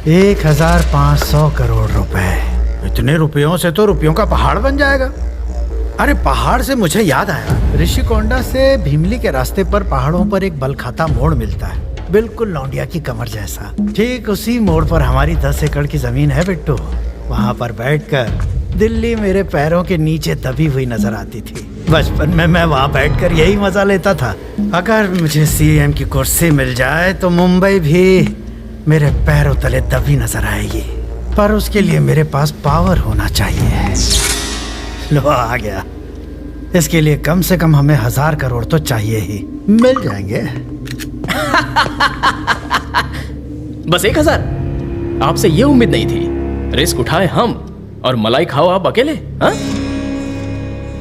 1500 करोड़ रुपए। इतने रुपयों से तो रुपयों का पहाड़ बन जाएगा। अरे पहाड़ से मुझे याद आया, ऋषिकोंडा से भीमली के रास्ते पर पहाड़ों पर एक बल खाता मोड़ मिलता है, बिल्कुल लौंडिया की कमर जैसा। ठीक उसी मोड़ पर हमारी 10 एकड़ की जमीन है बिट्टू। वहाँ पर बैठकर दिल्ली मेरे पैरों के नीचे दबी हुई नजर आती थी। बचपन में मैं वहाँ बैठकर यही मजा लेता था। अगर मुझे सीएम की कुर्सी मिल जाए तो मुंबई भी मेरे पैरों तले दबी नजर आएगी, पर उसके लिए मेरे पास पावर होना चाहिए। लो आ गया। इसके लिए कम से कम हमें 1000 करोड़ तो चाहिए ही। मिल जाएंगे। बस 1000? आपसे ये उम्मीद नहीं थी। रिस्क उठाए हम और मलाई खाओ आप अकेले। हा?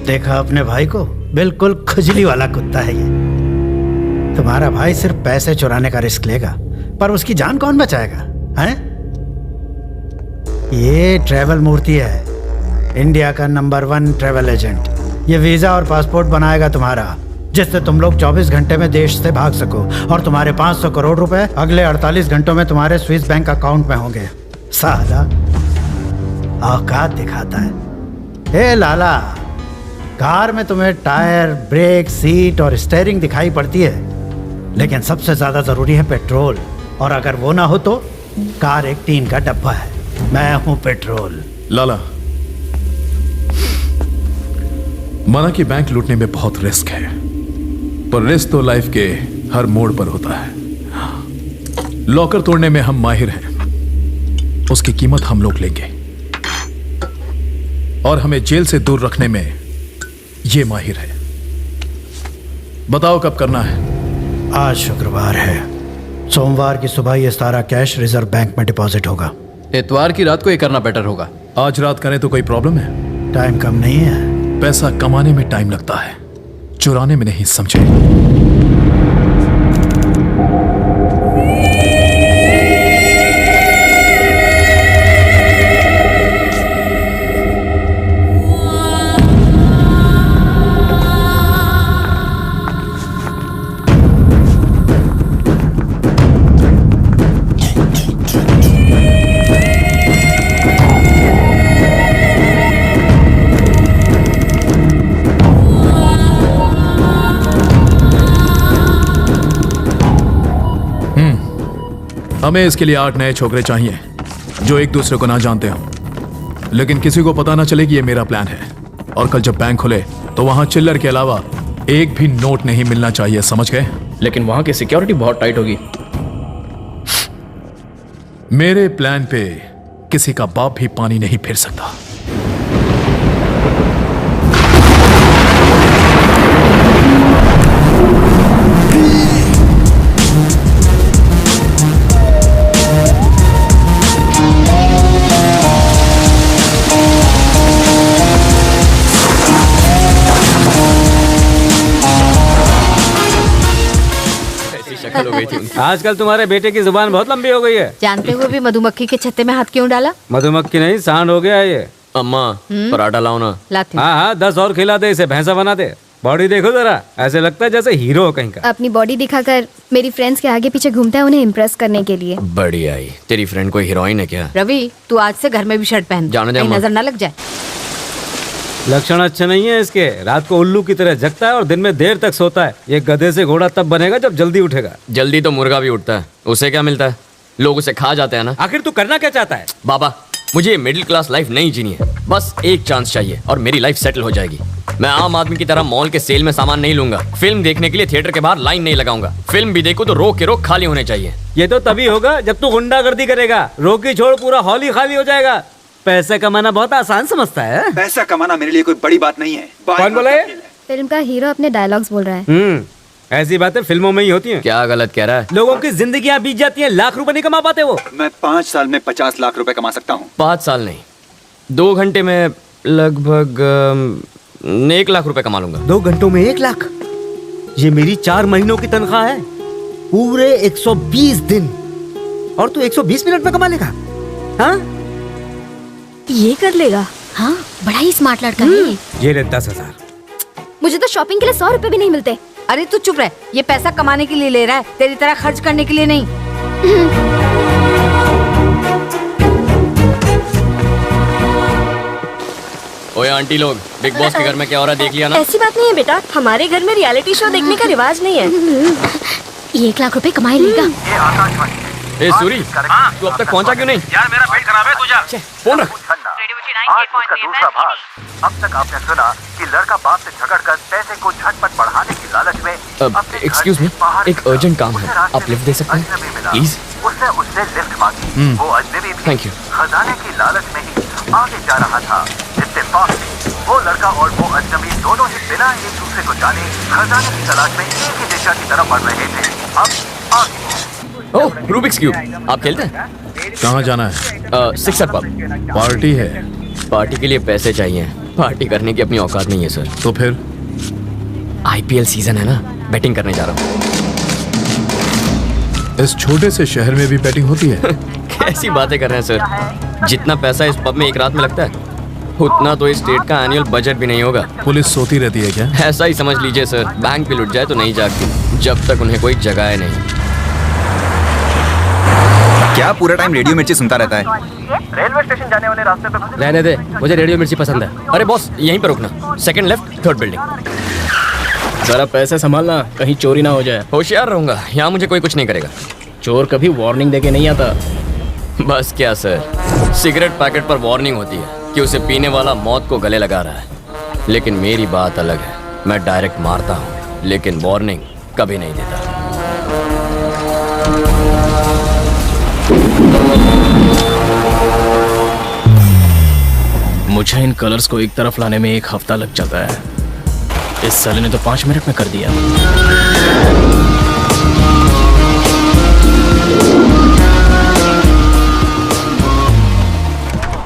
देखा अपने भाई को, बिल्कुल खुजली वाला कुत्ता है ये। तुम्हारा भाई सिर्फ पैसे चुराने का रिस्क लेगा, पर उसकी जान कौन बचाएगा? हैं? ये ट्रैवल मूर्ति है, इंडिया का नंबर 1 ट्रैवल एजेंट। ये वीजा और पासपोर्ट बनाएगा तुम्हारा, जिससे तुम लोग 24 घंटे में देश से भाग सको, और तुम्हारे 500 करोड़ रुपए अगले 48 घंटों में तुम्हारे स्विस बैंक अकाउंट में होंगे। साला औकात दिखाता है। ए लाला, कार में तुम्हें टायर, ब्रेक, सीट और स्टीयरिंग दिखाई पड़ती है, लेकिन सबसे ज्यादा जरूरी है पेट्रोल, और अगर वो ना हो तो कार एक टीन का डब्बा है। मैं हूं पेट्रोल। लाला, माना कि बैंक लूटने में बहुत रिस्क है, पर रिस्क तो लाइफ के हर मोड़ पर होता है। लॉकर तोड़ने में हम माहिर हैं, उसकी कीमत हम लोग लेंगे, और हमें जेल से दूर रखने में ये माहिर है। बताओ कब करना है? आज शुक्रवार है, सोमवार की सुबह ये सारा कैश रिजर्व बैंक में डिपॉजिट होगा। इतवार की रात को ये करना बेटर होगा। आज रात करें तो कोई प्रॉब्लम है? टाइम कम नहीं है। पैसा कमाने में टाइम लगता है, चुराने में नहीं, समझे? हमें इसके लिए 8 नए छोकरे चाहिए जो एक दूसरे को ना जानते हो, लेकिन किसी को पता ना चले कि ये मेरा प्लान है। और कल जब बैंक खुले तो वहां चिल्लर के अलावा एक भी नोट नहीं मिलना चाहिए, समझ गए? लेकिन वहां की सिक्योरिटी बहुत टाइट होगी। मेरे प्लान पे किसी का बाप भी पानी नहीं फेर सकता। आजकल तुम्हारे बेटे की जुबान बहुत लंबी हो गई है। जानते हुए भी मधुमक्खी के छत्ते में हाथ क्यों डाला? मधुमक्खी नहीं, सांड हो गया ये। अम्मा पराठा लाओ ना। लाती। हाँ, 10 और खिला दे, इसे भैंसा बना दे। बॉडी देखो जरा, ऐसे लगता है जैसे हीरो हो कहीं का। अपनी बॉडी दिखाकर मेरी फ्रेंड्स के आगे पीछे घूमता है उन्हें इम्प्रेस करने के लिए। बढ़िया ही। तेरी फ्रेंड कोई हीरोइन है क्या? रवि, तू आज से घर में भी शर्ट पहन, जाने दे कहीं अम्मा। नजर ना लग जाए। लक्षण अच्छे नहीं है इसके। रात को उल्लू की तरह जगता है और दिन में देर तक सोता है। ये गधे से घोड़ा तब बनेगा जब जल्दी उठेगा। जल्दी तो मुर्गा भी उठता है, उसे क्या मिलता है? लोग उसे खा जाते हैं ना। आखिर तू करना क्या चाहता है? बाबा, मुझे ये मिडिल क्लास लाइफ नहीं जीनी है। बस एक चांस चाहिए और मेरी लाइफ सेटल हो जाएगी। मैं आम आदमी की तरह मॉल के सेल में सामान नहीं लूंगा। फिल्म देखने के लिए थिएटर के बाहर लाइन नहीं लगाऊंगा। फिल्म भी देखो तो रोक के रोक खाली होने चाहिए। ये तो तभी होगा जब तू गुंडागर्दी करेगा। रोकी छोड़ पूरा हॉल ही खाली हो जाएगा। पैसा कमाना बहुत आसान समझता है। पैसा कमाना मेरे लिए कोई बड़ी बात नहीं है। कौन बोला है? फिल्म का हीरो अपने डायलॉग्स बोल रहा है। ऐसी बातें फिल्मों में ही होती हैं। क्या गलत कह रहा है? लोगों की जिंदगियां बीत जाती हैं, लाख रुपए नहीं कमा पाते वो। मैं 5 साल में 50 लाख रुपए कमा सकता हूँ। 5 साल नहीं, 2 घंटे में लगभग 1 लाख रुपए कमा लूंगा। 2 घंटों में 1 लाख? ये मेरी 4 महीनों की तनख्वाह है, पूरे 120 दिन। और तू 120 मिनट में कमा लेगा? हाँ, ये कर लेगा। हाँ, बड़ा ही स्मार्ट लड़का है। ये ले 10,000। मुझे तो शॉपिंग के लिए 100 रुपए भी नहीं मिलते। अरे तू चुप रह, ये पैसा कमाने के लिए ले रहा है, तेरी तरह खर्च करने के लिए नहीं। ओए आंटी लोग, बिग बॉस के घर में क्या हो रहा है देख लिया ना? ऐसी बात नहीं है बेटा, हमारे घर में रियलिटी शो देखने का रिवाज नहीं है। ये 1 लाख रुपए कमाई लेगा। ए सूरी, तू अब तक पहुंचा क्यों नहीं? यार मेरा पेट खराब है, तू जा। फोन रख। आज उसका दूसरा भाग। अब तक आपने सुना कि लड़का बाप से झगड़कर पैसे को झटपट बढ़ाने की लालच में एक्सक्यूज मी, एक अर्जेंट काम है, आप लिफ्ट दे सकते हैं प्लीज? उसने लिफ्ट मांगी। वो अजनबी भी थैंक यू। खजाने की लालच में ही आगे जा रहा था। इत्तेफाक से वो लड़का और वो अजनबी दोनों ही बिना एक दूसरे को जाने खजाने की तलाश में एक ही दिशा की तरफ बढ़ रहे थे। अब आगे ओह, रूबिक्स क्यूब आप खेलते हैं? कहाँ जाना है? Sixer pub. पार्टी है। पार्टी के लिए पैसे चाहिए, पार्टी करने की अपनी औकात नहीं है सर। तो फिर आईपीएल सीजन है ना, बैटिंग करने जा रहा हूँ। इस छोटे से शहर में भी बैटिंग होती है? कैसी बातें कर रहे हैं सर, जितना पैसा इस पब में एक रात में लगता है उतना तो इस स्टेट का एनुअल बजट भी नहीं होगा। पुलिस सोती रहती है क्या? ऐसा ही समझ लीजिए सर, बैंक भी लुट जाए तो नहीं जागती जब तक उन्हें कोई जगाए नहीं। क्या पूरा टाइम रेडियो मिर्ची सुनता रहता है? रेलवे स्टेशन जाने वाले रास्ते पे रहने दे, मुझे रेडियो मिर्ची पसंद है। अरे बॉस यहीं पर रुकना, सेकंड लेफ्ट थर्ड बिल्डिंग। जरा पैसे संभालना, कहीं चोरी ना हो जाए। होशियार रहूंगा, यहाँ मुझे कोई कुछ नहीं करेगा। चोर कभी वार्निंग देके नहीं आता। बस क्या सर, सिगरेट पैकेट पर वार्निंग होती है कि उसे पीने वाला मौत को गले लगा रहा है, लेकिन मेरी बात अलग है। मैं डायरेक्ट मारता हूँ लेकिन वार्निंग कभी नहीं देता। मुझे इन कलर्स को एक तरफ लाने में 1 हफ्ता लग जाता है, इस साले ने तो 5 मिनट में कर दिया।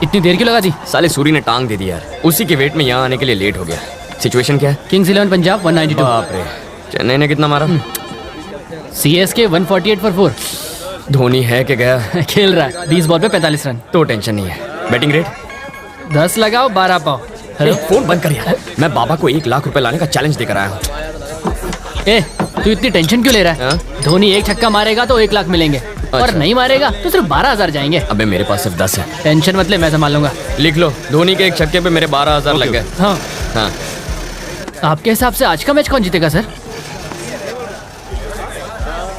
इतनी देर क्यों लगा दी? साले सूरी ने टांग दे दी यार, उसी के वेट में यहाँ आने के लिए लेट हो गया। सिचुएशन क्या है? किंग्स 11 पंजाब 192। बाप रे, चेन्नई ने कितना मारा? CSK 148 for 4। धोनी है कि गया? खेल रहा है, 20 बॉल पे 45 रन। तो टेंशन नहीं है। बैटिंग रेट 10 लगाओ 12 पाओ। हेलो, फोन बंद कर यार। मैं बाबा को 1 लाख रुपए लाने का चैलेंज देकर आया हूँ। ए, तू इतनी टेंशन क्यों ले रहा है? धोनी 1 छक्का मारेगा तो 1 लाख मिलेंगे, और नहीं मारेगा तो सिर्फ 12,000 जाएंगे। अबे मेरे पास सिर्फ 10 है। टेंशन मत ले, मैं संभाल लूंगा। लिख लो, धोनी के 1 छक्के पे मेरे 12,000 लग गए। हाँ हाँ। आपके हिसाब से आज का मैच कौन जीतेगा सर?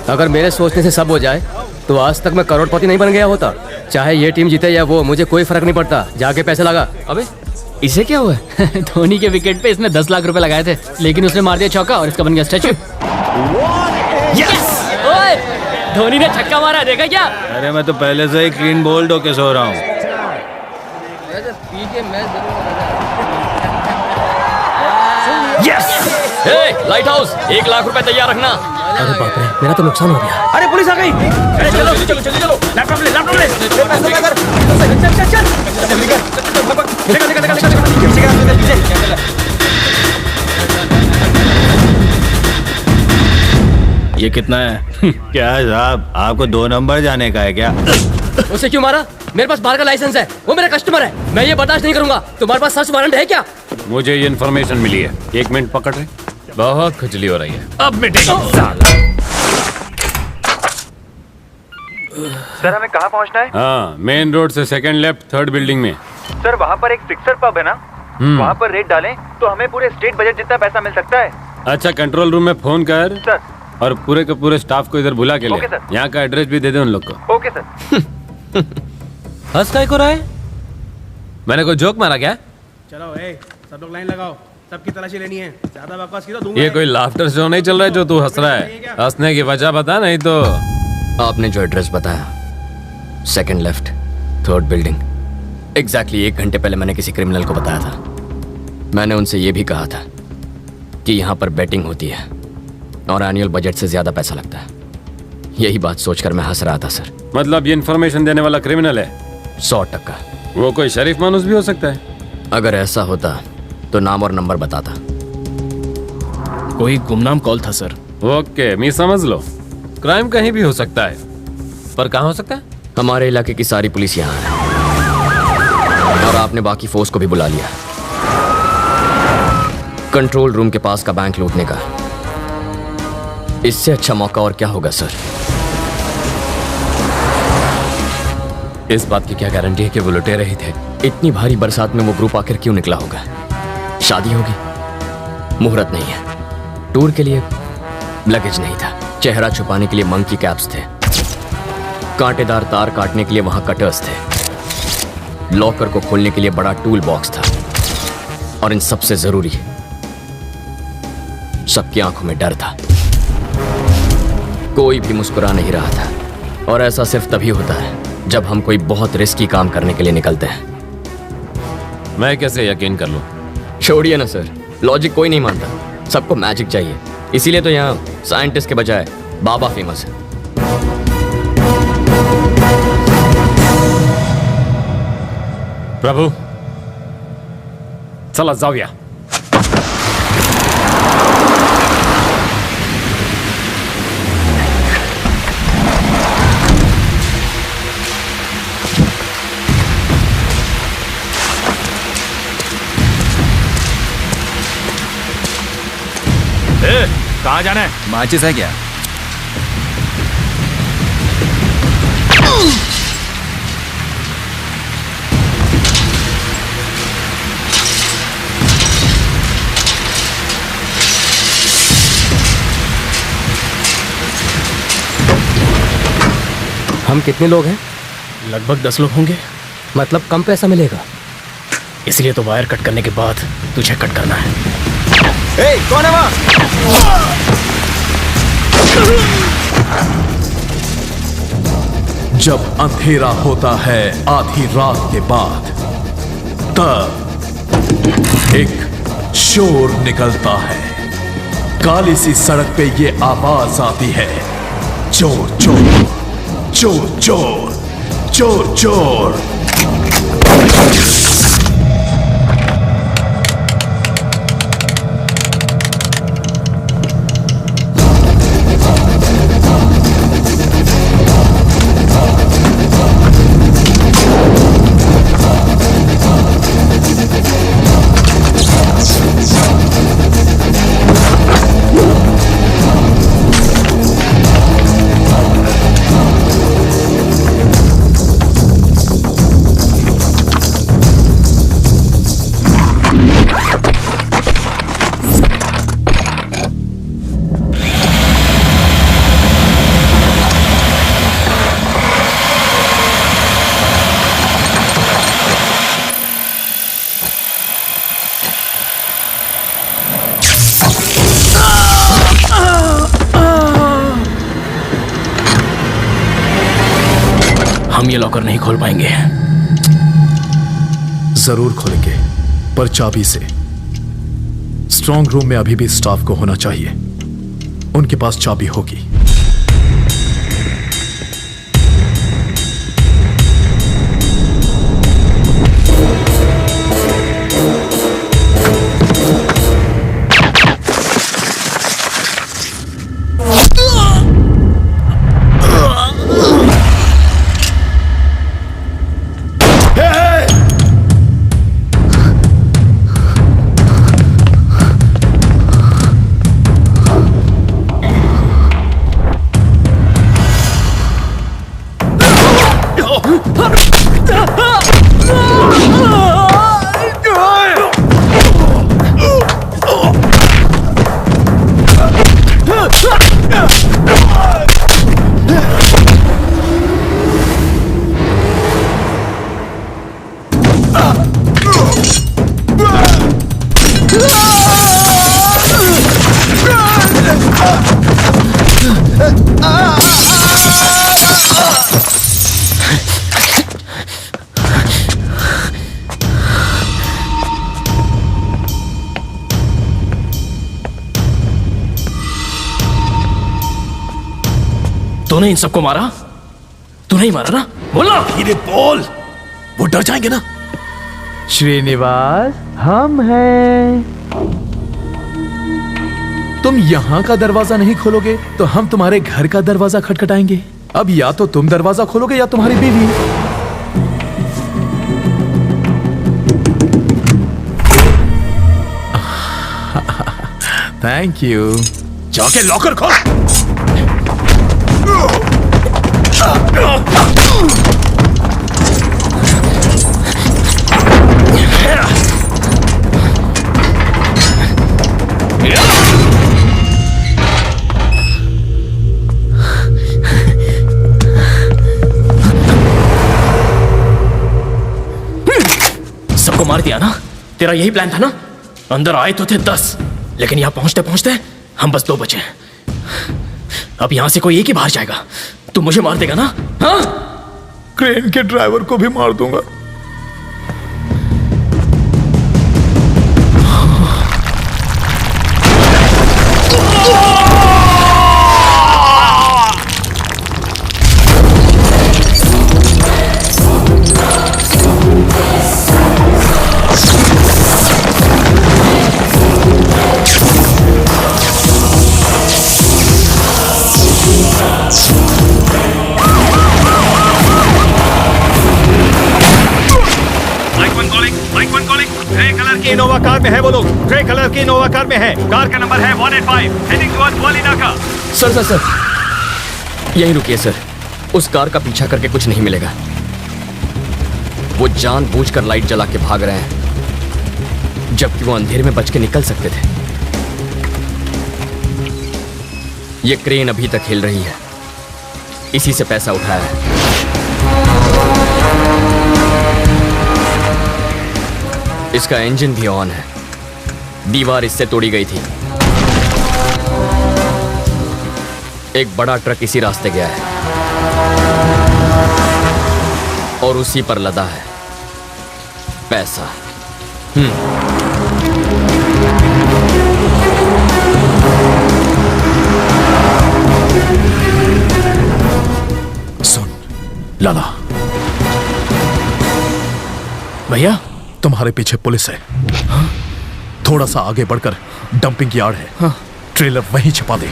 अगर मेरे सोचने से सब हो जाए तो आज तक मैं करोड़पति नहीं बन गया होता। चाहे ये टीम जीते या वो, मुझे कोई फर्क नहीं पड़ता। जाके पैसे लगा। अबे इसे क्या हुआ है? धोनी के विकेट पे इसने 10 लाख रुपए लगाए थे, लेकिन उसने मार दिया चौका और इसका बन गया स्टैचू। ओए, धोनी ने छक्का मारा, देखा क्या? अरे मैं तो पहले से ही क्लीन बोल्ड होके सो रहा हूँ। लाइट हाउस, 1 लाख रुपए तैयार रखना। अरे बाप रे, मेरा तो नुकसान हो गया। अरे पुलिस आ गई। अरे चलो चलो चलो चलो, लैपटॉप ले, लैपटॉप ले। चल चल चल जल्दी कर, निकल निकल निकल निकल। ये कितना है? क्या है साहब, आपको 2 नंबर जाने का है क्या? उसे क्यों मारा? मेरे पास बार का लाइसेंस है, वो मेरा कस्टमर है। मैं ये बर्दाश्त नहीं करूंगा। तुम्हारे पास सर्च वारंट है क्या? मुझे ये इन्फॉर्मेशन मिली है। 1 मिनट पकड़ रहे। बहुत खुजली हो रही है। अब मिटेगी साला। सर हमें कहाँ पहुँचना है? हाँ, मेन रोड से सेकंड लेफ्ट थर्ड बिल्डिंग में। सर वहाँ पर एक सिक्सर पब है ना, वहाँ पर रेट डालें तो हमें पूरे स्टेट बजट जितना पैसा मिल सकता है। अच्छा, कंट्रोल रूम में फोन कर सर। और पूरे के पूरे स्टाफ को इधर बुला के ले। Okay sir. यहाँ का एड्रेस भी दे दे उन लोग को। Okay sir. हंस काय को रहा है? मैंने कोई जोक मारा क्या? चलो सब लोग लाइन लगाओ, सबकी तलाशी लेनी है। ज्यादा बकवास की तो दूंगा। ये कोई लाफ्टर शो नहीं चल रहा है जो तू हंस रहा है। हंसने की वजह बता, नहीं तो। आपने जो एड्रेस बताया, second left third building, exactly 1 घंटे पहले मैंने किसी क्रिमिनल को बताया था। मैंने उनसे ये भी कहा था कि यहाँ पर बैटिंग होती है और एनुअल बजट से ज्यादा पैसा लगता है। यही बात सोचकर मैं हंस रहा था सर। मतलब ये इन्फॉर्मेशन देने वाला क्रिमिनल है? 100%। वो कोई शरीफ मानुस भी हो सकता है। अगर ऐसा होता तो नाम और नंबर बताता। कोई गुमनाम कॉल था सर। ओके, मैं समझ लो। क्राइम कहीं भी हो सकता है, पर कहाँ हो सकता है? हमारे इलाके की सारी पुलिस यहाँ है और आपने बाकी फोर्स को भी बुला लिया कंट्रोल रूम के पास का बैंक लूटने का। इससे अच्छा मौका और क्या होगा सर? इस बात की क्या गारंटी है कि वो लुटेरे ही थे? इतनी भारी बरसात में वो ग्रुप आखिर क्यों निकला होगा? शादी होगी, मुहूर्त नहीं है। टूर के लिए लगेज नहीं था, चेहरा छुपाने के लिए मंकी कैप्स थे, कांटेदार तार काटने के लिए वहां कटर्स थे, लॉकर को खोलने के लिए बड़ा टूल बॉक्स था, और इन सबसे जरूरी सबकी आंखों में डर था। कोई भी मुस्कुरा नहीं रहा था, और ऐसा सिर्फ तभी होता है जब हम कोई बहुत रिस्की काम करने के लिए निकलते हैं। मैं कैसे यकीन कर लूं? छोड़िए ना सर, लॉजिक कोई नहीं मानता, सबको मैजिक चाहिए। इसीलिए तो यहाँ साइंटिस्ट के बजाय बाबा फेमस है। प्रभु, चला जाऊया। कहाँ जाना है? माचिस है क्या? हम कितने लोग हैं? लगभग 10 लोग होंगे। मतलब कम पैसा मिलेगा? इसलिए तो वायर कट करने के बाद तुझे कट करना है। ए, कौन है वहाँ? जब अंधेरा होता है आधी रात के बाद, तब एक शोर निकलता है। काली सी सड़क पे ये आवाज आती है, चोर चोर चोर चोर चोर चोर। हम ये लॉकर नहीं खोल पाएंगे। जरूर खोलेंगे, पर चाबी से। स्ट्रांग रूम में अभी भी स्टाफ को होना चाहिए, उनके पास चाबी होगी। तूने इन सबको मारा? तू नहीं मारा ना? बोला धीरे बोल, वो डर जाएंगे ना। श्रीनिवास, हम हैं। तुम यहां का दरवाजा नहीं खोलोगे तो हम तुम्हारे घर का दरवाजा खटखटाएंगे। अब या तो तुम दरवाजा खोलोगे या तुम्हारी बीवी। Thank you. जाके लॉकर खोल। मार दिया ना? तेरा यही प्लान था ना? अंदर आए तो थे 10, लेकिन यहाँ पहुंचते पहुंचते हम बस 2 बचे। अब यहाँ से कोई एक ही बाहर जाएगा। तू मुझे मार देगा ना? हाँ? क्रेन के ड्राइवर को भी मार दूंगा। इनोवा कार में है वो लोग। ग्रे कलर की इनोवा कार में है। कार का नंबर है 185, हेडिंग टुवर्ड्स वाली नाका। सर यहीं रुकिए सर। उस कार का पीछा करके कुछ नहीं मिलेगा। वो जानबूझकर लाइट जला के भाग रहे हैं, जबकि वो अंधेरे में बच के निकल सकते थे। ये क्रेन अभी तक हिल रही है, इसी से पैसा उठाया है। इसका इंजन भी ऑन है। दीवार इससे तोड़ी गई थी। एक बड़ा ट्रक इसी रास्ते गया है और उसी पर लदा है पैसा। सुन लाला, भैया तुम्हारे पीछे पुलिस है। हाँ? थोड़ा सा आगे बढ़कर डंपिंग यार्ड है। हाँ? ट्रेलर वहीं छिपा दे।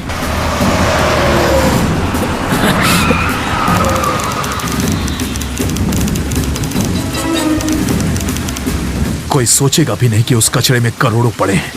कोई सोचेगा भी नहीं कि उस कचरे में करोड़ों पड़े हैं।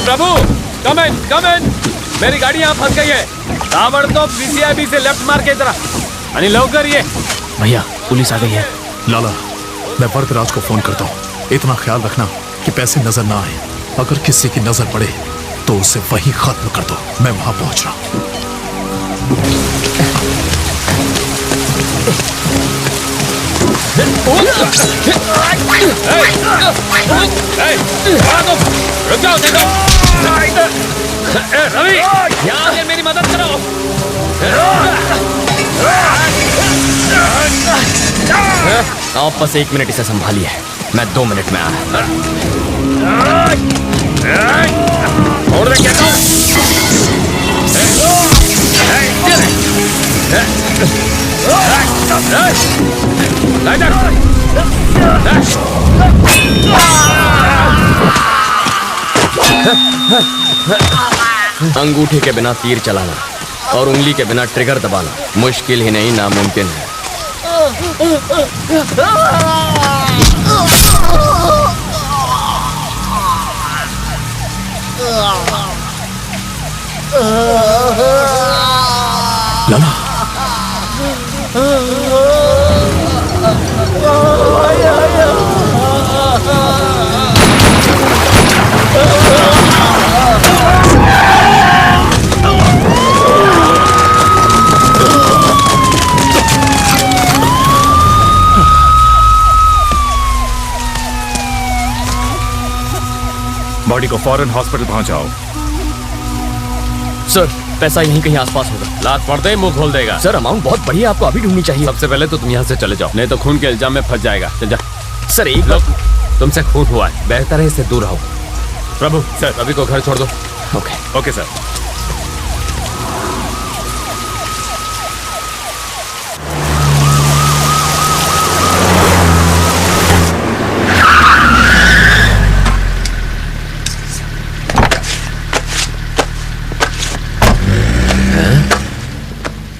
प्रभु, कम इन। मेरी गाड़ी यहाँ फंस गई है। ताबड़तोब सीसीआईबी से लेफ्ट मार के तरफ। आणि लवकर ये। भैया पुलिस आ गई है। लाला, मैं वरदराज को फोन करता हूँ। इतना ख्याल रखना कि पैसे नजर ना आए। अगर किसी की नजर पड़े तो उसे वहीं खत्म कर दो। मैं वहां पहुंच रहा हूं। रुक जाओ, देखो। रवि, यहाँ आकर मेरी मदद करो। आप बस 1 मिनट इसे संभालिए, मैं 2 मिनट में आया। और मैं कहता हूँ अंगूठे के बिना तीर चलाना और उंगली के बिना ट्रिगर दबाना मुश्किल ही नहीं, नामुमकिन है। लाला, बॉडी को फौरन हॉस्पिटल पहुंचाओ। सर, पैसा यहीं कहीं आसपास होगा। लात पड़ते ही मुंह खोल देगा। सर, अमाउंट बहुत बड़ी है, आपको अभी ढूंढनी चाहिए। सबसे पहले तो तुम यहाँ से चले जाओ, नहीं तो खून के इल्जाम में फंस जाएगा। चल जा। सर, एक बार तुमसे खून हुआ है, बेहतर है इससे दूर रहो। प्रभु सर, रवि को घर छोड़ दो। Okay sir.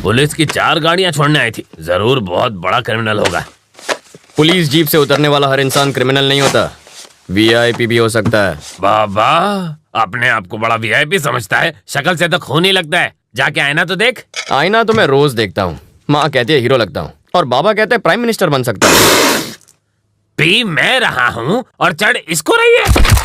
पुलिस की 4 गाड़ियां छोड़ने आई थी। जरूर बहुत बड़ा क्रिमिनल होगा। पुलिस जीप से उतरने वाला हर इंसान क्रिमिनल नहीं होता। वीआईपी भी हो सकता है। बाबा अपने आप को बड़ा वीआईपी समझता है, शक्ल से तो खून ही लगता है। जाके आईना तो देख। आईना तो मैं रोज देखता हूँ। माँ कहती है हीरो लगता हूँ और बाबा कहते हैं प्राइम मिनिस्टर बन सकता हूँ। पी मैं रहा हूँ और चढ़ इसको रही है।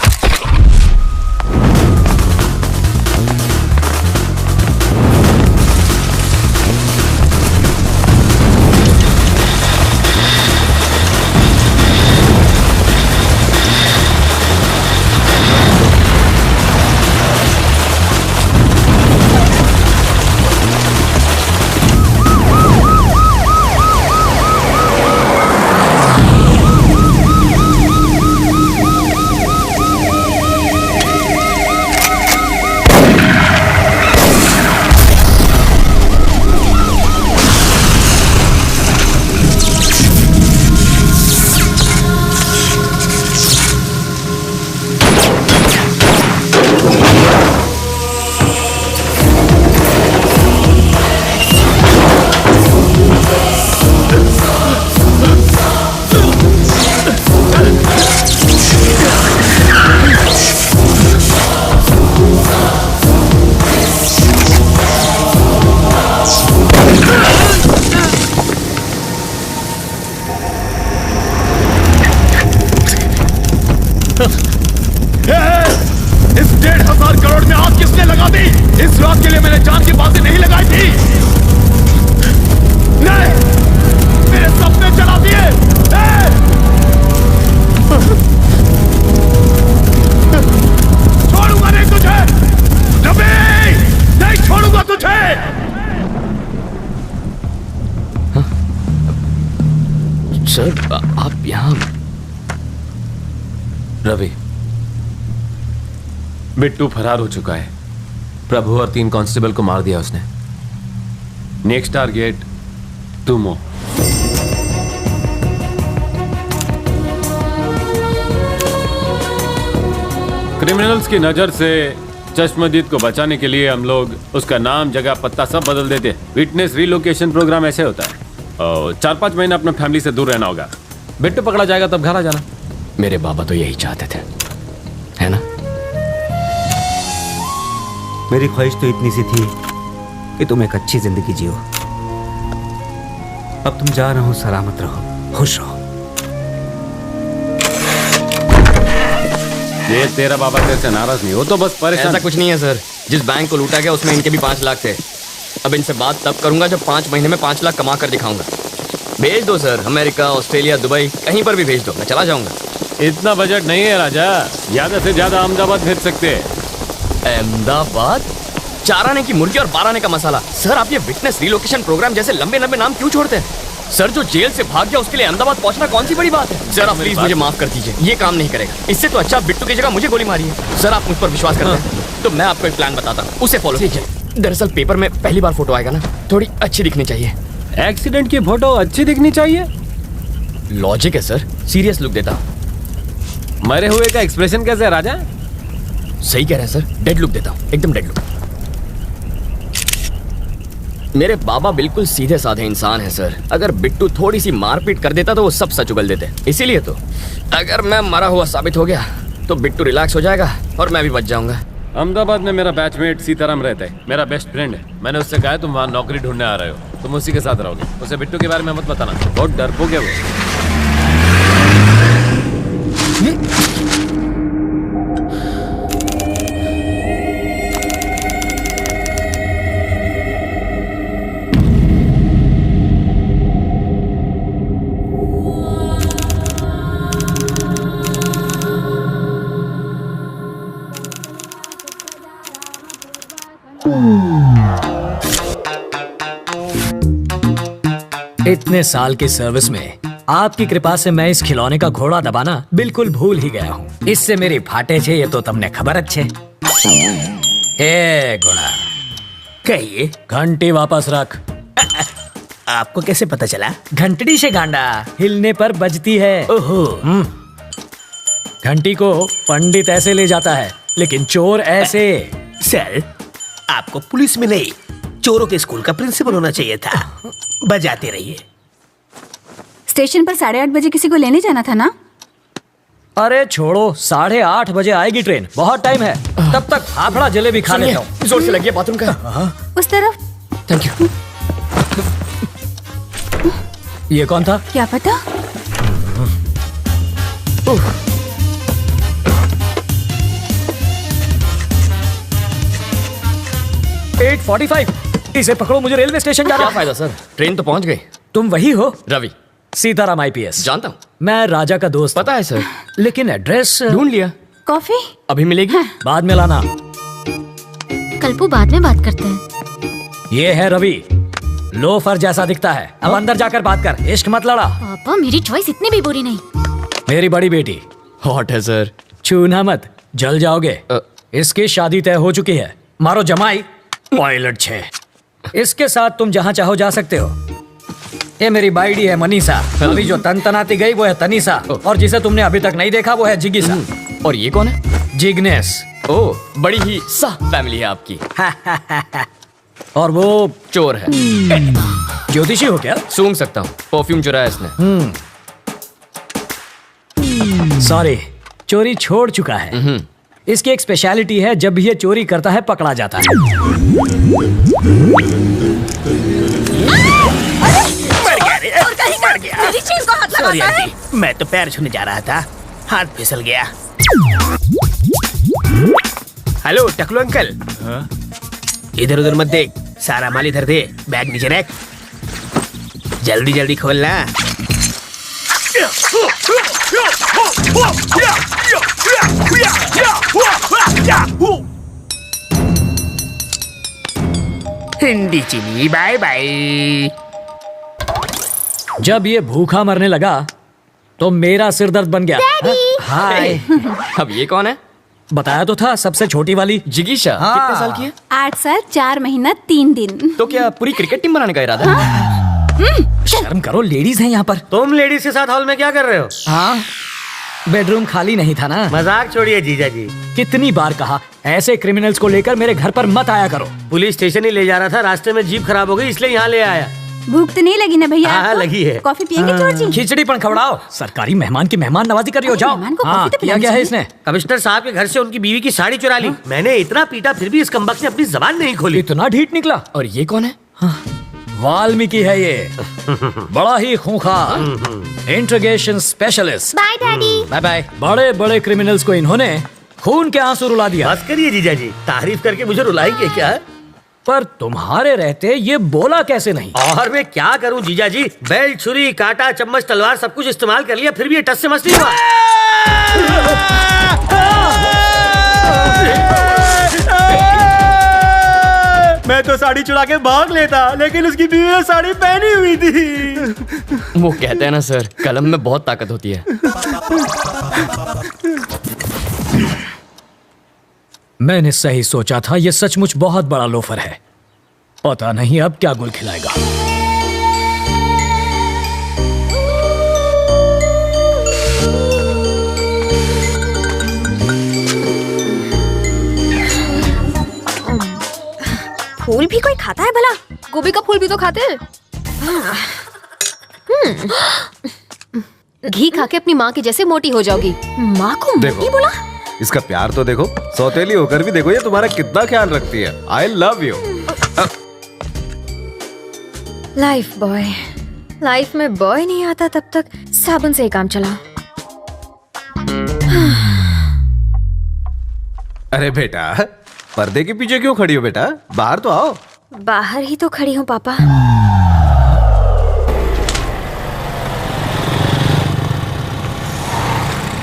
इस 1,500 करोड़ में आग किसने लगा दी? इस रात के लिए मैंने जान की बातें नहीं लगाई थी। नहीं, मेरे सपने जला दिए। छोड़ूंगा नहीं तुझे रवि, नहीं छोड़ूंगा तुझे। सर आप यहाँ? रवि, बिट्टू फरार हो चुका है। प्रभु और 3 कांस्टेबल को मार दिया उसने। Next target तुमो। क्रिमिनल्स की नजर से चश्मदीद को बचाने के लिए हम लोग उसका नाम, जगह, पत्ता सब बदल देते हैं। विटनेस रिलोकेशन प्रोग्राम ऐसे होता है। 4-5 महीने अपने फैमिली से दूर रहना होगा। बिट्टू पकड़ा जाएगा तब घर आ जाना। मेरे बाबा तो यही चाहते थे, है ना? मेरी ख्वाहिश तो इतनी सी थी कि तुम एक अच्छी जिंदगी जियो। अब तुम जा रहे हो, सलामत रहो, खुश रहो। ये तेरा बाबा तेरे से नाराज नहीं हो तो बस परेशान। ऐसा कुछ नहीं है सर। जिस बैंक को लूटा गया उसमें इनके भी 5 लाख थे। अब इनसे बात तब करूंगा जब 5 महीने में 5 लाख कमा कर दिखाऊंगा। भेज दो सर, अमेरिका, ऑस्ट्रेलिया, दुबई, कहीं पर भी भेज दो, मैं चला जाऊंगा। इतना बजट नहीं है राजा, ज्यादा से ज्यादा अहमदाबाद भेज सकते हैं। अहमदाबाद? 4 आने की मुर्गी और 12 आने का मसाला। सर आप ये विटनेस रिलोकेशन प्रोग्राम जैसे लंबे लंबे नाम क्यों छोड़ते हैं? सर जो जेल से भाग गया उसके लिए अहमदाबाद पहुंचना कौन सी बड़ी बात है? सर आप प्लीज मुझे माफ कर दीजिए, ये काम नहीं करेगा। इससे तो अच्छा बिट्टू की जगह मुझे गोली मारी है। सर आप मुझ पर विश्वास करते हैं तो मैं आपको एक प्लान बताता हूँ, उसे फॉलो कीजिए। दरअसल पेपर में पहली बार फोटो आएगा ना, थोड़ी अच्छी दिखनी चाहिए। एक्सीडेंट की फोटो अच्छी दिखनी चाहिए? लॉजिक है सर, सीरियस लुक देता हूँ। मरे हुए का एक्सप्रेशन कैसे है राजा? सही कह रहे हैं सर, डेड लुक देता हूँ, एकदम डेड लुक। मेरे बाबा बिल्कुल सीधे साधे इंसान हैं सर। अगर बिट्टू थोड़ी सी मारपीट कर देता तो वो सब सच उगल देते। इसीलिए तो अगर मैं मरा हुआ साबित हो गया तो बिट्टू रिलैक्स हो जाएगा और मैं भी बच जाऊंगा। अहमदाबाद में मेरा बैचमेट सीताराम रहता है, मेरा बेस्ट फ्रेंड है। मैंने उससे कहा तुम वहाँ नौकरी ढूंढने आ रहे हो, तुम उसी के साथ रहोगे। उसे बिट्टू के बारे में मत बताना, बहुत डरपोक है वो। इतने साल की सर्विस में आपकी कृपा से मैं इस खिलौने का घोड़ा दबाना बिल्कुल भूल ही गया हूँ। इससे मेरी फाटे छे ये तो तुमने खबर अच्छे। ए घोड़ा, कहिए। घंटी वापस रख। आपको कैसे पता चला? घंटड़ी से गांडा हिलने पर बजती है। ओहो। घंटी को पंडित ऐसे ले जाता है लेकिन चोर ऐसे। सर आपको पुलिस में नहीं चोरों के स्कूल का प्रिंसिपल होना चाहिए था। बजाते रहिए। स्टेशन पर 8:30 बजे किसी को लेने जाना था ना? अरे छोड़ो, 8:30 बजे आएगी ट्रेन, बहुत टाइम है। तब तक फाफड़ा जलेबी खा लेता हूँ। जोर से लगी है बाथरूम का। उस तरफ। Thank you. ये कौन था? क्या पता। 8:45। इसे पकड़ो, मुझे रेलवे स्टेशन जाना। क्या फायदा सर, ट्रेन तो पहुंच गई। तुम वही हो? रवि सीताराम IPS। जानता हूँ। मैं राजा का दोस्त। पता है सर, लेकिन एड्रेस ढूंढ लिया। कॉफी अभी मिलेगी? बाद में लाना। कल्पू, बाद में बात करते हैं। ये है रवि, लोफर जैसा दिखता है। अब अंदर जाकर बात कर, इश्क मत लड़ा। पापा, मेरी चॉइस इतनी भी बुरी नहीं। मेरी बड़ी बेटी। हॉट है सर। छूना मत, जल जाओगे। इसकी शादी तय हो चुकी है। मारो जमाई, टॉयलेट 6। इसके साथ तुम जहाँ चाहो जा सकते हो। ये मेरी बाइडी है मनीषा। अभी जो तनाती गई वो है तनीषा, और जिसे तुमने अभी तक नहीं देखा वो है जिगीसा। और ये कौन है? जिग्नेस। ओह, बड़ी ही साफ फैमिली है आपकी। और वो चोर है। ज्योतिषी हो क्या? सूंघ सकता हूँ, परफ्यूम चुराया इसने। सॉरी, चोरी छोड़ चुका है। इसकी एक स्पेशलिटी है, जब भी ये चोरी करता है पकड़ा जाता है। मेरी चीज को हाथ लगाता है। मैं तो पैर छूने जा रहा था, हाथ फिसल गया। हेलो टकलू अंकल। इधर उधर मत देख, सारा माल इधर दे। बैग नीचे रख, जल्दी जल्दी खोलना। हिंदी चीनी बाय बाय। जब ये भूखा मरने लगा तो मेरा सिर दर्द बन गया। हाय। अब ये कौन है? बताया तो था, सबसे छोटी वाली जिगीशा। कितने साल की है? 8 साल 4 महीना 3 दिन। तो क्या पूरी क्रिकेट टीम बनाने का इरादा है? शर्म करो, लेडीज हैं यहाँ पर। तुम लेडीज के साथ हॉल में क्या कर रहे हो? हाँ, बेडरूम खाली नहीं था ना। मजाक छोड़िए जीजा जी। कितनी बार कहा, ऐसे क्रिमिनल्स को लेकर मेरे घर पर मत आया करो। पुलिस स्टेशन ही ले जा रहा था, रास्ते में जीप खराब हो गई इसलिए यहाँ ले आया। भूख तो नहीं लगी ना भैया? हाँ, लगी है। कॉफी पियेंगे चोर जी? खिचड़ी पण खवड़ाओ। सरकारी मेहमान की मेहमान नवाजी कर रही हो, जाओ। मेहमान को हाँ, कॉफी तो किया पिलानी गया है चाहिए। इसने। कमिश्नर साहब के घर से उनकी बीवी की साड़ी चुरा ली। मैंने इतना पीटा फिर भी इस कमबख्त ने अपनी जबान नहीं खोली। इतना ढीठ निकला। और ये कौन है? वाल्मीकि है ये, बड़ा ही खूंखार interrogation specialist. Bye daddy. Bye bye. बड़े बड़े क्रिमिनल्स को इन्होंने खून के आंसू रुला दिया। बस करिए जीजा जी, तारीफ करके मुझे रुलाएंगे क्या? पर तुम्हारे रहते ये बोला कैसे नहीं? और मैं क्या करूं जीजा जी, बेल्ट, छुरी, कांटा, चम्मच, तलवार सब कुछ इस्तेमाल कर लिया, फिर भी ये टस से मस नहीं हुआ। मैं तो साड़ी चुरा के भाग लेता, लेकिन उसकी बीवी ने साड़ी पहनी हुई थी। वो कहते हैं ना सर, कलम में बहुत ताकत होती है। मैंने सही सोचा था, ये सचमुच बहुत बड़ा लोफर है। पता नहीं अब क्या गुल खिलाएगा। फूल भी कोई खाता है भला? गोभी का फूल भी तो खाते हैं। घी खा के अपनी माँ की जैसे मोटी हो जाओगी। माँ को मोटी बोला? इसका प्यार तो देखो, सौतेली होकर भी देखो ये तुम्हारा कितना ख्याल रखती है। I love you. Life boy. Life में बॉय नहीं आता तब तक साबुन से ही काम चला। अरे बेटा, पर्दे के पीछे क्यों खड़ी हो बेटा? बाहर तो आओ। बाहर ही तो खड़ी हूँ पापा।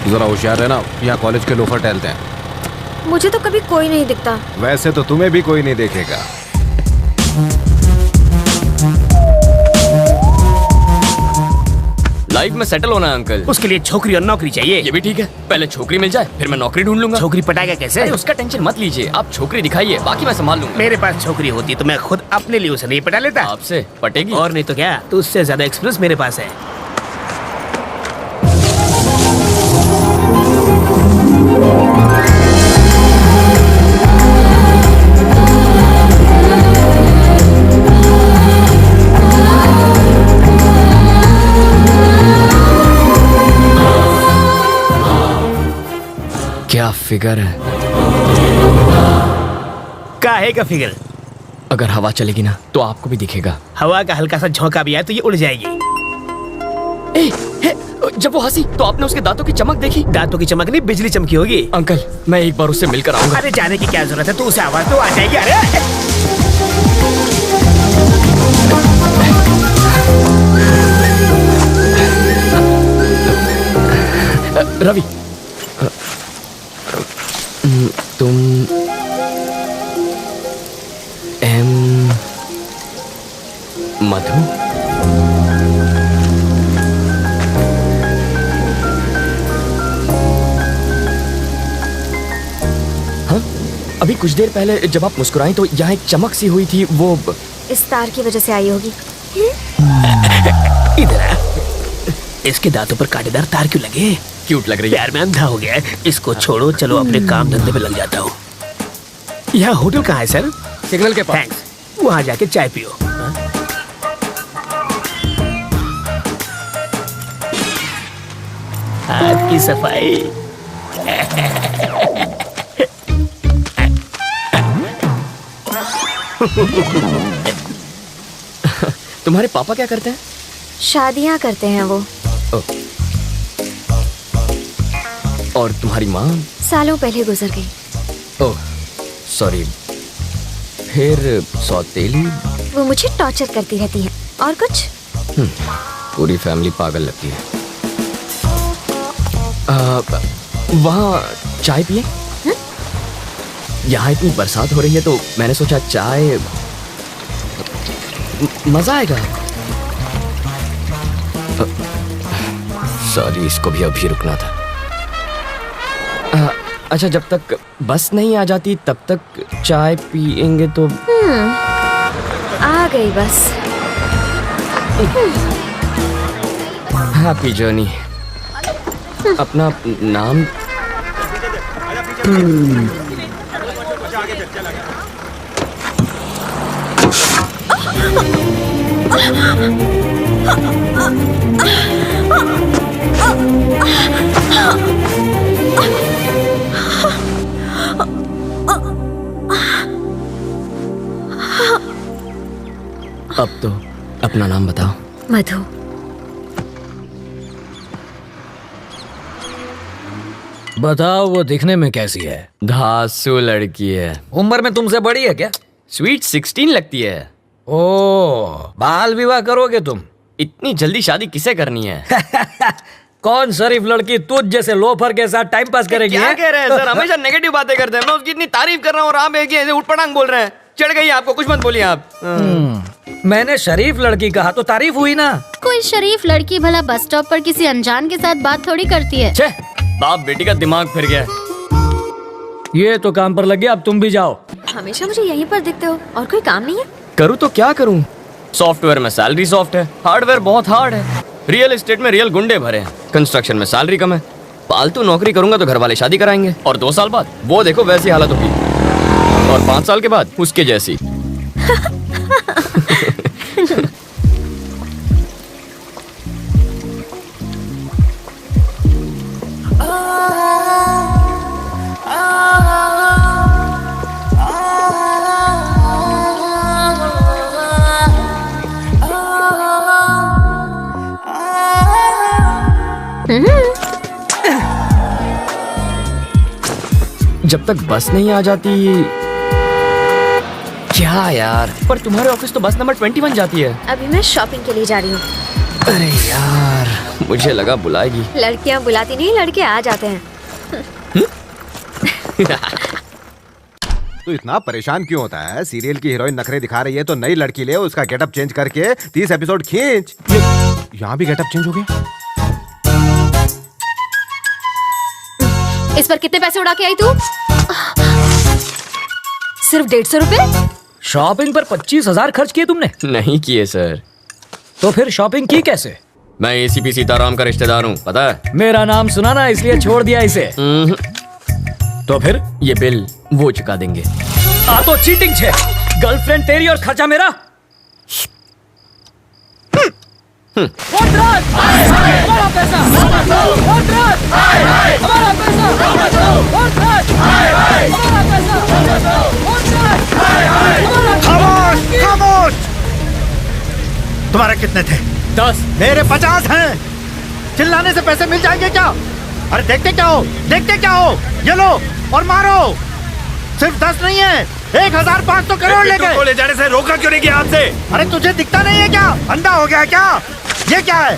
जरा होशियार रहना, यहाँ कॉलेज के लोफर टहलते हैं। मुझे तो कभी कोई नहीं दिखता। वैसे तो तुम्हें भी कोई नहीं देखेगा। लाइफ में सेटल होना है अंकल। उसके लिए छोकरी और नौकरी चाहिए। ये भी ठीक है, पहले छोकरी मिल जाए फिर मैं नौकरी ढूंढ लूंगा। छोकरी पटाएगा कैसे? अरे उसका टेंशन मत लीजिए, आप छोकरी दिखाइए, बाकी मैं संभाल लूंगा। मेरे पास छोकरी होती तो मैं खुद अपने लिए उसे नहीं पटा लेता। आपसे पटेगी? और नहीं तो क्या, तो उससे ज्यादा एक्सपीरियंस मेरे पास है। फिगर है। काहे का फिगर? अगर हवा चलेगी ना तो आपको भी दिखेगा। हवा का हल्का सा झोंका भी आए तो ये उड़ जाएगी। जब वो हंसी तो आपने उसके दांतों की चमक देखी? दांतों की चमक नहीं, बिजली चमकी होगी। अंकल मैं एक बार उससे मिलकर आऊंगा। अरे जाने की क्या जरूरत है, तू उसे आवाज तो आ जाएगी। अरे रवि, तुम मधु? हाँ, अभी कुछ देर पहले जब आप मुस्कुराई तो यहाँ एक चमक सी हुई थी, वो इस तार की वजह से आई होगी। इधर आ। इसके दांतों पर कांटेदार तार क्यों लगे? क्यूट लग रही है। यार मैं अंधा हो गया है। इसको छोड़ो, चलो अपने काम धंधे पे लग जाता हूँ। यहाँ होटल कहाँ है सर? सिग्नल के पास। थैंक्स। वहाँ जाके चाय पियो। हाथ की सफाई। तुम्हारे पापा क्या करते हैं? शादियाँ करते हैं वो। और तुम्हारी माँ? सालों पहले गुजर गई। Oh sorry. फिर सौतेली? वो मुझे टॉर्चर करती रहती है। और कुछ? पूरी फैमिली पागल लगती है। वहाँ चाय पिए? यहाँ इतनी बरसात हो रही है तो मैंने सोचा चाय मजा आएगा। सॉरी, इसको भी अभी रुकना था। अच्छा, जब तक बस नहीं आ जाती तब तक चाय पिएंगे तो? आ गई बस। Happy journey. अपना नाम? अब तो अपना नाम बताओ। मधु। बताओ, वो दिखने में कैसी है? धांसू लड़की है। उम्र में तुमसे बड़ी है क्या? स्वीट 16 लगती है। ओह, बाल विवाह करोगे तुम? इतनी जल्दी शादी किसे करनी है? कौन शरीफ लड़की तुझ जैसे लोफर के साथ टाइम पास करेगी? क्या कह रहे हैं सर? हमेशा नेगेटिव बातें करते हैं। मैं उसकी इतनी तारीफ कर रहा हूँ और आप एक ही ऐसे उठपटांग बोल रहे हैं। चढ़ गई आपको, कुछ मत बोलिए आप। मैंने शरीफ लड़की कहा तो तारीफ हुई ना। कोई शरीफ लड़की भला बस स्टॉप पर किसी अनजान के साथ बात थोड़ी करती है। छे, बाप बेटी का दिमाग फिर गया। ये तो काम पर लग गया, अब तुम भी जाओ। हमेशा मुझे यहीं पर दिखते हो, और कोई काम नहीं है? करूँ तो क्या करूँ? सॉफ्टवेयर में सैलरी सॉफ्ट है, हार्डवेयर बहुत हार्ड है, रियल एस्टेट में रियल गुंडे भरे हैं, कंस्ट्रक्शन में सैलरी कम है। पालतू नौकरी करूंगा तो घर वाले शादी कराएंगे, और 2 साल बाद वो देखो वैसी हालत होगी, और 5 साल के बाद उसके जैसी। जब तक बस नहीं आ जाती। क्या यार, पर तुम्हारे ऑफिस तो बस नंबर 21 जाती है। अभी मैं शॉपिंग के लिए जा रही हूँ। अरे यार, मुझे लगा बुलाएगी। लड़कियाँ बुलाती नहीं, लड़के आ जाते हैं। तू इतना परेशान क्यों होता है? सीरियल की हीरोइन नखरे दिखा रही है तो नई लड़की ले, उसका गेटअप चेंज करके 30 एपिसोड खींच। यहाँ भी गेटअप चेंज हो गया। इस पर कितने पैसे उड़ा के आई तू? सिर्फ 150 रुपए? शॉपिंग पर 25,000 खर्च किए तुमने? नहीं किए सर। तो फिर शॉपिंग की कैसे? मैं एसीपी सीताराम का रिश्तेदार हूँ, पता है? मेरा नाम सुना ना, इसलिए छोड़ दिया इसे। तो फिर ये बिल वो चुका देंगे। आ तो चीटिंग छे। गर्लफ्रेंड तेरी और खर्चा मेरा। हमारा पैसा, हमारा पैसा। कितने थे? 10। मेरे 50 हैं। चिल्लाने से पैसे मिल जाएंगे क्या? अरे देखते क्या हो, देखते क्या हो? ये लो और मारो। सिर्फ 10 नहीं है, 1500 करोड़ ले गए। ले जाने से रोका क्यों नहीं किया आपसे? अरे तुझे दिखता नहीं है क्या? अंधा हो गया क्या? ये क्या है?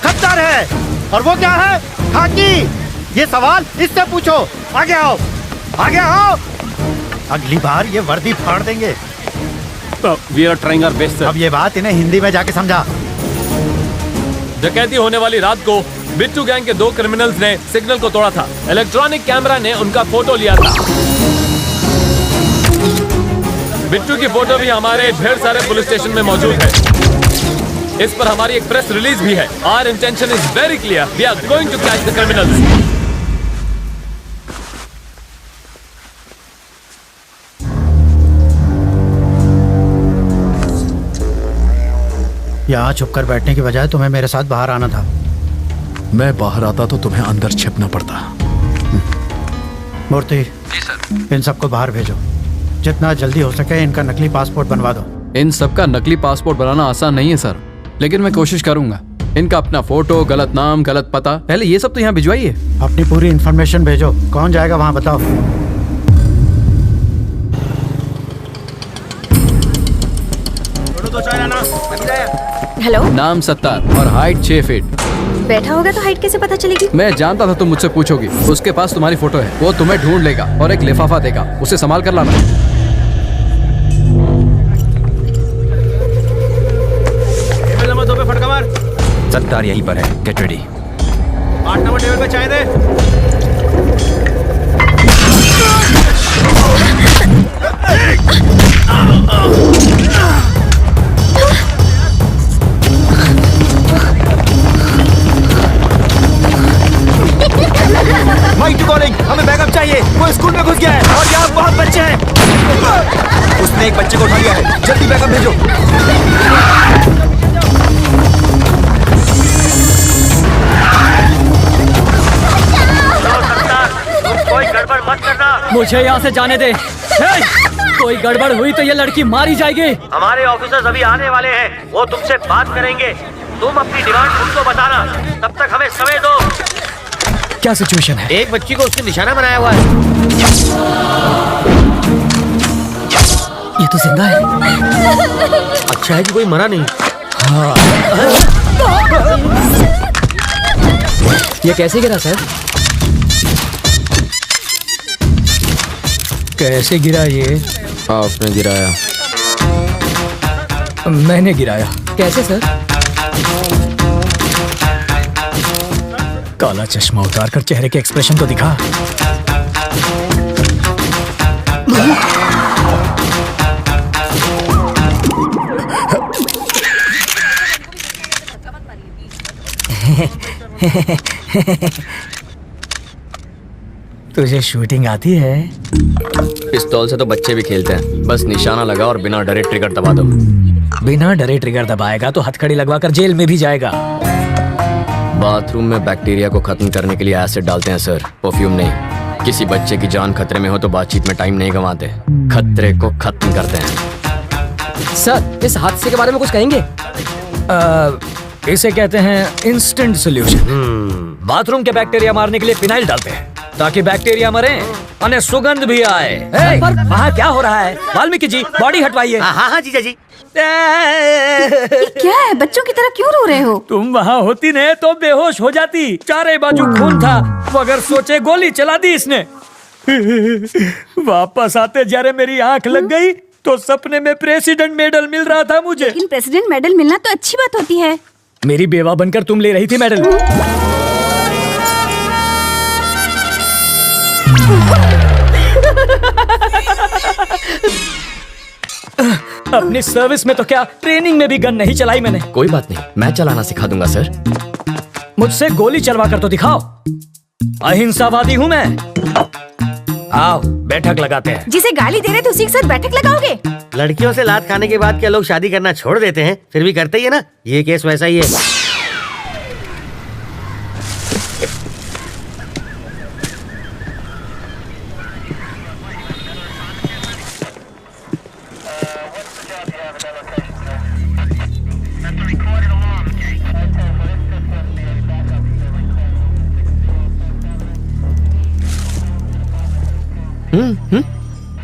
खद्दार है। और वो क्या है? खाकी। ये सवाल इससे पूछो। आगे आओ, आगे आओ। अगली बार ये वर्दी फाड़ देंगे। We are trying our best, sir. अब ये बात इन्हें हिंदी में जाके समझा। डकैती होने वाली रात को बिट्टू गैंग के 2 क्रिमिनल्स ने सिग्नल को तोड़ा था। इलेक्ट्रॉनिक कैमरा ने उनका फोटो लिया था। बिट्टू की फोटो भी हमारे ढेर सारे पुलिस स्टेशन में मौजूद है। इस पर हमारी एक प्रेस रिलीज भी है। Our intention is very clear. We are going to catch the criminals. यहाँ छुप कर बैठने की बजाय तुम्हें मेरे साथ बाहर आना था। मैं बाहर आता तो तुम्हें अंदर छिपना पड़ता। मूर्ति, जी सर। इन सबको बाहर भेजो। जितना जल्दी हो सके इनका नकली पासपोर्ट बनवा दो। इन सबका नकली पासपोर्ट बनाना आसान नहीं है सर, लेकिन मैं कोशिश करूंगा। इनका अपना फोटो, गलत नाम, गलत पता, पहले ये सब तो यहाँ भिजवाइए। अपनी पूरी इन्फॉर्मेशन भेजो। कौन जाएगा वहाँ बताओ। हेलो। नाम 70 और हाइट 6 फीट। बैठा होगा तो हाइट कैसे पता चलेगी? मैं जानता था तुम मुझसे पूछोगी। उसके पास तुम्हारी फोटो है, वो तुम्हें ढूंढ लेगा और एक लिफाफा देगा, उसे संभाल कर लाना। नंबर 2 पे फटका मार। 70 यहीं पर है, गेट रेडी। 8 नंबर टेबल पे चाय दे। माइक टू कॉलिंग, हमें बैकअप चाहिए। वो स्कूल में घुस गया है और यहाँ बहुत बच्चे हैं। उसने एक बच्चे को उठा लिया है, जल्दी बैकअप भेजो। कोई गड़बड़ मत करना। मुझे यहाँ से जाने दे। कोई गड़बड़ हुई तो ये लड़की मारी जाएगी। हमारे ऑफिसर्स अभी आने वाले हैं, वो तुमसे बात करेंगे। तुम अपनी डिमांड उनको बताना, तब तक हमें समय दो। क्या सिचुएशन है? एक बच्ची को उसने निशाना बनाया हुआ है। ये तो जिंदा है। अच्छा है कि कोई मरा नहीं। हाँ। ये कैसे गिरा सर? कैसे गिरा ये? आपने गिराया। मैंने गिराया। कैसे सर? काला चश्मा उतार कर चेहरे के एक्सप्रेशन तो दिखा। तुझे शूटिंग आती है? पिस्तौल से तो बच्चे भी खेलते हैं। बस निशाना लगा और बिना डरे ट्रिगर दबा दो। बिना डरे ट्रिगर दबाएगा तो हथकड़ी लगवाकर जेल में भी जाएगा। बाथरूम में बैक्टीरिया को खत्म करने के लिए एसिड डालते हैं सर, परफ्यूम नहीं। किसी बच्चे की जान खतरे में हो तो बातचीत में टाइम नहीं गंवाते, खतरे को खत्म करते हैं। सर, इस हादसे के बारे में कुछ कहेंगे? इसे कहते हैं इंस्टेंट सॉल्यूशन। बाथरूम के बैक्टीरिया मारने के लिए फिनाइल डालते हैं ताकि बैक्टीरिया मरे और सुगंध भी आए। पर वहाँ क्या हो रहा है? वाल्मीकि जी, बॉडी हटवाइए। हाँ जीजा जी। क्या है? बच्चों की तरह क्यों रो रहे हो? तुम वहाँ होती न तो बेहोश हो जाती। चारे बाजू खून था, मगर सोचे गोली चला दी इसने। वापस आते जरे मेरी आंख लग गई तो सपने में प्रेसिडेंट मेडल मिल रहा था मुझे। लेकिन प्रेसिडेंट मेडल मिलना तो अच्छी बात होती है। मेरी बेवा बनकर तुम ले रही थी मेडल। अपनी सर्विस में तो क्या, ट्रेनिंग में भी गन नहीं चलाई मैंने। कोई बात नहीं, मैं चलाना सिखा दूंगा सर। मुझसे गोली चलवा कर तो दिखाओ। अहिंसावादी हूँ मैं। आओ बैठक लगाते हैं। जिसे गाली दे रहे थे उसी के साथ बैठक लगाओगे? लड़कियों से लात खाने के बाद क्या लोग शादी करना छोड़ देते हैं? फिर भी करते ही है ना। ये केस वैसा ही है। recorded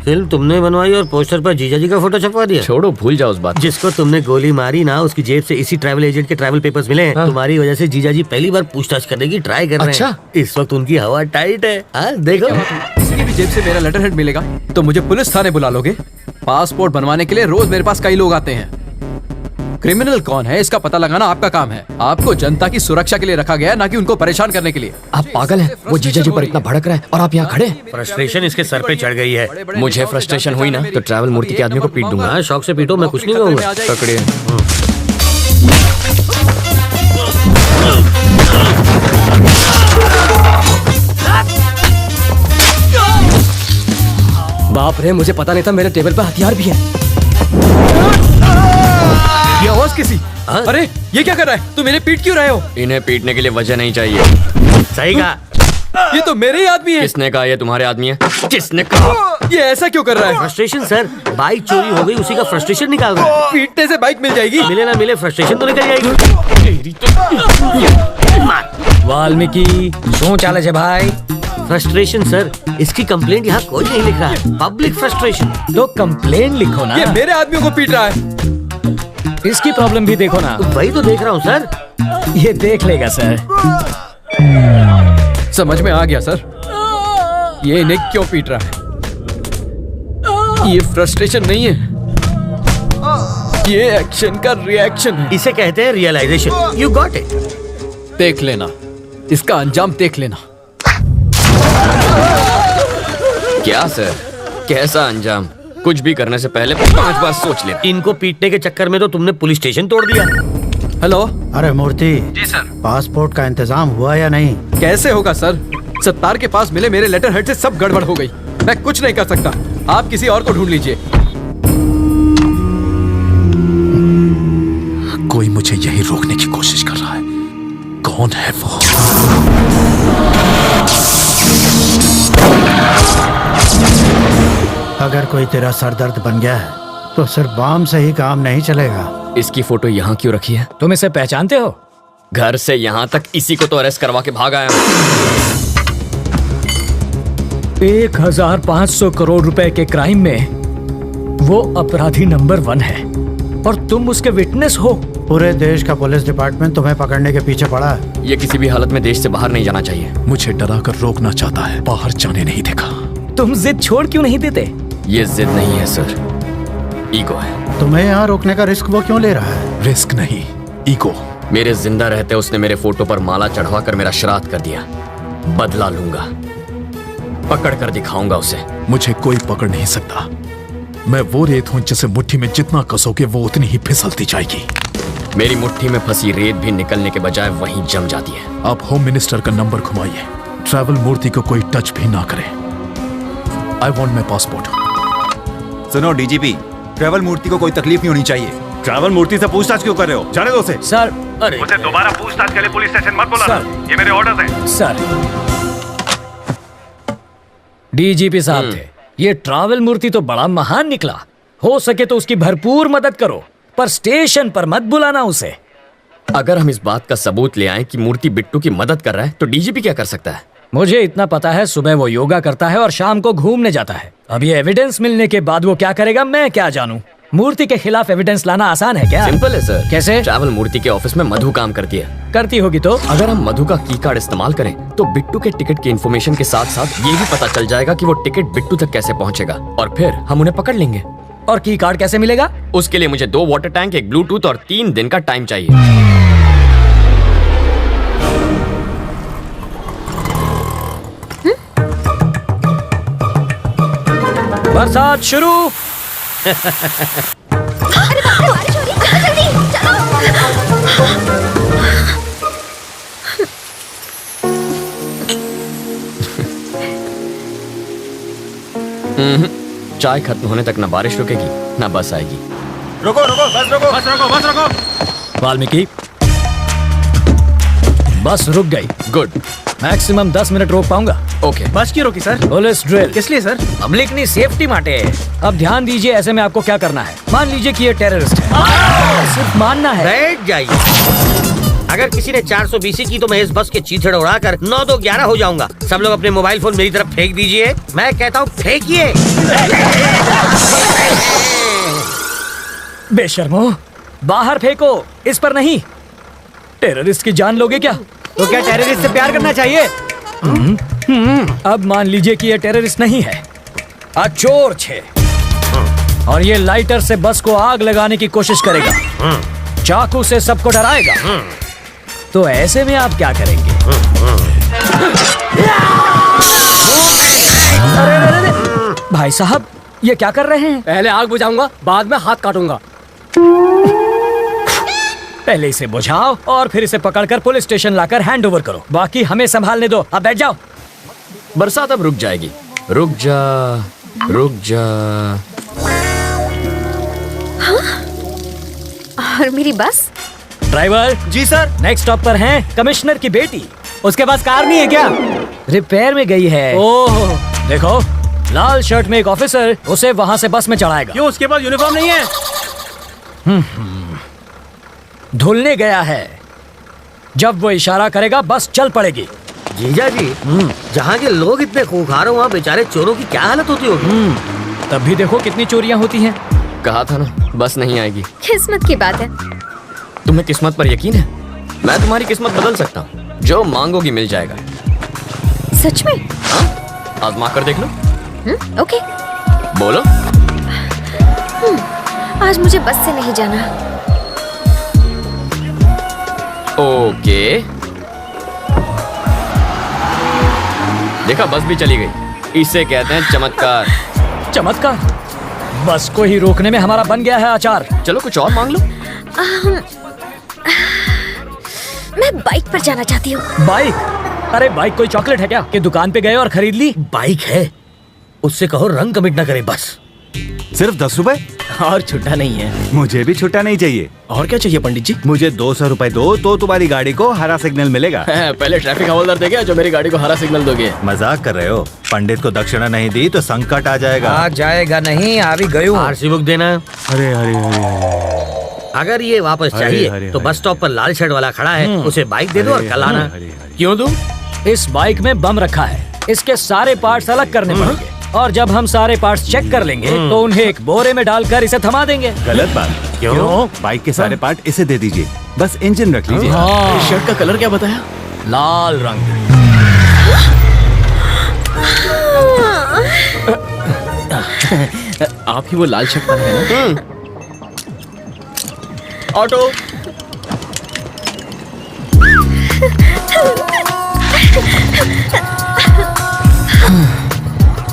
फिल्म तुमने बनवाई और पोस्टर पर जीजा जी का फोटो छपवा दिया। छोड़ो, भूल जाओ उस बात। जिसको तुमने गोली मारी ना, उसकी जेब से इसी ट्रैवल एजेंट के ट्रैवल पेपर्स मिले हैं। तुम्हारी वजह से जीजा जी पहली बार पूछताछ करने की ट्राई कर रहे हैं। इस वक्त उनकी हवा टाइट है। देखो, किसी की भी जेब से मेरा लेटर हेड मिलेगा तो मुझे पुलिस थाने बुला लोगे? पासपोर्ट बनवाने के लिए रोज मेरे पास कई लोग आते हैं। क्रिमिनल कौन है इसका पता लगाना आपका काम है। आपको जनता की सुरक्षा के लिए रखा गया है, ना कि उनको परेशान करने के लिए। आप पागल हैं? वो जीजा जी पर इतना भड़क रहा है और आप यहाँ खड़े। फ्रस्ट्रेशन इसके सर पे चढ़ गई है। मुझे फ्रस्ट्रेशन हुई ना तो ट्रैवल मूर्ति के आदमी को पीट दूंगा। शौक से पीटो, मैं कुछ नहीं कहूँगा। पकड़िए। बाप रे, मुझे पता नहीं था मेरे टेबल पे हथियार भी है। ये आवाज किसी? अरे ये क्या कर रहा है? तू मेरे पीट क्यों रहे हो? इन्हें पीटने के लिए वजह नहीं चाहिए। सही कहा। ये तो मेरे ही आदमी है। किसने कहा ये तुम्हारे आदमी है? किसने कहा? ये ऐसा क्यों कर रहा है? फ्रस्ट्रेशन सर, बाइक चोरी हो गई, उसी का फ्रस्ट्रेशन निकाल रहा है। पीटने से बाइक मिल जाएगी? मिले ना मिले, फ्रस्ट्रेशन तो निकल जाएगी। वाल्मीकि शो चाले छे भाई? फ्रस्ट्रेशन सर, इसकी कंप्लेंट यहाँ कोई नहीं लिख रहा है। Public frustration. तो कंप्लेंट लिखो ना। ये मेरे आदमियों को पीट रहा है। इसकी प्रॉब्लम भी देखो ना। वही तो देख रहा हूँ सर। ये देख लेगा सर। समझ में आ गया सर। ये इन्हें क्यों पीट रहा है? ये फ्रस्ट्रेशन नहीं है, ये एक्शन का रिएक्शन है। इसे कहते हैं रियलाइजेशन। You got it. देख लेना, इसका अंजाम देख लेना। क्या सर, कैसा अंजाम? कुछ भी करने से पहले 5 बार सोच ले। इनको पीटने के चक्कर में तो तुमने पुलिस स्टेशन तोड़ दिया। हेलो। अरे मूर्ति जी सर। पासपोर्ट का इंतजाम हुआ या नहीं? कैसे होगा सर? सत्तार के पास मिले मेरे लेटर हेड से सब गड़बड़ हो गई। मैं कुछ नहीं कर सकता, आप किसी और को ढूंढ लीजिए। कोई मुझे यही रोकने की कोशिश कर रहा है। कौन है वो? अगर कोई तेरा सरदर्द बन गया है तो सिर्फ बाम से ही काम नहीं चलेगा। इसकी फोटो यहाँ क्यों रखी है? तुम इसे पहचानते हो? घर से यहाँ तक इसी को तो अरेस्ट करवा के भाग आया हूँ। 1500 करोड़ रुपए के क्राइम में वो अपराधी नंबर 1 है और तुम उसके विटनेस हो। पूरे देश का पुलिस डिपार्टमेंट तुम्हें पकड़ने के पीछे पड़ा है। ये किसी भी हालत में देश से बाहर नहीं जाना चाहिए। मुझे डरा कर रोकना चाहता है, बाहर जाने नहीं देगा। तुम जिद छोड़ क्यों नहीं देते? ये जिद नहीं है सर, ईगो है। तुम्हें यहाँ रोकने का रिस्क वो क्यों ले रहा है? रिस्क नहीं, ईगो। मेरे जिंदा रहते उसने मेरे फोटो पर माला चढ़वा कर मेरा श्राद्ध कर दिया। बदला लूंगा, पकड़ कर दिखाऊंगा उसे। मुझे कोई पकड़ नहीं सकता। मैं वो रेत हूं जिसे मुट्ठी में जितना कसोगे वो उतनी ही फिसलती जाएगी। मेरी मुट्ठी में फंसी रेत भी निकलने के बजाय वहीं जम जाती है। आप होम मिनिस्टर का नंबर घुमाइए, ट्रैवल मूर्ति को कोई टच भी ना करे। I want my passport. सुनो डीजीपी, ट्रैवल मूर्ति को कोई तकलीफ नहीं होनी चाहिए। ट्रैवल मूर्ति से पूछताछ क्यों कर रहे हो? जाने दो उसे। सर, अरे उसे दोबारा पूछताछ के लिए पुलिस स्टेशन मत बुलाना। ये मेरे ऑर्डर्स हैं। सर, डीजीपी साहब थे, ये ट्रैवल मूर्ति तो बड़ा महान निकला। हो सके तो उसकी भरपूर मदद करो, पर स्टेशन पर मत बुलाना उसे। अगर हम इस बात का सबूत ले आए कि मूर्ति बिट्टू की मदद कर रहा है तो डीजीपी क्या कर सकता है? मुझे इतना पता है, सुबह वो योगा करता है और शाम को घूमने जाता है। अब ये एविडेंस मिलने के बाद वो क्या करेगा मैं क्या जानूं। मूर्ति के खिलाफ एविडेंस लाना आसान है क्या? सिंपल है सर। कैसे? ट्रैवल मूर्ति के ऑफिस में मधु काम करती है। करती होगी तो? अगर हम मधु का की कार्ड इस्तेमाल करें तो बिट्टू के टिकट की इन्फॉर्मेशन के साथ साथ ये भी पता चल जाएगा कि वो टिकट बिट्टू तक कैसे पहुंचेगा और फिर हम उन्हें पकड़ लेंगे। और की कार्ड कैसे मिलेगा? उसके लिए मुझे 2 वाटर टैंक, एक ब्लूटूथ और 3 दिन का टाइम चाहिए। बरसात शुरू। चाय खत्म होने तक ना बारिश रुकेगी ना बस आएगी। रुको रुको, बस रुको, बस रुको, बस रुको। वाल्मीकि, बस रुक गई। गुड। मैक्सिमम 10 मिनट रोक पाऊंगा। ओके। बस क्यों रोकी सर? Police drill. किस लिए सर? पब्लिक नहीं, सेफ्टी माटे। अब ध्यान दीजिए, ऐसे में आपको क्या करना है। मान लीजिए कि ये टेररिस्ट है, सिर्फ मानना है। बैठ जाइए। अगर किसी ने 420 की तो मैं इस बस के चीथड़े उड़ाकर 9 2 11 हो जाऊंगा। सब लोग अपने मोबाइल फोन मेरी तरफ फेंक दीजिए। मैं कहता हूँ फेंकिए। बेशर्मो, बाहर फेंको, इस पर नहीं। टेररिस्ट की जान लोगे क्या? तो क्या टेररिस्ट से प्यार करना चाहिए? अब मान लीजिए कि ये टेररिस्ट नहीं है, चोर छे, और ये लाइटर से बस को आग लगाने की कोशिश करेगा, चाकू से सबको डराएगा। तो ऐसे में आप क्या करेंगे? अरे भाई साहब, ये क्या कर रहे हैं? पहले आग बुझाऊंगा, बाद में हाथ काटूंगा। पहले इसे बुझाओ और फिर इसे पकड़कर पुलिस स्टेशन लाकर हैंड ओवर करो। बाकी हमें संभालने दो। अब बैठ जाओ। बरसात अब रुक जाएगी। रुक जा, रुक जा। और मेरी बस? ड्राइवर जी सर, नेक्स्ट स्टॉप पर है कमिश्नर की बेटी। उसके पास कार नहीं है क्या? रिपेयर में गई है। ओह, देखो, लाल शर्ट में एक ऑफिसर उसे वहां से बस में चढ़ाएगा। क्यों, उसके पास यूनिफॉर्म नहीं है? धुलने गया है। जब वो इशारा करेगा बस चल पड़ेगी। जीजा जी, जहाँ के लोग इतने खूंखार हो, वहाँ बेचारे चोरों की क्या हालत होती होगी? तब भी देखो कितनी चोरियां होती हैं। कहा था ना, बस नहीं आएगी। किस्मत की बात है। तुम्हें किस्मत पर यकीन है? मैं तुम्हारी किस्मत बदल सकता हूँ। जो मांगोगी मिल जाएगा। सच में? हाँ, आजमा कर देख लो। ओके। बोलो। आज मुझे बस से नहीं जाना। ओके। देखा, बस भी चली गई। इसे कहते हैं चमत्कार। चमत्कार? बस को ही रोकने में हमारा बन गया है अचार। चलो कुछ और मांग लो। मैं बाइक पर जाना चाहती हूँ। बाइक? अरे बाइक कोई चॉकलेट है क्या कि दुकान पे गए और खरीद ली? बाइक है, उससे कहो रंग कमिट ना करे बस। सिर्फ 10 रुपए? और छुट्टा नहीं है। मुझे भी छुट्टा नहीं चाहिए। और क्या चाहिए पंडित जी? मुझे 200 रुपए दो तो तुम्हारी गाड़ी को हरा सिग्नल मिलेगा। पहले ट्रैफिक हवलदार देगा जो मेरी गाड़ी को हरा सिग्नल दोगे। मजाक कर रहे हो? पंडित को दक्षिणा नहीं दी तो संकट आ जाएगा। आ जाएगा नहीं, आ भी गई हूँ। आरसी बुक देना। अरे अरे अरे, अगर ये वापस चाहिए तो बस स्टॉप पर लाल शर्ट वाला खड़ा है, उसे बाइक दे दो और कल आना। क्यों दूं? इस बाइक में बम रखा है, इसके सारे पार्ट्स अलग करने पड़ेंगे, और जब हम सारे पार्ट्स चेक कर लेंगे तो उन्हें एक बोरे में डालकर इसे थमा देंगे। गलत बात। क्यों? बाइक के सारे पार्ट इसे दे दीजिए, बस इंजन रख लीजिए। शर्ट का कलर क्या बताया? लाल रंग। आप ही वो लाल शर्ट वाले हैं ना? ऑटो।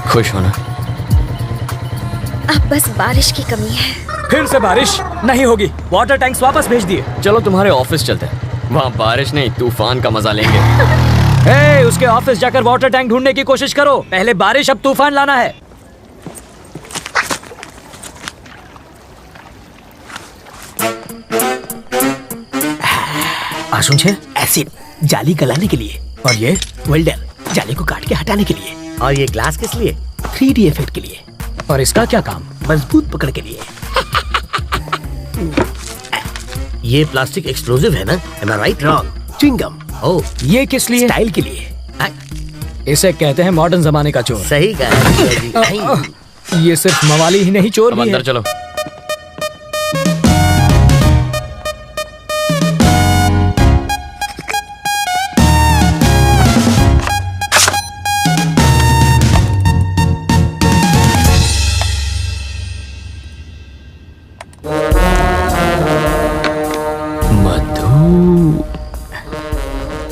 खुश होना। अब बस बारिश की कमी है। फिर से बारिश नहीं होगी। वाटर टैंक्स वापस भेज दिए। चलो तुम्हारे ऑफिस चलते हैं, वहाँ बारिश नहीं तूफान का मजा लेंगे। हे, उसके ऑफिस जाकर वाटर टैंक ढूंढने की कोशिश करो। पहले बारिश, अब तूफान लाना है। आशुन छे एसिड जाली गलाने के लिए, और ये वेल्डर जाली को काट के हटाने के लिए, और ये ग्लास किस लिए? 3D इफेक्ट के लिए, और इसका क्या काम? मजबूत पकड़ के लिए। ये प्लास्टिक एक्सप्लोसिव है ना? Am I right? Wrong? Chewing gum. Oh, ये किस लिए? स्टाइल के लिए। इसे कहते हैं मॉडर्न जमाने का चोर। सही कहा। ये सिर्फ मवाली ही नहीं, चोर भी अंदर है। चलो।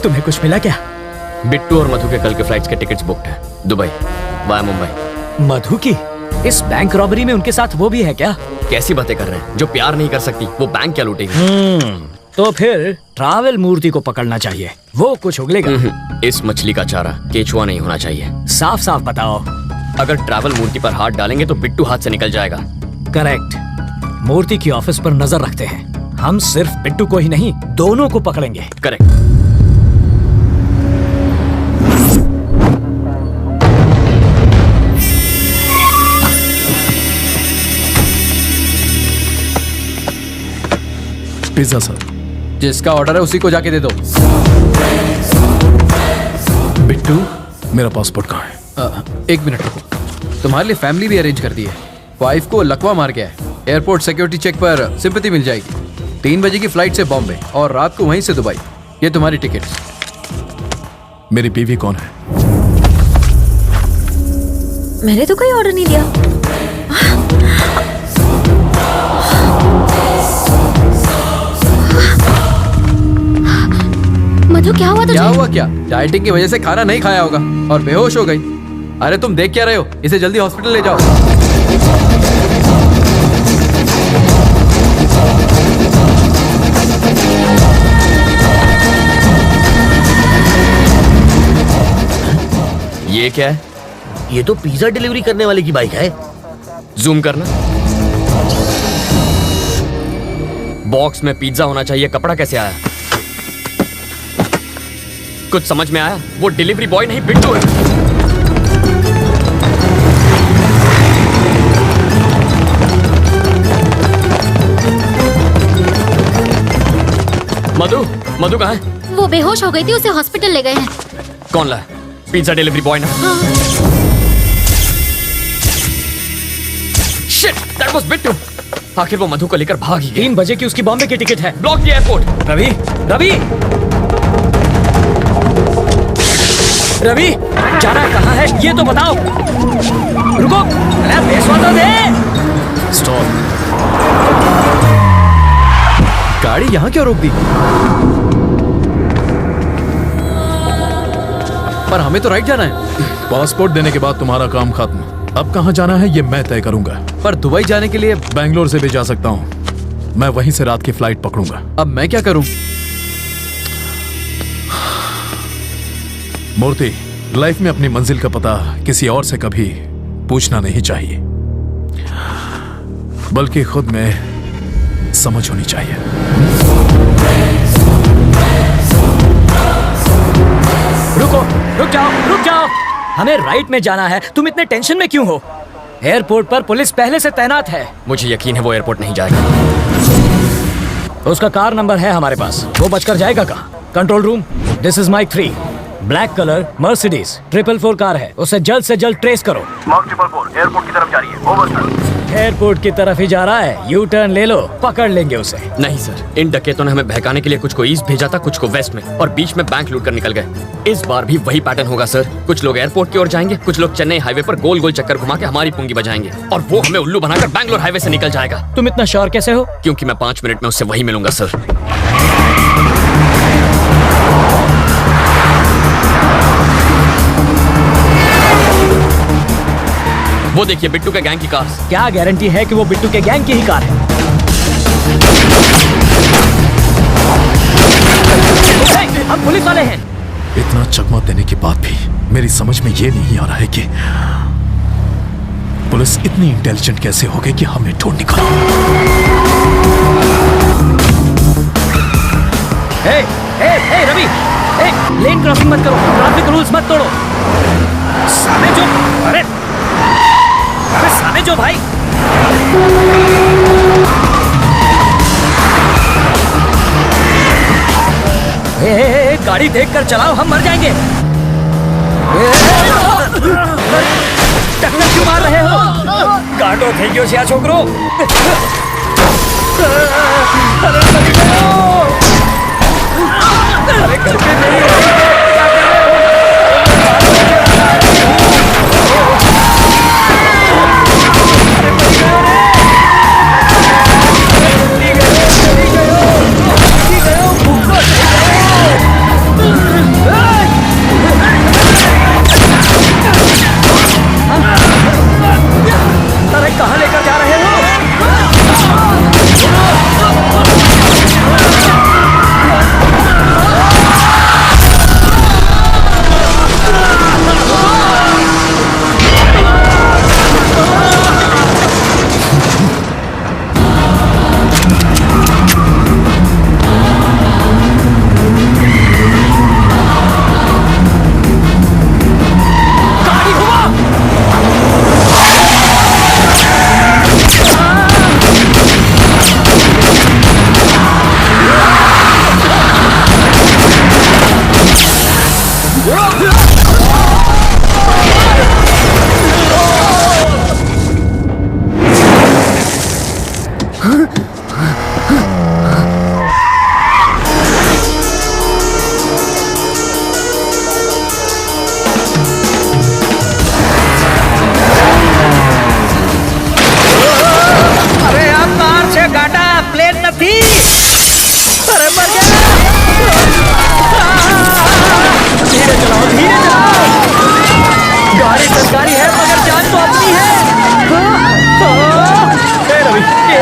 तुम्हें कुछ मिला क्या? बिट्टू और मधु के कल के फ्लाइट्स के टिकट्स बुक्ड हैं, दुबई वाया मुंबई। मधु की? इस बैंक रॉबरी में उनके साथ वो भी है क्या? कैसी बातें कर रहे हैं? जो प्यार नहीं कर सकती वो बैंक क्या लूटेगी? तो फिर ट्रैवल मूर्ति को पकड़ना चाहिए, वो कुछ उगलेगा। इस मछली का चारा केचुआ नहीं होना चाहिए। साफ साफ बताओ। अगर ट्रैवल मूर्ति पर हाथ डालेंगे तो बिट्टू हाथ से निकल जाएगा। करेक्ट। मूर्ति की ऑफिस पर नजर रखते हैं। हम सिर्फ बिट्टू को ही नहीं, दोनों को पकड़ेंगे। करेक्ट। Pizza sir. जिसका ऑर्डर है उसी को जाके दे दो। बिट्टू, मेरा पासपोर्ट कहाँ है? एक मिनट रुको, तुम्हारे लिए फैमिली भी अरेंज कर दी है। वाइफ को लकवा मार गया है। एयरपोर्ट सिक्योरिटी चेक पर सिंपैथी मिल जाएगी। 3 बजे की फ्लाइट से बॉम्बे और रात को वहीं से दुबई। ये तुम्हारी टिकट। मेरी बीवी कौन है? मैंने तो कोई ऑर्डर नहीं दिया। मधु, क्या हुआ तुझे? क्या हुआ क्या? डाइटिंग की वजह से खाना नहीं खाया होगा और बेहोश हो गई। अरे तुम देख क्या रहे हो? इसे जल्दी हॉस्पिटल ले जाओ। ये क्या है? ये तो पिज्जा डिलीवरी करने वाले की बाइक है। जूम करना। बॉक्स में पिज्जा होना चाहिए, कपड़ा कैसे आया? कुछ समझ में आया? वो डिलीवरी बॉय नहीं, बिट्टू है। मधु, मधु कहाँ है? वो बेहोश हो गई थी, उसे हॉस्पिटल ले गए हैं। कौन लाया? पिज्जा डिलीवरी बॉय ना? Shit, that was Bittu. आखिर वो मधु को लेकर भाग ही गया। 3 बजे की उसकी बॉम्बे की टिकट है। Block the airport. Ravi, Ravi, Ravi, जाना कहाँ है ये तो बताओ। रुको, अरे भेजवा तो दे। स्टॉप। गाड़ी यहाँ क्यों रोक दी? पर हमें तो राइट जाना है। पासपोर्ट देने के बाद तुम्हारा काम खत्म। अब कहाँ जाना है ये मैं तय करूंगा। पर दुबई जाने के लिए बैंगलोर से भी जा सकता हूँ। मैं वहीं से रात की फ्लाइट पकड़ूंगा। अब मैं क्या करूं? मूर्ति, लाइफ में अपनी मंजिल का पता किसी और से कभी पूछना नहीं चाहिए, बल्कि खुद में समझ होनी चाहिए। रुको, रुक जाओ, रुक जाओ। हमें राइट में जाना है, तुम इतने टेंशन में क्यों हो? एयरपोर्ट पर पुलिस पहले से तैनात है। मुझे यकीन है वो एयरपोर्ट नहीं जाएगा। उसका कार नंबर है हमारे पास, वो बचकर जाएगा कहाँ? Control room, this is Mike 3, black colour Mercedes 444 car है, उसे जल्द से जल्द ट्रेस करो। मार्क 444 एयरपोर्ट की तरफ जा रही है। Over sir. एयरपोर्ट की तरफ ही जा रहा है, यू टर्न ले लो, पकड़ लेंगे उसे। नहीं सर, इन डकैतों ने हमें बहकाने के लिए कुछ को ईस्ट भेजा था, कुछ को वेस्ट में, और बीच में बैंक लूट कर निकल गए। इस बार भी वही पैटर्न होगा सर। कुछ लोग एयरपोर्ट की ओर जाएंगे, कुछ लोग चेन्नई हाईवे पर गोल गोल चक्कर घुमा के हमारी पुंगी बजाएंगे, और वो हमें उल्लू बनाकर बैंगलोर हाईवे से निकल जाएगा। तुम इतना श्योर कैसे हो? क्योंकि मैं 5 मिनट में उससे वही मिलूंगा सर। वो देखिए बिट्टू के गैंग की कार। क्या गारंटी है कि वो बिट्टू के गैंग की ही कार है? हम पुलिस वाले हैं। इतना चकमा देने के बाद भी मेरी समझ में ये नहीं आ रहा है कि पुलिस इतनी इंटेलिजेंट कैसे हो गई कि हमें ढूंढ निकाला। रवि, लेन क्रॉसिंग मत करो, ट्रैफिक रूल्स मत तोड़ो। सामने जो, अरे सामने जो भाई। गाड़ी देखकर चलाओ, हम मर जाएंगे। टक्कर क्यों मार रहे हो? काटो थैंक यू सिया छोकरो। अरे घर पे नहीं कहाँ लेकर जा रहे हो?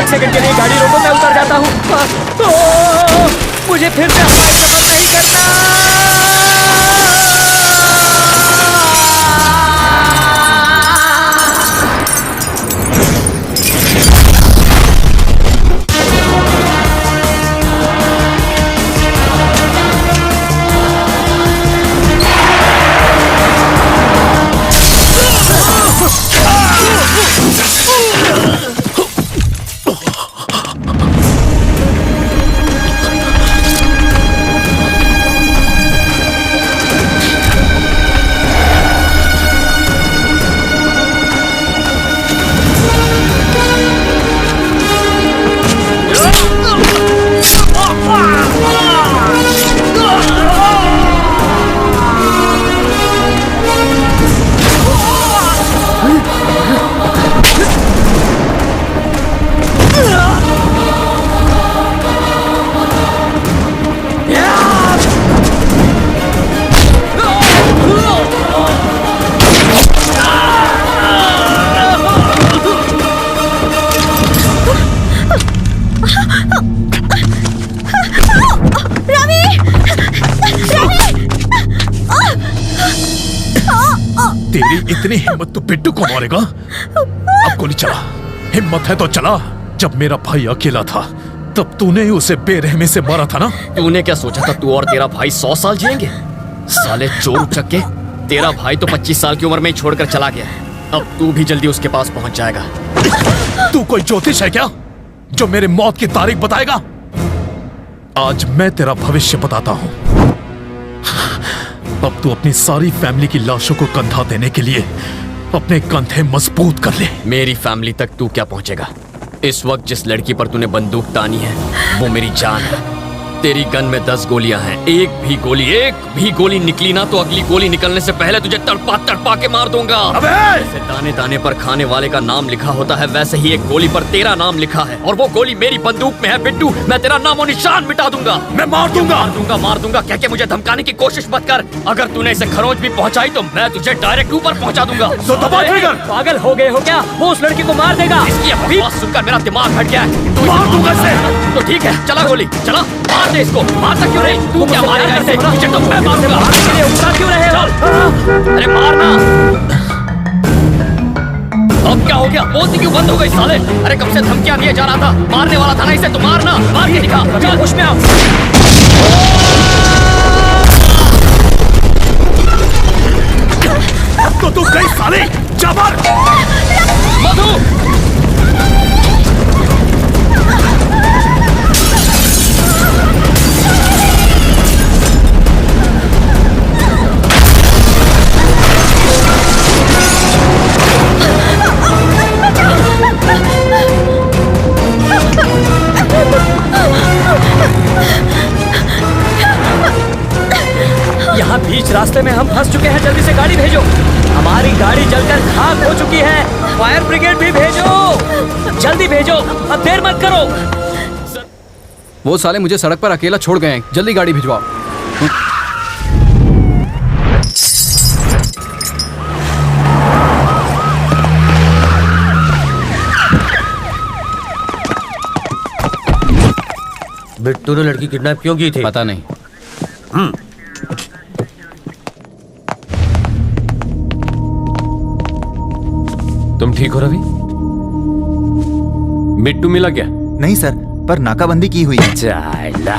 एक सेकंड के लिए गाड़ी रोको, मैं उतर जाता हूँ। मुझे फिर से हवाई सफर नहीं करना। तेरी इतनी हिम्मत तो बिट्टू को मारेगा? अब गोली चला, हिम्मत है तो चला। जब मेरा भाई अकेला था तब तूने उसे बेरहमी से मारा था ना? तूने क्या सोचा था तू और तेरा भाई 100 साल जिएंगे? साले चोर उचक्के, तेरा भाई तो 25 साल की उम्र में ही छोड़कर चला गया। अब तू भी जल्दी उसके पास पहुंच जाएगा। तू कोई ज्योतिष है क्या जो मेरे मौत की तारीख बताएगा? आज मैं तेरा भविष्य बताता हूं। अब तू अपनी सारी फैमिली की लाशों को कंधा देने के लिए अपने कंधे मजबूत कर ले। मेरी फैमिली तक तू क्या पहुंचेगा? इस वक्त जिस लड़की पर तूने बंदूक तानी है वो मेरी जान है। तेरी गन में 10 गोलियां हैं। एक भी गोली निकली ना तो अगली गोली निकलने से पहले तुझे तड़पा तड़पा के मार दूंगा। जैसे दाने दाने पर खाने वाले का नाम लिखा होता है वैसे ही एक गोली पर तेरा नाम लिखा है, और वो गोली मेरी बंदूक में है। बिट्टू, मैं तेरा नामो निशान मिटा दूंगा। मैं मार दूंगा कह के मुझे धमकाने की कोशिश मत कर। अगर तूने इसे खरोंच भी पहुंचाई तो मैं तुझे डायरेक्ट ऊपर पहुंचा दूंगा। तो दबा ट्रिगर। पागल हो गए हो क्या? वो उस लड़की को मार देगा। इसकी आवाज सुनकर मेरा दिमाग हट गया है। तू मार दूंगा इसे। तो ठीक है, चला गोली चला, मार दे इसको। मारता क्यों नहीं? तू क्या मारेगा इसे? तुझे तो मैं मार दूंगा। क्यों रहे हो? अरे मारना। अब क्या हो गया? बोलती क्यों बंद हो गई साले? अरे कब से धमकियां दिए जा रहा था, मारने वाला था ना इसे, तो मारना। मार के दिखा। चल खुश में आओ। तो तू गई साले, जा मार। मधु, यहाँ बीच रास्ते में हम फंस चुके हैं। जल्दी से गाड़ी भेजो। हमारी गाड़ी जलकर खाक हो चुकी है। फायर ब्रिगेड भी भेजो, जल्दी भेजो, अब देर मत करो। वो साले मुझे सड़क पर अकेला छोड़ गए हैं, जल्दी गाड़ी भिजवाओ। बिट्टू ने लड़की किडनैप क्यों की थी? पता नहीं। तुम ठीक हो रवि? बिट्टू मिला क्या? नहीं सर, पर नाकाबंदी की हुई है। चाइला।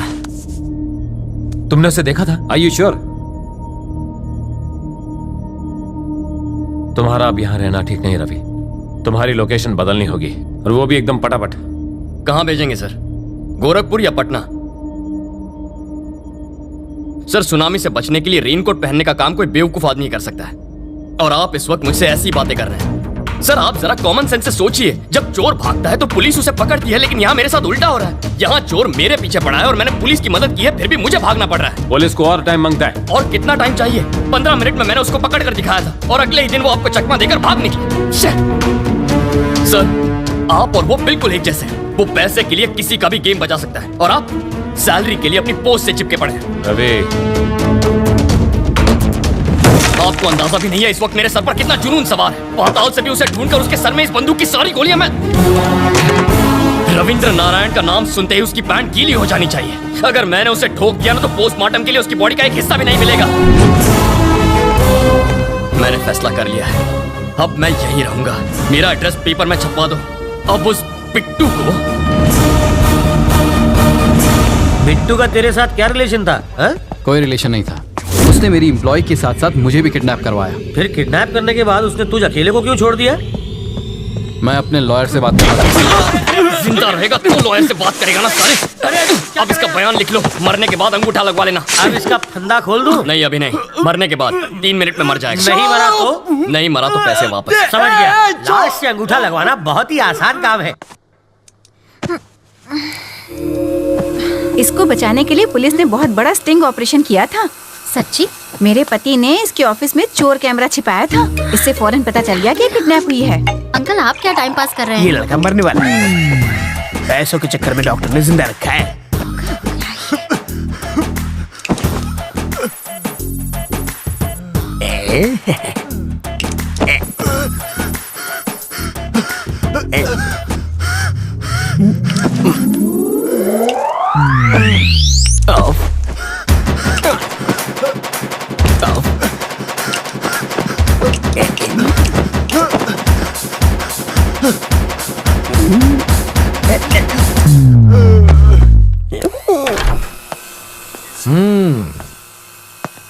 तुमने उसे देखा था? Are you sure? तुम्हारा अब यहां रहना ठीक नहीं रवि। तुम्हारी लोकेशन बदलनी होगी, और वो भी एकदम पटापट। कहां भेजेंगे सर? गोरखपुर या पटना? सर, सुनामी से बचने के लिए रेनकोट पहनने का काम कोई बेवकूफ आदमी कर सकता है, और आप इस वक्त मुझसे ऐसी बातें कर रहे हैं। सर, आप जरा कॉमन सेंस से सोचिए। जब चोर भागता है तो पुलिस उसे पकड़ती है, लेकिन यहाँ मेरे साथ उल्टा हो रहा है। यहाँ चोर मेरे पीछे पड़ा है और मैंने पुलिस की मदद की है, फिर भी मुझे भागना पड़ रहा है। पुलिस को और टाइम मांगता है। और कितना टाइम चाहिए? 15 मिनट में मैंने उसको पकड़ कर दिखाया था, और अगले ही दिन वो आपको चकमा देकर भाग निकली। सर, आप और वो बिल्कुल एक जैसे हैं। वो पैसे के लिए किसी का भी गेम बजा सकता है, और आप सैलरी के लिए अपनी पोस्ट से चिपके पड़े हैं। रवि, आपको अंदाजा भी नहीं है इस वक्त मेरे सर पर कितना जुनून सवार है। पाताल से भी उसे ढूंढकर उसके सर में इस बंदूक की सारी गोलियां मैं... रविंद्र नारायण का नाम सुनते ही उसकी पैंट गीली हो जानी चाहिए। अगर मैंने उसे ठोक दिया ना तो पोस्टमार्टम के लिए उसकी बॉडी का एक हिस्सा भी नहीं मिलेगा। मैंने फैसला कर लिया है, अब मैं यहीं रहूंगा। मेरा एड्रेस पेपर में छपवा दो। अब उस बिट्टू को। बिट्टू का तेरे साथ क्या रिलेशन था? कोई रिलेशन नहीं था। उसने मेरी एम्प्लॉय के साथ साथ मुझे भी किडनैप करवाया। फिर किडनैप करने के बाद उसने तुझ अकेले को क्यों छोड़ दिया? मैं अपने लॉयर से बात कर रहा था। जिंदा रहेगा तो लॉयर से बात करेगा ना साले। अब इसका बयान लिख लो, मरने के बाद अंगूठा लगवा लेना। अब इसका फंदा खोल दूं? नहीं अभी नहीं, मरने के बाद 3 मिनट में मर जाएगा। नहीं मरा तो? नहीं मरा तो पैसे वापस। समझ गया। लाश से अंगूठा लगवाना बहुत ही आसान काम है। इसको बचाने के लिए पुलिस ने बहुत बड़ा स्टिंग ऑपरेशन किया था। सच्ची? मेरे पति ने इसके ऑफिस में चोर कैमरा छिपाया था। इससे फौरन पता चल गया कि किडनैप हुई है। अंकल आप क्या टाइम पास कर रहे हैं? ये लड़का मरने वाला है। पैसों के चक्कर में डॉक्टर ने जिंदा रखा है।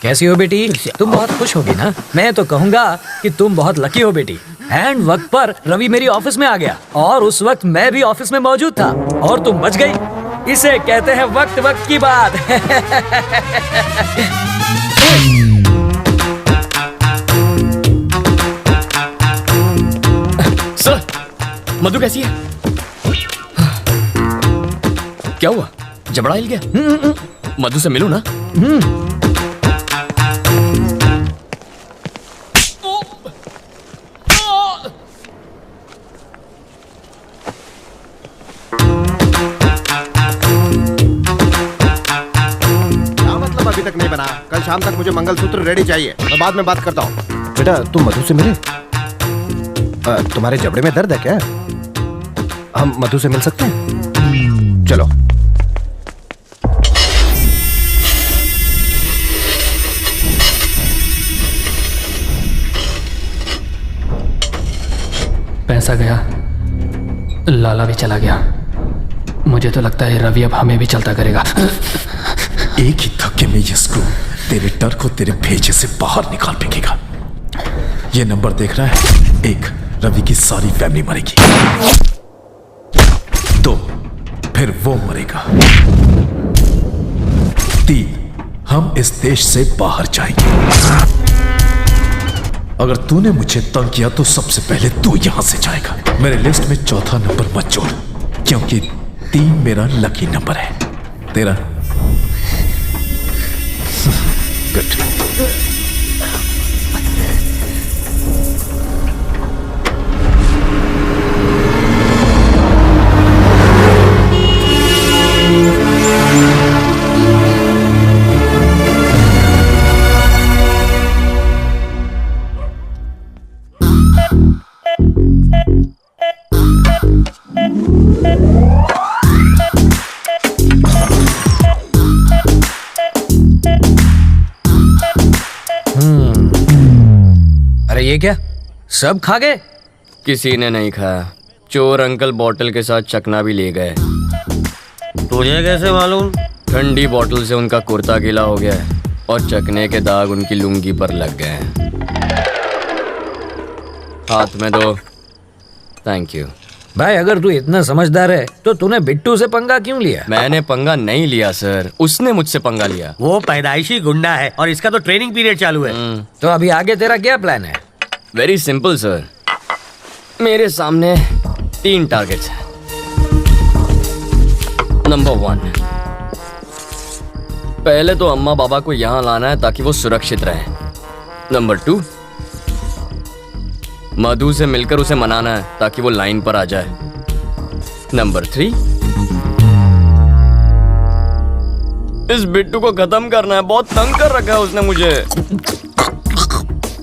कैसी हो बेटी? तुम बहुत खुश होगी ना? मैं तो कहूँगा कि तुम बहुत लकी हो बेटी। एंड वक्त पर रवि मेरी ऑफिस में आ गया और उस वक्त मैं भी ऑफिस में मौजूद था और तुम बच गई। इसे कहते हैं वक्त वक्त की बात। सर, मधु कैसी है? क्या हुआ? जबड़ा हिल गया? मधु से मिलूं ना? अभी तक नहीं बना। कल शाम तक मुझे मंगलसूत्र रेडी चाहिए। मैं बाद में बात करता हूँ। बेटा तुम मधु से मिले? तुम्हारे जबड़े में दर्द है क्या? हम मधु से मिल सकते हैं? चलो। पैसा गया, लाला भी चला गया। मुझे तो लगता है रवि अब हमें भी चलता करेगा। एक ही धक्के में ये स्क्रू तेरे डर को तेरे भेजे से बाहर निकाल फेंकेगा। ये नंबर देख रहा है? 1, रवि की सारी फैमिली मरेगी। 2, फिर वो मरेगा। 3, हम इस देश से बाहर जाएंगे। अगर तूने मुझे तंग किया तो सबसे पहले तू यहां से जाएगा। मेरे लिस्ट में 4था नंबर मत जोड़, क्योंकि 3 मेरा लकी नंबर है। तेरा? गुड। अरे ये क्या? सब खा गए? किसी ने नहीं खाया। चोर अंकल बोतल के साथ चकना भी ले गए। तुझे कैसे मालूम? ठंडी बोतल से उनका कुर्ता गीला हो गया है और चकने के दाग उनकी लुंगी पर लग गए हैं। हाथ में दो। Thank you. भाई अगर तू इतना समझदार है तो तूने बिट्टू से पंगा क्यों लिया? मैंने पंगा नहीं लिया सर, उसने मुझसे पंगा लिया। वो पैदाइशी गुंडा है और इसका तो ट्रेनिंग पीरियड चालू है। तो अभी आगे तेरा क्या प्लान है? Very simple sir. मेरे सामने 3 टारगेट्स हैं। नंबर 1, पहले तो अम्मा बाबा को यहाँ लाना है ताकि वो सुरक्षित रहें। नंबर 2, मधु से मिलकर उसे मनाना है ताकि वो लाइन पर आ जाए। नंबर 3, इस बिट्टू को खत्म करना है। बहुत तंग कर रखा है उसने मुझे।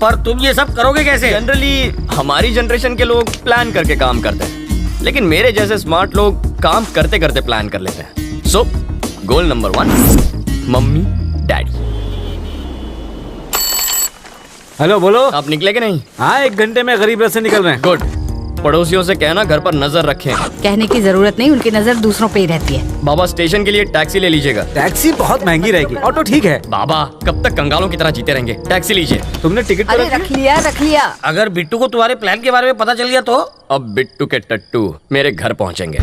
पर तुम ये सब करोगे कैसे? जनरली हमारी जनरेशन के लोग प्लान करके काम करते हैं, लेकिन मेरे जैसे स्मार्ट लोग काम करते करते प्लान कर लेते हैं। So goal number 1, mummy daddy. Hello, बोलो। आप निकले कि नहीं? हाँ, 1 घंटे में गरीब रथ से निकल रहे हैं। गुड। पड़ोसियों से कहना घर पर नजर रखें। कहने की जरूरत नहीं, उनकी नजर दूसरों पे ही रहती है। बाबा स्टेशन के लिए टैक्सी ले लीजिएगा। टैक्सी बहुत महंगी रहेगी, ऑटो ठीक है। बाबा कब तक कंगालों की तरह जीते रहेंगे? टैक्सी लीजिए। तुमने टिकट अरे रख लिया। अगर बिट्टू को तुम्हारे प्लान के बारे में पता चल गया तो? अब बिट्टू के टट्टू मेरे घर पहुंचेंगे,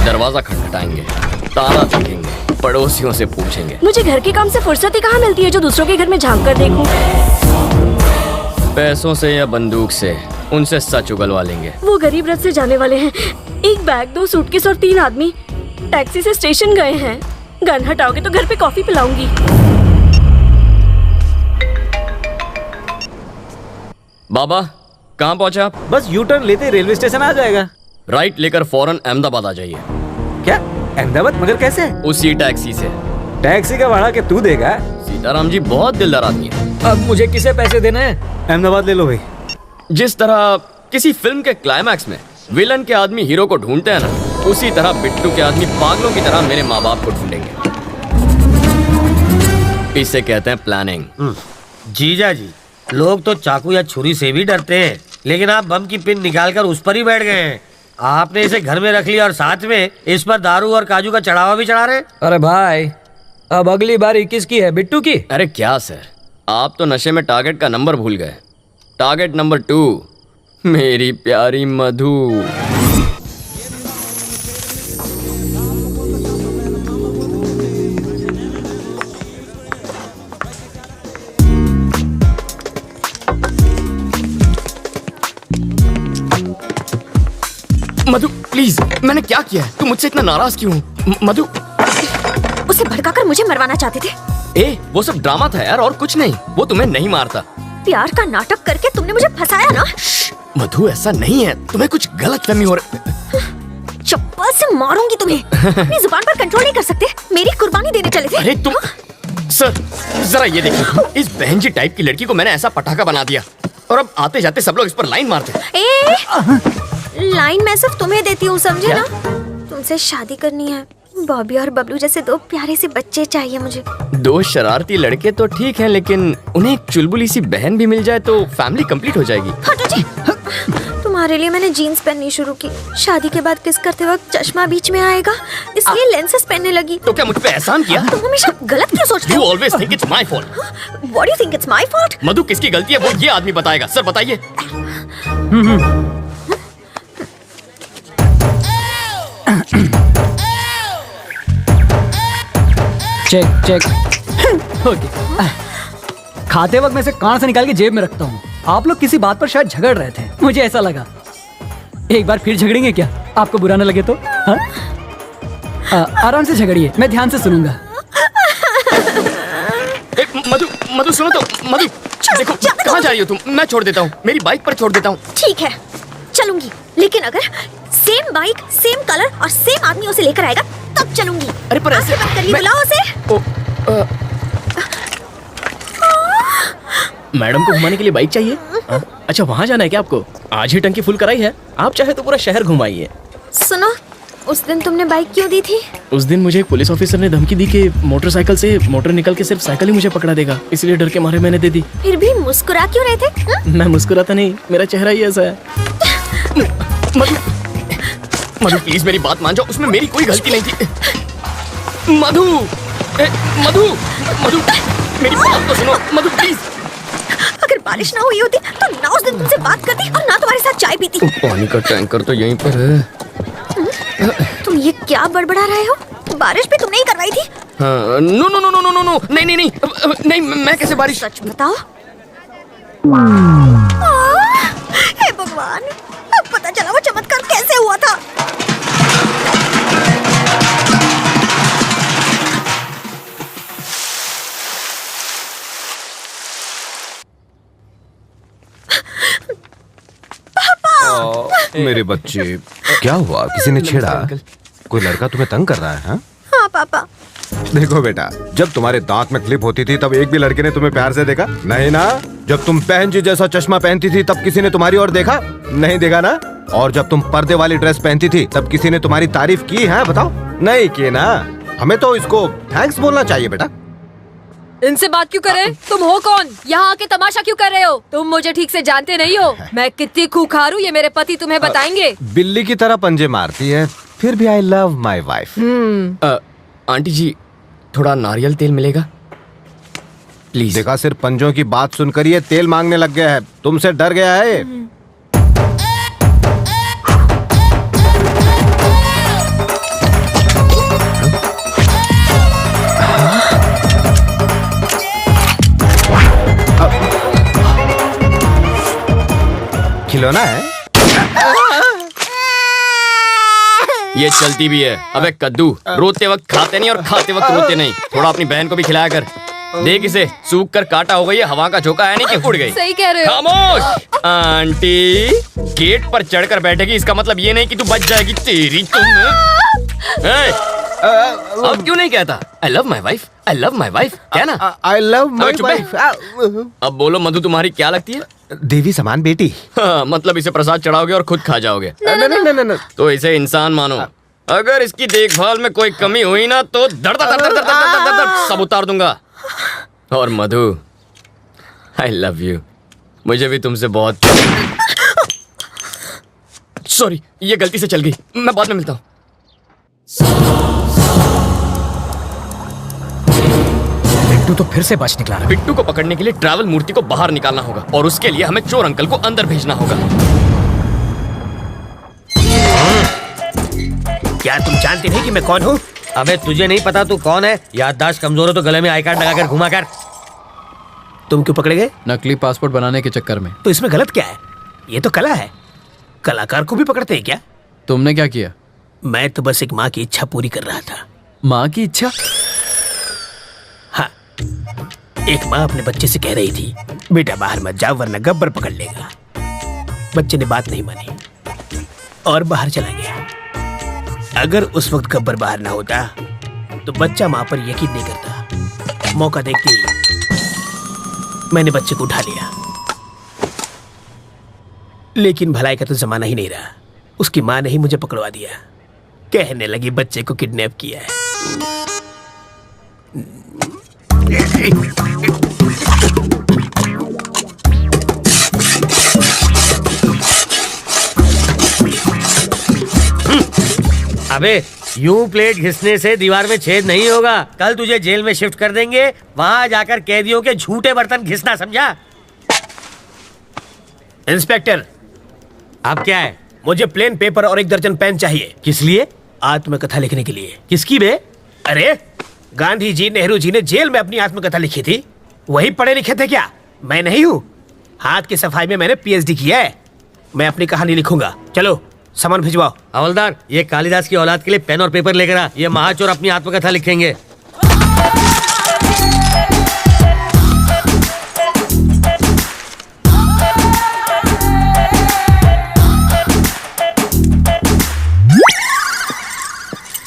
दरवाजा खटखटाएंगे, ताला देखेंगे, पड़ोसियों से पूछेंगे। मुझे घर के काम से फुर्सत ही कहाँ मिलती है जो दूसरों के घर में झांक कर देखूं। पैसों से या बंदूक से उनसे सच उगलवा लेंगे। वो गरीब रथ से जाने वाले हैं। 1 बैग, 2 सूटकेस और 3 आदमी टैक्सी से स्टेशन गए हैं। गन हटाओगे तो घर पे कॉफी पिलाऊंगी। बाबा कहाँ पहुँचे आप? बस यू टर्न लेते रेलवे स्टेशन आ जाएगा। राइट लेकर फौरन अहमदाबाद आ जाइए। क्या अहमदाबाद? मगर कैसे? उसी टैक्सी से। टैक्सी का भाड़ा क्या तू देगा? सीताराम जी बहुत दिलदार आदमी है। अब मुझे किसे पैसे देने हैं? अहमदाबाद ले लो भाई। जिस तरह किसी फिल्म के क्लाइमैक्स में विलन के आदमी हीरो को ढूंढते हैं ना, उसी तरह बिट्टू के आदमी पागलों की तरह मेरे माँ बाप को ढूंढेंगे। इसे कहते हैं प्लानिंग। जीजा जी, लोग तो चाकू या छुरी से भी डरते हैं, लेकिन आप बम की पिन निकालकर उस पर ही बैठ गए हैं। आपने इसे घर में रख लिया और साथ में इस पर दारू और काजू का चढ़ावा भी चढ़ा रहे। अरे भाई, अब अगली बारी किसकी है? बिट्टू की? अरे क्या सर, आप तो नशे में टारगेट का नंबर भूल गए। टारगेट नंबर 2 मेरी प्यारी मधु। मधु प्लीज, मैंने क्या किया है? तू मुझसे इतना नाराज क्यों? मधु, उसे भड़काकर मुझे मरवाना चाहते थे। वो सब ड्रामा था यार, और कुछ नहीं। वो तुम्हें नहीं मारता। प्यार का नाटक करके तुमने मुझे फंसाया ना। मधु ऐसा नहीं है, तुम्हें कुछ गलतफहमी हो रही। चप्पल से मारूंगी तुम्हें। अपनी जुबान पर कंट्रोल नहीं कर सकते। मेरी कुर्बानी देने चले थे। अरे तुम सर, जरा ये देखिए, इस बहन जी टाइप की लड़की को मैंने ऐसा पटाखा बना दिया, और अब आते जाते सब लोग इस पर लाइन मारते। लाइन मैं सिर्फ तुम्हें देती हूँ, समझे ना? तुमसे शादी करनी है। बॉबी और बबलू जैसे 2 प्यारे से बच्चे चाहिए मुझे। 2 शरारती लड़के तो ठीक हैं, लेकिन उन्हें एक चुलबुली सी बहन भी मिल जाए तो फैमिली कंप्लीट हो जाएगी। हटो जी। तुम्हारे लिए मैंने जीन्स पहननी शुरू की। शादी के बाद किस करते वक्त चश्मा बीच में आएगा, इसलिए लेंसेज पहनने लगी। तो क्या मुझ पे एहसान किया? तुम हमेशा गलत क्यों सोचते हो? You always think it's my fault. What do you think it's my fault? मधु किसकी गलती है वो ये आदमी बताएगा। सर बताइए। चेक। ओके। खाते वक्त मैं इसे कान से निकाल के जेब में रखता हूँ। आप लोग किसी बात पर शायद झगड़ रहे थे, मुझे ऐसा लगा। एक बार फिर झगड़ेंगे क्या? आपको बुरा न लगे तो? हाँ? आराम से झगड़िए, मैं ध्यान से सुनूंगा। मधु सुनो तो। मधु देखो, कहाँ जा रही हो तुम? मैं छोड़ देता हूँ, मेरी बाइक पर छोड़ देता हूँ। ठीक है, चलूंगी, लेकिन अगर सेम बाइक, सेम कलर और सेम आदमी उसे लेकर आएगा तब चलूंगी। अरे पर ऐसे बात करिए, बुलाओ उसे। मैडम को घुमाने के लिए बाइक चाहिए? अच्छा, वहाँ जाना है क्या आपको? आज ही टंकी फुल कराई है, आप चाहे तो पूरा शहर घुमाइए। सुनो, उस दिन तुमने बाइक क्यों दी थी? उस दिन मुझे एक पुलिस ऑफिसर ने धमकी दी कि मोटरसाइकिल से मोटर निकल के सिर्फ साइकिल ही मुझे पकड़ा देगा, इसलिए डर के मारे मैंने दे दी। फिर भी मुस्कुरा क्यों रहे थे? मैं मुस्कुराता नहीं, मेरा चेहरा ही ऐसा है। मधु प्लीज मेरी बात मान जाओ, उसमें मेरी कोई गलती नहीं थी। मधु मेरी बात तो सुनो। मधु प्लीज। अगर बारिश ना हुई होती तो ना उस दिन तुमसे बात करती और ना तुम्हारे साथ चाय पीती। पानी का टैंकर तो यहीं पर है। तुम ये क्या बड़बड़ा रहे हो? बारिश भी तुमने ही करवाई थी। हाँ, नो, नहीं, मैं कैसे बारिश? सच बताओ। हे भगवान, अब पता चला वो चमत्कार कैसे हुआ था। मेरे बच्चे, क्या हुआ? किसी ने छेड़ा? कोई लड़का तुम्हें तंग कर रहा है? हाँ पापा। देखो बेटा, जब तुम्हारे दांत में क्लिप होती थी तब एक भी लड़के ने तुम्हें प्यार से देखा? नहीं ना? जब तुम बहन जी जैसा चश्मा पहनती थी तब किसी ने तुम्हारी ओर देखा? नहीं देखा ना? और जब तुम पर्दे वाली ड्रेस पहनती थी तब किसी ने तुम्हारी तारीफ की है? बताओ। नहीं की ना। हमें तो इसको थैंक्स बोलना चाहिए बेटा। इनसे बात क्यों कर रहे? तुम हो कौन? यहाँ आके तमाशा क्यों कर रहे हो? तुम मुझे ठीक से जानते नहीं हो। मैं कितनी खूंखार हूँ ये मेरे पति तुम्हें बताएंगे। बिल्ली की तरह पंजे मारती है, फिर भी I love my wife. Aunty ji, थोड़ा नारियल तेल मिलेगा प्लीज? देखा, सिर्फ पंजों की बात सुनकर ये तेल मांगने लग गया है। तुमसे डर गया है। खिलौना है। ये चलती भी है। अबे कद्दू, रोते वक्त खाते नहीं और खाते वक्त रोते नहीं। थोड़ा अपनी बहन को भी खिलाया कर। देख इसे, सूख कर काटा हो गई है, हवा का झोंका है नहीं कि उड़ गई। सही कह रहे हो। खामोश। आंटी गेट पर चढ़कर बैठेगी, इसका मतलब ये नहीं कि तू बच जाएगी। तेरी अब क्यों नहीं कहता आई love my wife, I love my wife? क्या ना आई लव माई वाइफ। अब बोलो मधु तुम्हारी क्या लगती है? देवी समान बेटी। हाँ, मतलब इसे प्रसाद चढ़ाओगे और खुद खा जाओगे। नहीं। तो इसे इंसान मानो। अगर इसकी देखभाल में कोई कमी हुई ना तो दर्द सब उतार दूंगा। और मधु, आई लव यू। मुझे भी तुमसे बहुत। सॉरी, ये गलती से चल गई। मैं बाद में मिलता हूँ। बिट्टू तो फिर से बच निकला रहा। बिट्टू को पकड़ने के लिए ट्रैवल मूर्ति को बाहर निकालना होगा और उसके लिए हमें चोर अंकल को अंदर भेजना होगा। क्या तुम जानते नहीं कि मैं कौन हूँ? अबे तुझे नहीं पता तू कौन है? याददाश्त कमजोर हो तो गले में आई कार्ड लगाकर घुमा कर। तुम क्यों पकड़े गए? नकली पासपोर्ट बनाने के चक्कर में। तो इसमें गलत क्या है? ये तो कला है। कलाकार को भी पकड़ते हैं क्या? तुमने क्या किया? मैं तो बस एक माँ की इच्छा पूरी कर रहा था। माँ की इच्छा? हाँ, एक माँ अपने बच्चे से कह रही थी, बेटा बाहर मत जाओ वरना गब्बर पकड़ लेगा। बच्चे ने बात नहीं मानी और बाहर चला गया। अगर उस वक्त गब्बर बाहर ना होता तो बच्चा माँ पर यकीन नहीं करता। मौका देखते ही मैंने बच्चे को उठा लिया। लेकिन भलाई का तो जमाना ही नहीं रहा। उसकी माँ ने ही मुझे पकड़वा दिया। कहने लगी बच्चे को किडनैप किया है। अबे यूं प्लेट घिसने से दीवार में छेद नहीं होगा। कल तुझे जेल में शिफ्ट कर देंगे, वहां जाकर कैदियों के झूठे बर्तन घिसना, समझा? इंस्पेक्टर, अब क्या है? मुझे प्लेन पेपर और 1 दर्जन पेन चाहिए। किस लिए? आत्मकथा लिखने के लिए। किसकी बे? अरे गांधी जी, नेहरू जी ने जेल में अपनी आत्मकथा लिखी थी। वही पढ़े लिखे थे क्या? मैं नहीं हूँ। हाथ की सफाई में मैंने PhD किया है। मैं अपनी कहानी लिखूंगा। चलो सामान भिजवाओ। हवलदार, ये कालिदास की औलाद के लिए पेन और पेपर लेकर आ। ये महाचोर अपनी आत्मकथा लिखेंगे।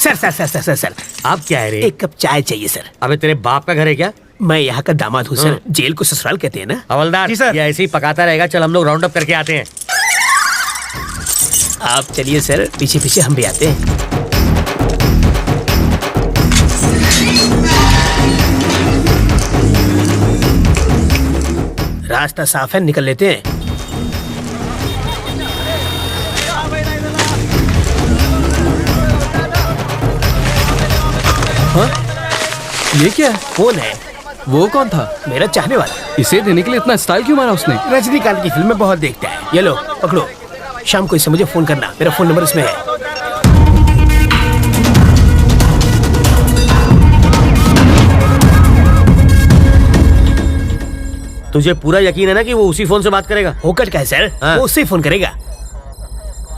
सर, आप क्या है रे? 1 कप चाय चाहिए सर। अबे तेरे बाप का घर है क्या? मैं यहाँ का दामाद हूँ सर। जेल को ससुराल कहते हैं ना। हवलदार जी सर, ये ऐसे ही पकाता रहेगा। चल हम लोग राउंड अप करके आते हैं। आप चलिए सर, पीछे पीछे हम भी आते हैं। रास्ता साफ है, निकल लेते हैं। हाँ? ये क्या है? कौन है? वो कौन था? मेरा चाहने वाला। इसे देने के लिए इतना स्टाइल क्यों मारा उसने? रजनीकांत की फिल्म में बहुत देखता है। ये लो पकड़ो। शाम को इसे मुझे फोन करना। मेरा फोन नंबर इसमें है। तुझे पूरा यकीन है ना कि वो उसी फोन से बात करेगा? होकर क्या है सर? वो उससे ही फोन करेगा।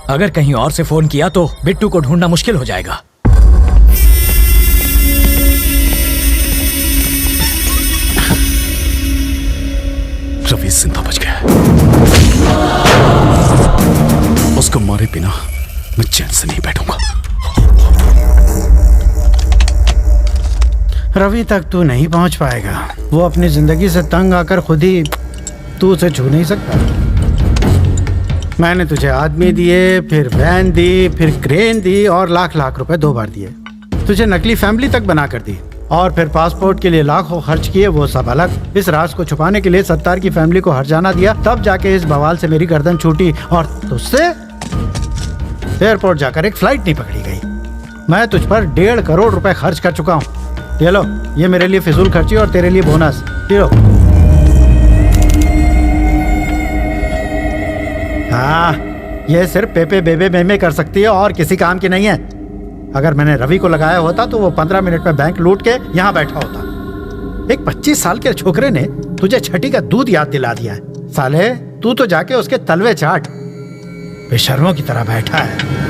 अगर कहीं और से फोन किया तो बिट्टू को ढूंढना मुश्किल हो जाएगा। रवि जिंदा बच गया। उसको मारे बिना मैं चैन से नहीं बैठूंगा। रवि तक तू नहीं पहुंच पाएगा। वो अपनी जिंदगी से तंग आकर खुद ही तू उसे छू नहीं सकता। मैंने तुझे आदमी दिए, फिर वैन दी, फिर क्रेन दी और लाख लाख रुपए 2 बार दिए। तुझे नकली फैमिली तक बना कर दी और फिर पासपोर्ट के लिए लाखों खर्च किए, वो सब अलग। इस राज को छुपाने के लिए सत्तार की फैमिली को हर्जाना दिया, तब जाके इस बवाल से मेरी गर्दन छूटी और तुझसे एयरपोर्ट जाकर एक फ्लाइट नहीं पकड़ी गई। मैं तुझ पर 1.5 करोड़ रुपए खर्च कर चुका हूँ। ये लो, ये मेरे लिए फिजूल खर्ची और तेरे लिए बोनस। ये लो। हाँ, ये सिर्फ पेपे बेबे मेमे कर सकती है और किसी काम की नहीं है। अगर मैंने रवि को लगाया होता तो वो 15 मिनट में बैंक लूट के यहाँ बैठा होता। एक 25 साल के छोकरे ने तुझे छठी का दूध याद दिला दिया है। साले, तू तो जाके उसके तलवे चाट। बेशर्मों की तरह बैठा है।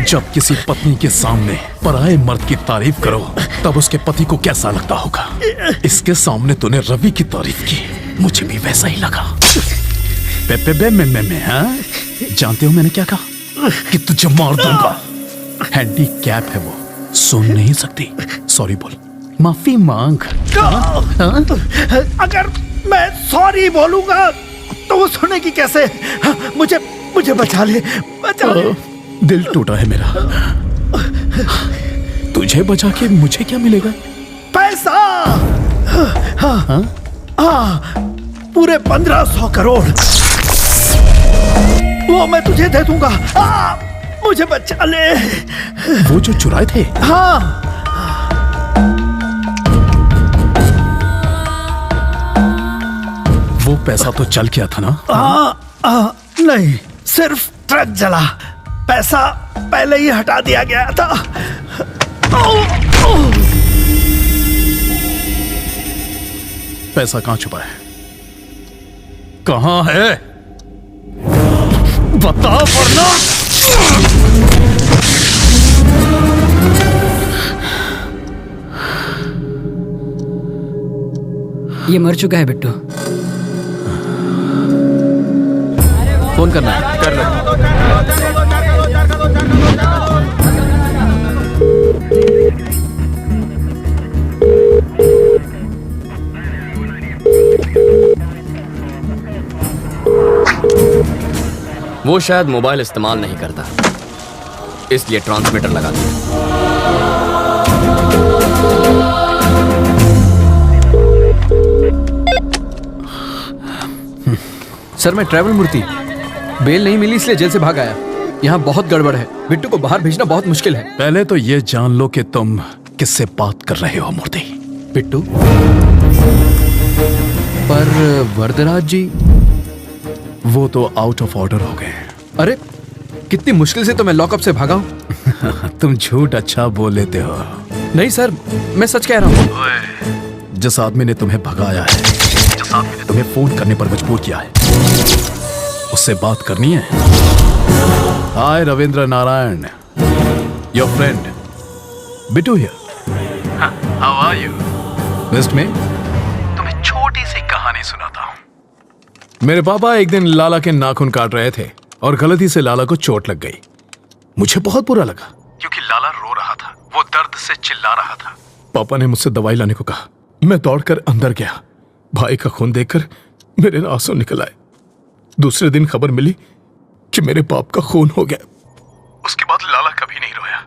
जब किसी पत्नी के सामने पराये मर्द की तारीफ करो तब उसके पति को कैसा लगता होगा। इसके सामने तूने रवि की तारीफ की, मुझे भी वैसा ही लगा। हाँ? जानते हो मैंने क्या कहा? कि तुझे मार दूंगा। हैंडीकैप है वो, सुन नहीं सकती। सॉरी बोल, माफी मांग। अगर मैं सॉरी बोलूंगा तो वो सुनेगी कैसे? मुझे बचा ले, बचा ले। दिल टूटा है मेरा। तुझे बचा के मुझे क्या मिलेगा? पैसा। पूरे 1500 करोड़ वो मैं तुझे दे दूंगा। मुझे बचा ले। वो जो चुराए थे? हाँ। वो पैसा तो चल गया था ना? नहीं, सिर्फ ट्रक जला। पैसा पहले ही हटा दिया गया था। पैसा कहाँ छुपा है? कहाँ है? बता वरना। ये मर चुका है बिट्टू। फोन करना है। कर लो। वो शायद मोबाइल इस्तेमाल नहीं करता, इसलिए ट्रांसमीटर लगा दिया। सर, मैं ट्रैवल मूर्ति। बेल नहीं मिली इसलिए जेल से भाग आया। यहाँ बहुत गड़बड़ है। बिट्टू को बाहर भेजना बहुत मुश्किल है। पहले तो ये जान लो कि तुम किससे बात कर रहे हो मूर्ति। बिट्टू? पर वरदराज जी? वो तो आउट ऑफ ऑर्डर हो गए। अरे कितनी मुश्किल से तो मैं लॉकअप से भागा हूँ। तुम झूठ अच्छा बोल लेते हो। नहीं सर, मैं सच कह रहा हूँ। जिस आदमी ने तुम्हें भगाया है, जिस आदमी ने तुम्हें फोन करने पर मजबूर किया है, उससे बात करनी है। Hi Ravindra Narayan, your friend Bittu here. How are you? वेस्ट में तुम्हें छोटी सी कहानी सुनाता हूँ। मेरे पापा एक दिन लाला के नाखून काट रहे थे और गलती से लाला को चोट लग गई। मुझे बहुत बुरा लगा क्योंकि लाला रो रहा था, वो दर्द से चिल्ला रहा था। पापा ने मुझसे दवाई लाने को कहा। मैं दौड़कर अंदर गया। भाई का खून देखकर मेरे आंसू निकल आए। दूसरे दिन खबर मिली कि मेरे बाप का खून हो गया। उसके बाद लाला कभी नहीं रोया,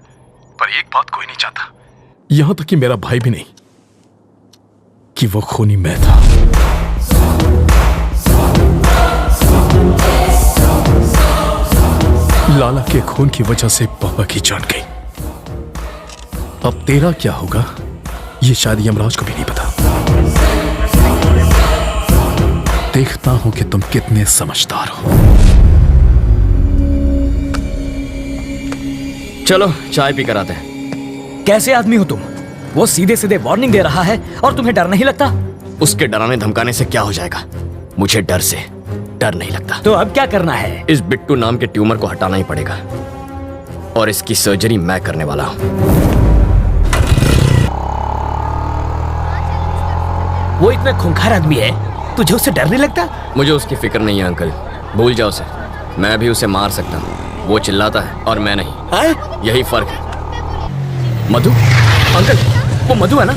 पर एक बात कोई नहीं चाहता, यहां तक कि मेरा भाई भी नहीं, कि वो खूनी मैं था। लाला के खून की वजह से पापा की जान गई। अब तेरा क्या होगा ये शायद यमराज को भी नहीं पता। देखता हूं कि तुम कितने समझदार हो। चलो चाय पी कर आते हैं। कैसे आदमी हो तुम? वो सीधे सीधे वार्निंग दे रहा है और तुम्हें डर नहीं लगता? उसके डराने धमकाने से क्या हो जाएगा? मुझे डर से डर नहीं लगता। तो अब क्या करना है? इस बिट्टू नाम के ट्यूमर को हटाना ही पड़ेगा और इसकी सर्जरी मैं करने वाला हूं। वो इतना खूंखार आदमी है, तुझे उससे डर नहीं लगता? मुझे उसकी फिक्र नहीं है अंकल, भूल जाओ उसे। मैं भी उसे मार सकता हूँ, वो चिल्लाता है और मैं नहीं। यही फर्क है। मधु, अंकल वो मधु है ना?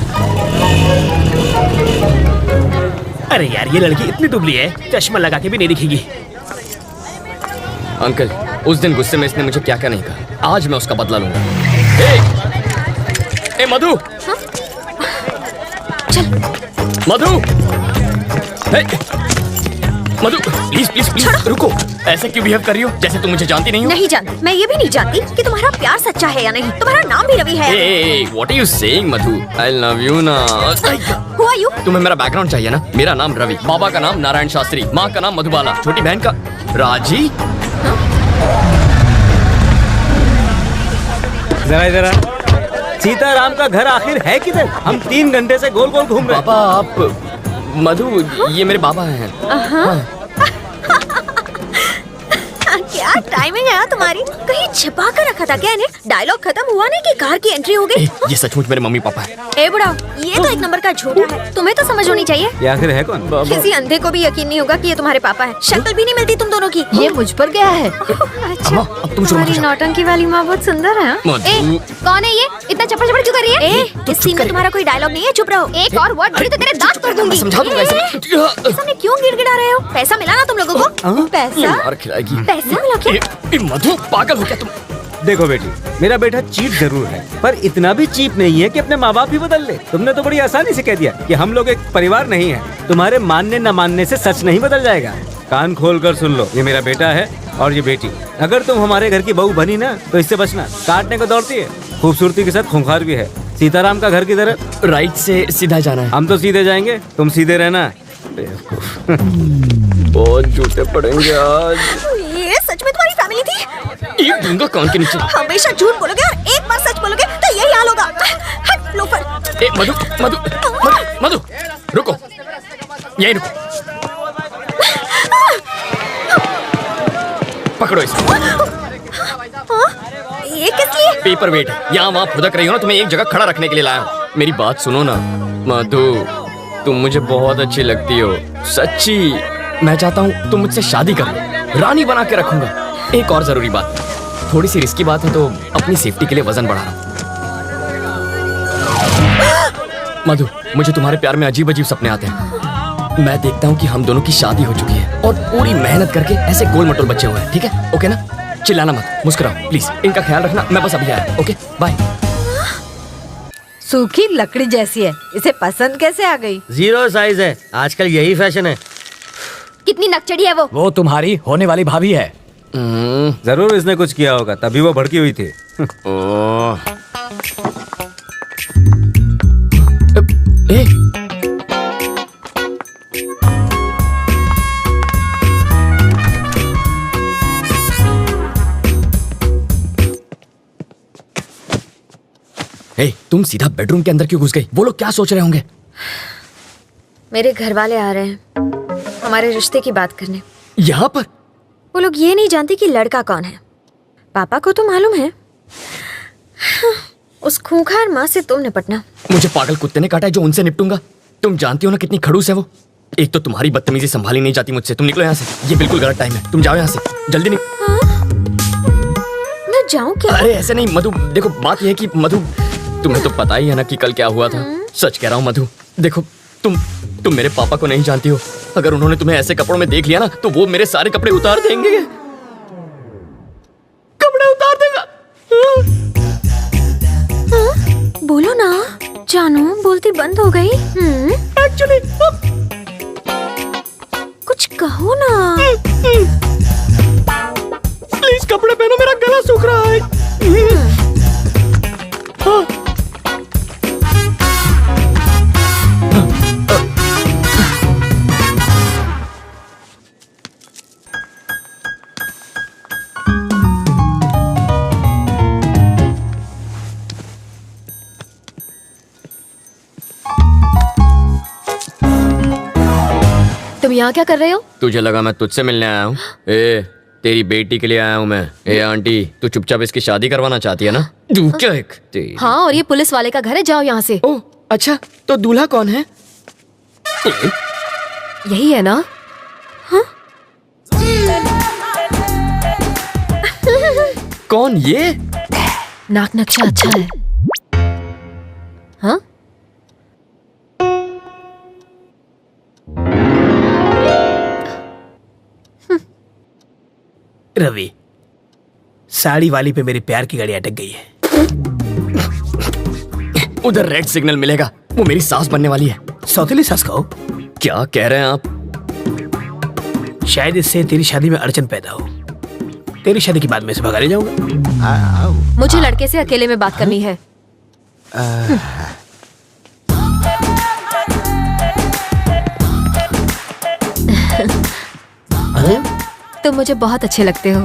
अरे यार ये लड़की इतनी दुबली है, चश्मा लगा के भी नहीं दिखेगी। अंकल, उस दिन गुस्से में इसने मुझे क्या क्या नहीं कहा, आज मैं उसका बदला लूंगा। ए मधु, मधु, मधु, प्लीज प्लीज प्लीज रुको। ऐसे क्यों बिहेव कर रही हो जैसे तुम मुझे जानती नहीं हो? नहीं जानती। मैं ये भी नहीं जानती कि तुम्हारा प्यार सच्चा है या नहीं। तुम्हारा नाम भी रवि है। What are you saying, Madhu? I love you ना। Who are you? तुम्हें मेरा बैकग्राउंड चाहिए ना? मेरा नाम रवि, बाबा का नाम नारायण शास्त्री, माँ का नाम मधुबाला, छोटी बहन का राजी। जरा सीताराम का घर आखिर है किधर? हम 3 घंटे से गोल गोल घूम रहे हैं। पापा आप मधु, ये मेरे बाबा हैं। क्या टाइमिंग है तुम्हारी? कहीं छिपा कर रखा था क्या इन्हें? डायलॉग खत्म हुआ नहीं कि कार की एंट्री हो गई। ये सचमुच मेरे मम्मी पापा है। ए बुढ़ाओ, ये तो एक नंबर का झूठा है। तुम्हें तो समझ होनी चाहिए। ये आखिर है कौन? किसी अंधे को भी यकीन नहीं होगा कि ये तुम्हारे पापा है। शक्ल भी नहीं मिलती तुम दोनों की। ये मुझ पर गया है। अच्छा, तुम्हारी नौटंकी वाली माँ बहुत सुंदर है। ए, कौन है ये? इतना चप्पड़ चप्पड़ क्यों कर रही है? इस सीन में तुम्हारा कोई डायलॉग नहीं है, चुप रहो। एक और वर्ड बोली तो तेरे दांत तोड़ दूंगी। समझा दूंगा इसे। सामने क्यों गिड़गिड़ा रहे हो? पैसा मिला ना तुम लोगों को? पैसा? मार खिलाएगी। पैसा मिला क्या? मधु पागल हो क्या तुम? देखो बेटी, मेरा बेटा चीप जरूर है, पर इतना भी चीप नहीं है कि अपने माँ बाप ही बदल ले। तुमने तो बड़ी आसानी से कह दिया कि हम लोग एक परिवार नहीं है। तुम्हारे मानने न मानने से सच नहीं बदल जाएगा। कान खोल कर सुन लो, ये मेरा बेटा है और ये बेटी। अगर तुम हमारे घर की बहू बनी ना तो इससे बचना। काटने को दौड़ती है, खूबसूरती के साथ खूंखार भी है। सीताराम का घर किधर है? राइट से सीधा जाना है। हम तो सीधे जाएंगे, तुम सीधे रहना। बहुत झूठे पड़ेंगे आज। ये सच में तुम्हारी फैमिली थी? एक दूंगा कान के नीचे। हमेशा झूठ बोलोगे और एक बार सच बोलोगे तो यही हाल होगा। हट लोफर। ए मधु, मधु, मधु, मधु, रुको, यही रुको। पकड़ो इसे। ये किस लिए? पेपर वेट है, यहाँ वहाँ फुदक रही हो ना, तुम्हें एक जगह खड़ा रखने के लिए लाया हूँ। मेरी बात सुनो ना मधु, तुम मुझे बहुत अच्छी लगती हो, सच्ची। मैं चाहता हूँ तुम मुझसे शादी कर लो, रानी बना के रखूंगा। एक और जरूरी बात, थोड़ी सी रिस्की बात है तो अपनी सेफ्टी के लिए वजन बढ़ा रहा हूँ। मधु, मुझे तुम्हारे प्यार में अजीब अजीब सपने आते हैं। मैं देखता हूँ कि हम दोनों की शादी हो चुकी है और पूरी मेहनत करके ऐसे गोल मटोल बच्चे हुए हैं। ठीक है? ओके ना? चिल्लाना मत, मुस्कुराओ प्लीज। इनका ख्याल रखना, मैं बस अभी आया। Okay bye. सूखी लकड़ी जैसी है, इसे पसंद कैसे आ गई? 0 साइज है, आजकल यही फैशन है। कितनी नकचड़ी है वो तुम्हारी होने वाली भाभी है। जरूर इसने कुछ किया होगा, तभी वो भड़की हुई थी। तुम सीधा बेडरूम के अंदर क्यों घुस गई? वो लोग क्या सोच रहे होंगे? मेरे घर वाले आ रहे हैं हमारे रिश्ते की बात करने। यहाँ पर? वो लोग ये नहीं जानते कि लड़का कौन है। पापा को तो मालूम है। उस खूंखार माँ से तुम निपटना। मुझे पागल कुत्ते ने काटा है जो उनसे निपटूंगा। तुम जानती हो ना कितनी खड़ूस है वो। एक तो तुम्हारी बदतमीजी संभाली नहीं जाती मुझसे। तुम निकलो यहाँ से, ये बिल्कुल गलत टाइम है। तुम जाओ यहाँ से, जल्दी मैं जाऊँ क्या? अरे ऐसे नहीं मधु, देखो बात यह है कि मधु, तुम्हें तो पता ही है ना कि कल क्या हुआ था। सच कह रहा हूँ मधु, देखो तुम मेरे पापा को नहीं जानती हो। अगर उन्होंने तुम्हें ऐसे कपड़ों में देख लिया ना तो वो मेरे सारे कपड़े उतार देंगे। कपड़े उतार देगा। बोलो ना जानू, बोलती बंद हो गई। एक्चुअली कुछ कहो ना। प्लीज कपड़े पहनो, मेरा गला सूख रहा है। तुम यहाँ क्या कर रहे हो? तुझे लगा मैं तुझसे मिलने आया हूँ? तेरी बेटी के लिए आया हूँ मैं। आंटी, तू चुपचाप इसकी शादी करवाना चाहती है ना? हाँ, और ये पुलिस वाले का घर है, जाओ यहाँ से। ओह अच्छा, तो दूल्हा कौन है? यही है ना? हाँ? कौन ये? नाक नक्शा अच्छा है। हाँ? रवि, साड़ी वाली पे मेरी प्यार की गाड़ी अटक गई है। उधर रेड सिग्नल मिलेगा, वो मेरी सास बनने वाली है। सौतेली सास कहो? क्या कह रहे हैं आप? शायद इससे तेरी शादी में अड़चन पैदा हो। तेरी शादी के बाद मैं इसे भगा ले जाऊंगा। मुझे लड़के से अकेले में बात करनी है। तुम मुझे बहुत अच्छे लगते हो।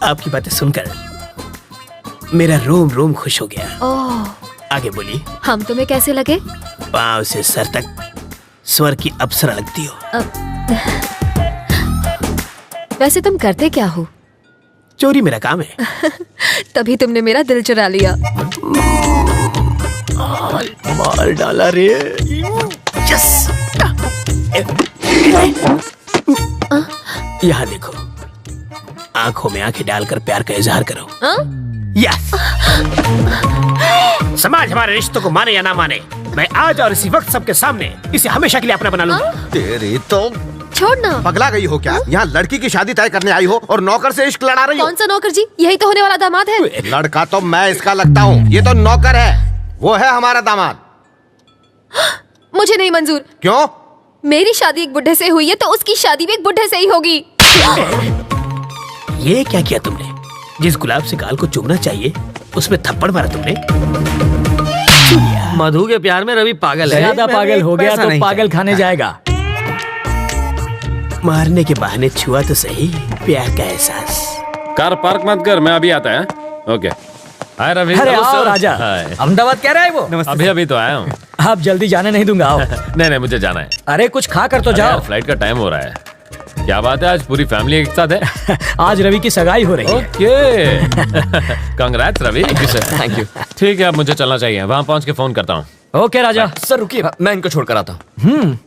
आपकी बातें सुनकर मेरा रोम रोम खुश हो गया। ओह, आगे बोलिए। हम तुम्हें कैसे लगे? पांव से सर तक स्वर की अप्सरा लगती हो। वैसे तुम करते क्या हो? चोरी मेरा काम है। तभी तुमने मेरा दिल चुरा लिया। मार डाला रे। यस। यहाँ देखो, आंखों में आंखें डालकर प्यार का इजहार करो। यस। समाज हमारे रिश्तों को माने या ना माने, मैं आज और इसी वक्त सबके सामने इसे हमेशा के लिए अपना बना लूंगा। तेरी तो छोड़ना। पगला गई हो क्या? यहाँ लड़की की शादी तय करने आई हो और नौकर से इश्क लड़ा रही हो? कौन सा नौकर जी? यही तो होने वाला दामाद है। लड़का तो मैं इसका लगता हूँ, ये तो नौकर है। वो है हमारा दामाद। मुझे नहीं मंजूर। क्यों? मेरी शादी एक बुढ़े से हुई है तो उसकी शादी भी एक बुढ़े से ही होगी। ये क्या किया तुमने? जिस गुलाब से गाल को चूमना चाहिए उसमें थप्पड़ मारा तुमने। मधु के प्यार में रवि पागल है। ज्यादा पागल हो गया तो पागल खाने जाएगा। मारने के बहाने छुआ तो सही प्यार का एहसास। कार पार्क मत कर, मैं अभी आता है। ओके। हाय रवि। अरे आओ राजा। अहमदाबाद कह रहा है वो? अभी तो आया हूँ। आप जल्दी जाने नहीं दूंगा, आओ। नहीं मुझे जाना है। अरे कुछ खा कर तो जाओ। फ्लाइट का टाइम हो रहा है। क्या बात है, आज पूरी फैमिली एक साथ है? आज रवि की सगाई हो रही है। Okay. Congrats Ravi. Thank you sir, thank you. ठीक है, अब मुझे चलना चाहिए, वहां पहुंच के फोन करता हूँ। ओके राजा। सर रुकिए, मैं इनको छोड़कर आता हूँ।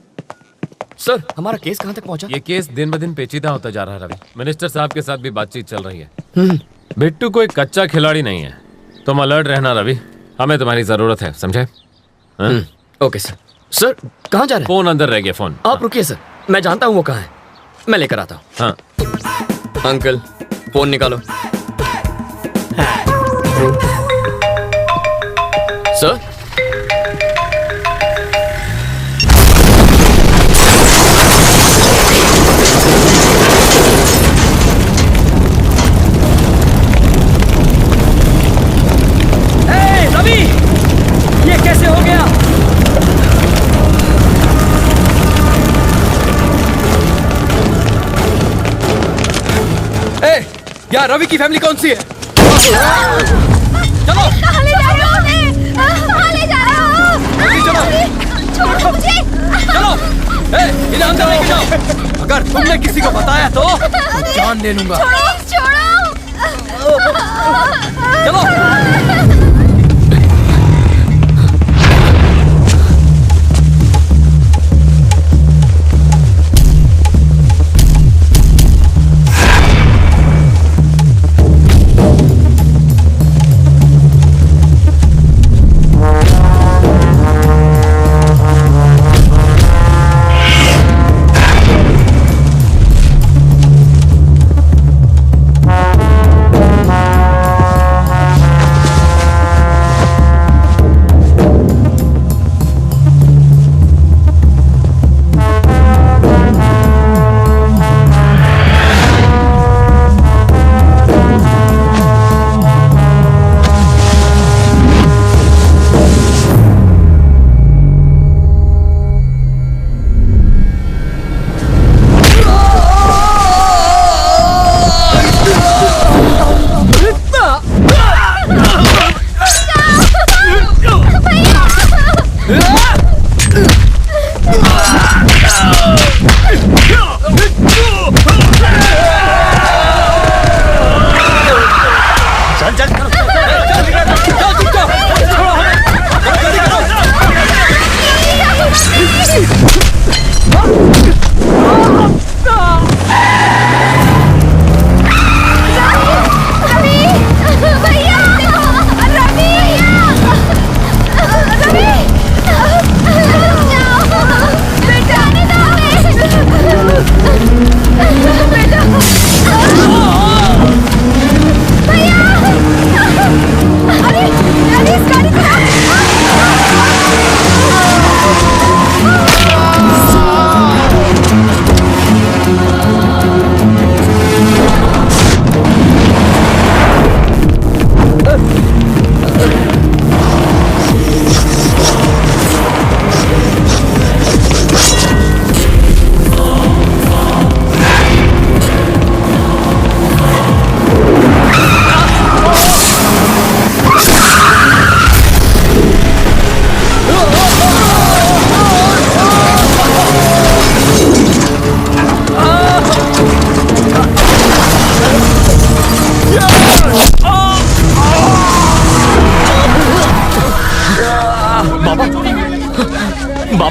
सर हमारा केस कहाँ तक पहुँचा? ये केस दिन ब दिन पेचीदा होता जा रहा है रवि। मिनिस्टर साहब के साथ भी बातचीत चल रही है। बिट्टू कोई कच्चा खिलाड़ी नहीं है, तुम अलर्ट रहना रवि, हमें तुम्हारी जरूरत है, समझे? Okay sir. सर कहाँ जा रहे हैं? फोन अंदर रह गया। फोन आप रुकिए सर, मैं जानता हूँ वो कहाँ है, मैं लेकर आता हूँ। हाँ। अंकल फोन निकालो। सर रवि, ये कैसे हो गया? यार रवि की फैमिली कौन सी है? चलो। कहाँ ले जा रहे हो उन्हें? कहाँ ले जा रहे हो? चलो। छोड़ो मुझे। चलो। इन्हें अंदर लेके जाओ। अगर तुमने किसी को बताया तो जान ले लूंगा। छोड़ो। चलो।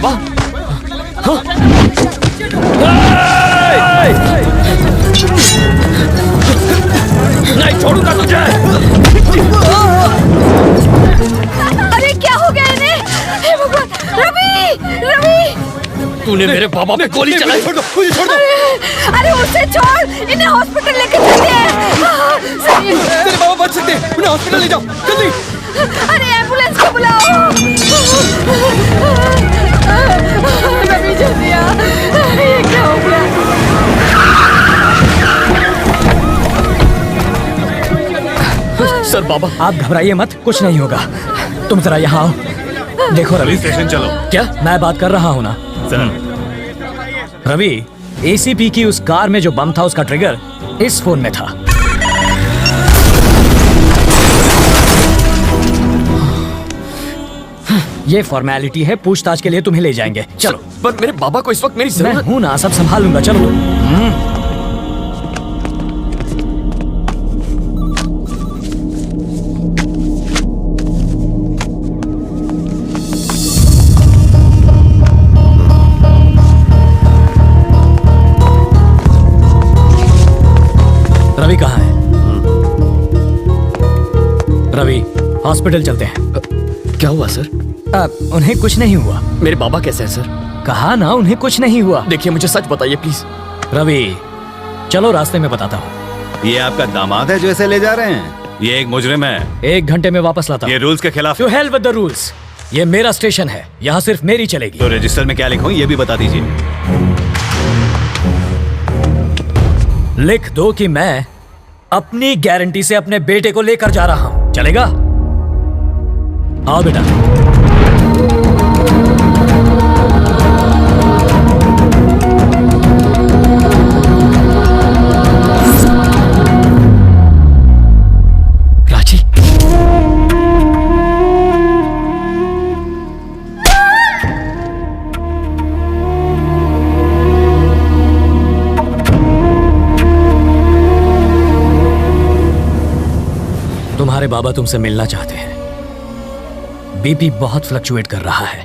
बाबा नहीं छोड़ूंगा तुझे। अरे क्या हो गया इन्हें? हे भगवान! रवि! रवि! तूने मेरे बाबा पे गोली चलाई। छोड़ दो, मुझे छोड़ दो। अरे उसे छोड़, इन्हें हॉस्पिटल लेके चलते हैं। सही है। तेरे बाबा बच सकते हैं, उन्हें हॉस्पिटल ले जाओ जल्दी। अरे एम्बुलेंस को बुलाओ। रवि जल्दी आ। ये क्या हो गया? सर बाबा आप घबराइए मत, कुछ नहीं होगा। तुम जरा यहाँ आओ। देखो रवि, स्टेशन चलो। क्या मैं बात कर रहा हूँ ना सर। रवि, एसीपी की उस कार में जो बम था उसका ट्रिगर इस फोन में था। ये फॉर्मेलिटी है, पूछताछ के लिए तुम्हें ले जाएंगे। चलो। पर मेरे बाबा को इस वक्त मेरी मैं जरूरत। हूं ना, सब संभालूंगा। चलो तुम। रवि कहाँ है? रवि, हॉस्पिटल चलते हैं। क्या हुआ सर? उन्हें कुछ नहीं हुआ। मेरे बाबा कैसे हैं सर? कहा ना उन्हें कुछ नहीं हुआ। देखिए मुझे सच बताइए प्लीज। रवि चलो, रास्ते में बताता हूँ। ये आपका दामाद है जो ऐसे ले जा रहे हैं? ये एक मुजरिम है। 1 घंटे में वापस लाता हूँ। ये रूल्स के खिलाफ। To hell with the rules. ये मेरा स्टेशन है, यहाँ सिर्फ मेरी चलेगी। तो रजिस्टर में क्या लिखूं ये भी बता दीजिए। लिख दो कि मैं अपनी गारंटी से अपने बेटे को लेकर जा रहा हूं। चलेगा? आओ बेटा। राजी, तुम्हारे बाबा तुमसे मिलना चाहते हैं। बीपी बहुत फ्लक्चुएट कर रहा है।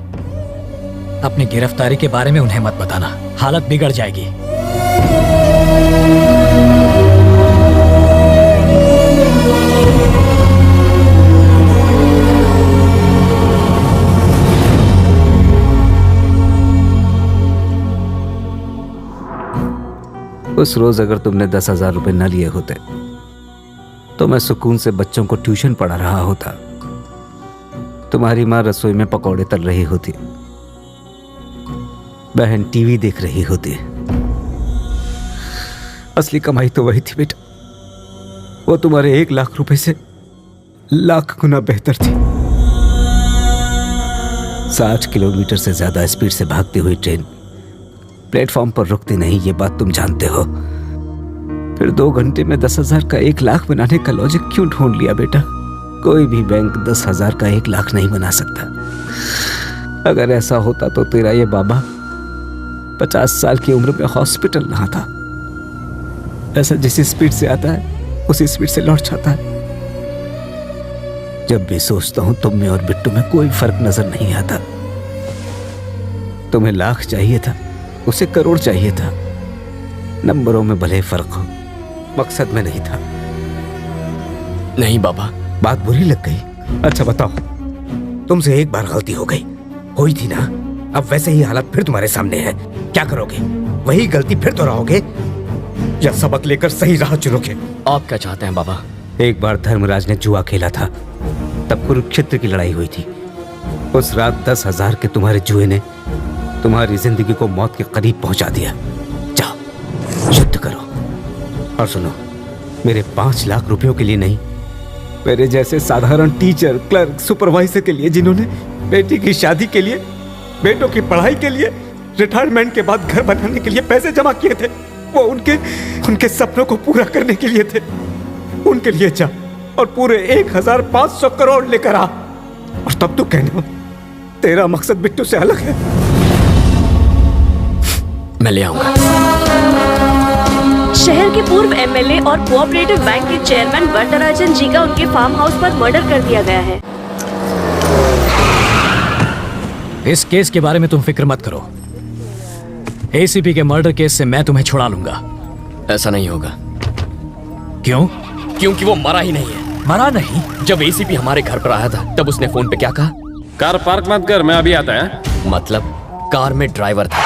अपनी गिरफ्तारी के बारे में उन्हें मत बताना, हालत बिगड़ जाएगी। उस रोज अगर तुमने 10,000 रुपए न लिए होते तो मैं सुकून से बच्चों को ट्यूशन पढ़ा रहा होता। तुम्हारी माँ रसोई में पकौड़े तल रही होती, बहन टीवी देख रही होती। असली कमाई तो वही थी बेटा, वो तुम्हारे 1 लाख रुपए से लाख गुना बेहतर थी। 60 किलोमीटर से ज्यादा स्पीड से भागती हुई ट्रेन प्लेटफॉर्म पर रुकती नहीं, ये बात तुम जानते हो। फिर 2 घंटे में 10,000 का 1 लाख बनाने का लॉजिक क्यों ढूंढ लिया बेटा? कोई भी बैंक 10,000 का 1 लाख नहीं बना सकता। अगर ऐसा होता तो तेरा ये बाबा 50 साल की उम्र में हॉस्पिटल ना था। ऐसा जिस स्पीड से आता है उसी स्पीड से लौट जाता है। जब भी सोचता हूं तुम में और बिट्टू में कोई फर्क नजर नहीं आता। तुम्हें लाख चाहिए था, उसे करोड़ चाहिए था। नंबरों में भले फर्क हो, मकसद में नहीं था। नहीं बाबा। बात बुरी लग गई? अच्छा बताओ, तुमसे एक बार गलती हो गई, हुई थी ना? अब वैसे ही हालत फिर तुम्हारे सामने है। क्या करोगे? वही गलती फिर दोहराओगे या सबक लेकर सही राह चुनोगे? आप क्या चाहते हैं बाबा? एक बार धर्मराज ने जुआ खेला था, तब कुरुक्षेत्र की लड़ाई हुई थी। उस रात 10,000 के तुम्हारे जुए ने तुम्हारी जिंदगी को मौत के करीब पहुंचा दिया। जाओ युद्ध करो। और सुनो, मेरे 5 लाख रुपयों के लिए नहीं, मेरे जैसे साधारण टीचर, क्लर्क, सुपरवाइजर के लिए जिन्होंने बेटी की शादी के लिए, बेटों की पढ़ाई के लिए, रिटायरमेंट के बाद घर बनाने के लिए पैसे जमा किए थे, वो उनके सपनों को पूरा करने के लिए थे। उनके लिए जा और पूरे 1,500 करोड़ लेकर आ। और तब तू कहना तेरा मकसद बिट्टू से अलग है। मैं ले आऊंगा। शहर के पूर्व एमएलए और कोऑपरेटिव बैंक के चेयरमैन वरदराजन जी का उनके फार्म हाउस पर मर्डर कर दिया गया है। इस केस के बारे में तुम फिक्र मत करो। एसीपी के मर्डर केस से मैं तुम्हें छुड़ा लूंगा। ऐसा नहीं होगा। क्यों? क्योंकि वो मरा ही नहीं है। मरा नहीं? जब एसीपी हमारे घर पर आया था तब उसने फोन पे क्या कहा? कार पार्क मत कर, मैं अभी आता है। मतलब कार में ड्राइवर था।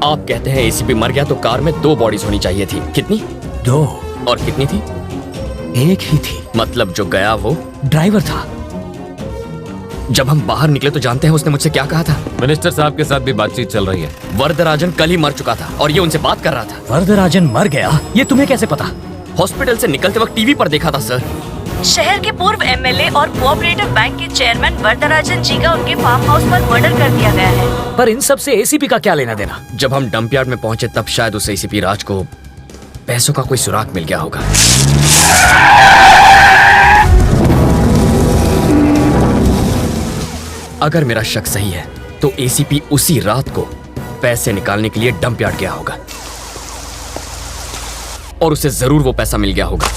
आप कहते हैं एसीपी मर गया तो कार में 2 बॉडीज होनी चाहिए थी। कितनी? 2। और कितनी थी? 1 ही थी। मतलब जो गया वो ड्राइवर था। जब हम बाहर निकले तो जानते हैं उसने मुझसे क्या कहा था? मिनिस्टर साहब के साथ भी बातचीत चल रही है। वरदराजन कल ही मर चुका था और ये उनसे बात कर रहा था। वरदराजन मर गया? ये तुम्हें कैसे पता? हॉस्पिटल से निकलते वक्त टीवी पर देखा था सर। शहर के पूर्व एमएलए और कोऑपरेटिव बैंक के चेयरमैन वरदराजन जी का उनके फार्म हाउस पर मर्डर कर दिया गया है। पर इन सब से एसीपी का क्या लेना देना? जब हम डंप यार्ड में पहुंचे तब शायद उस एसीपी राज को पैसों का कोई सुराग मिल गया होगा। अगर मेरा शक सही है तो एसीपी उसी रात को पैसे निकालने के लिए डंप यार्ड गया होगा और उसे जरूर वो पैसा मिल गया होगा।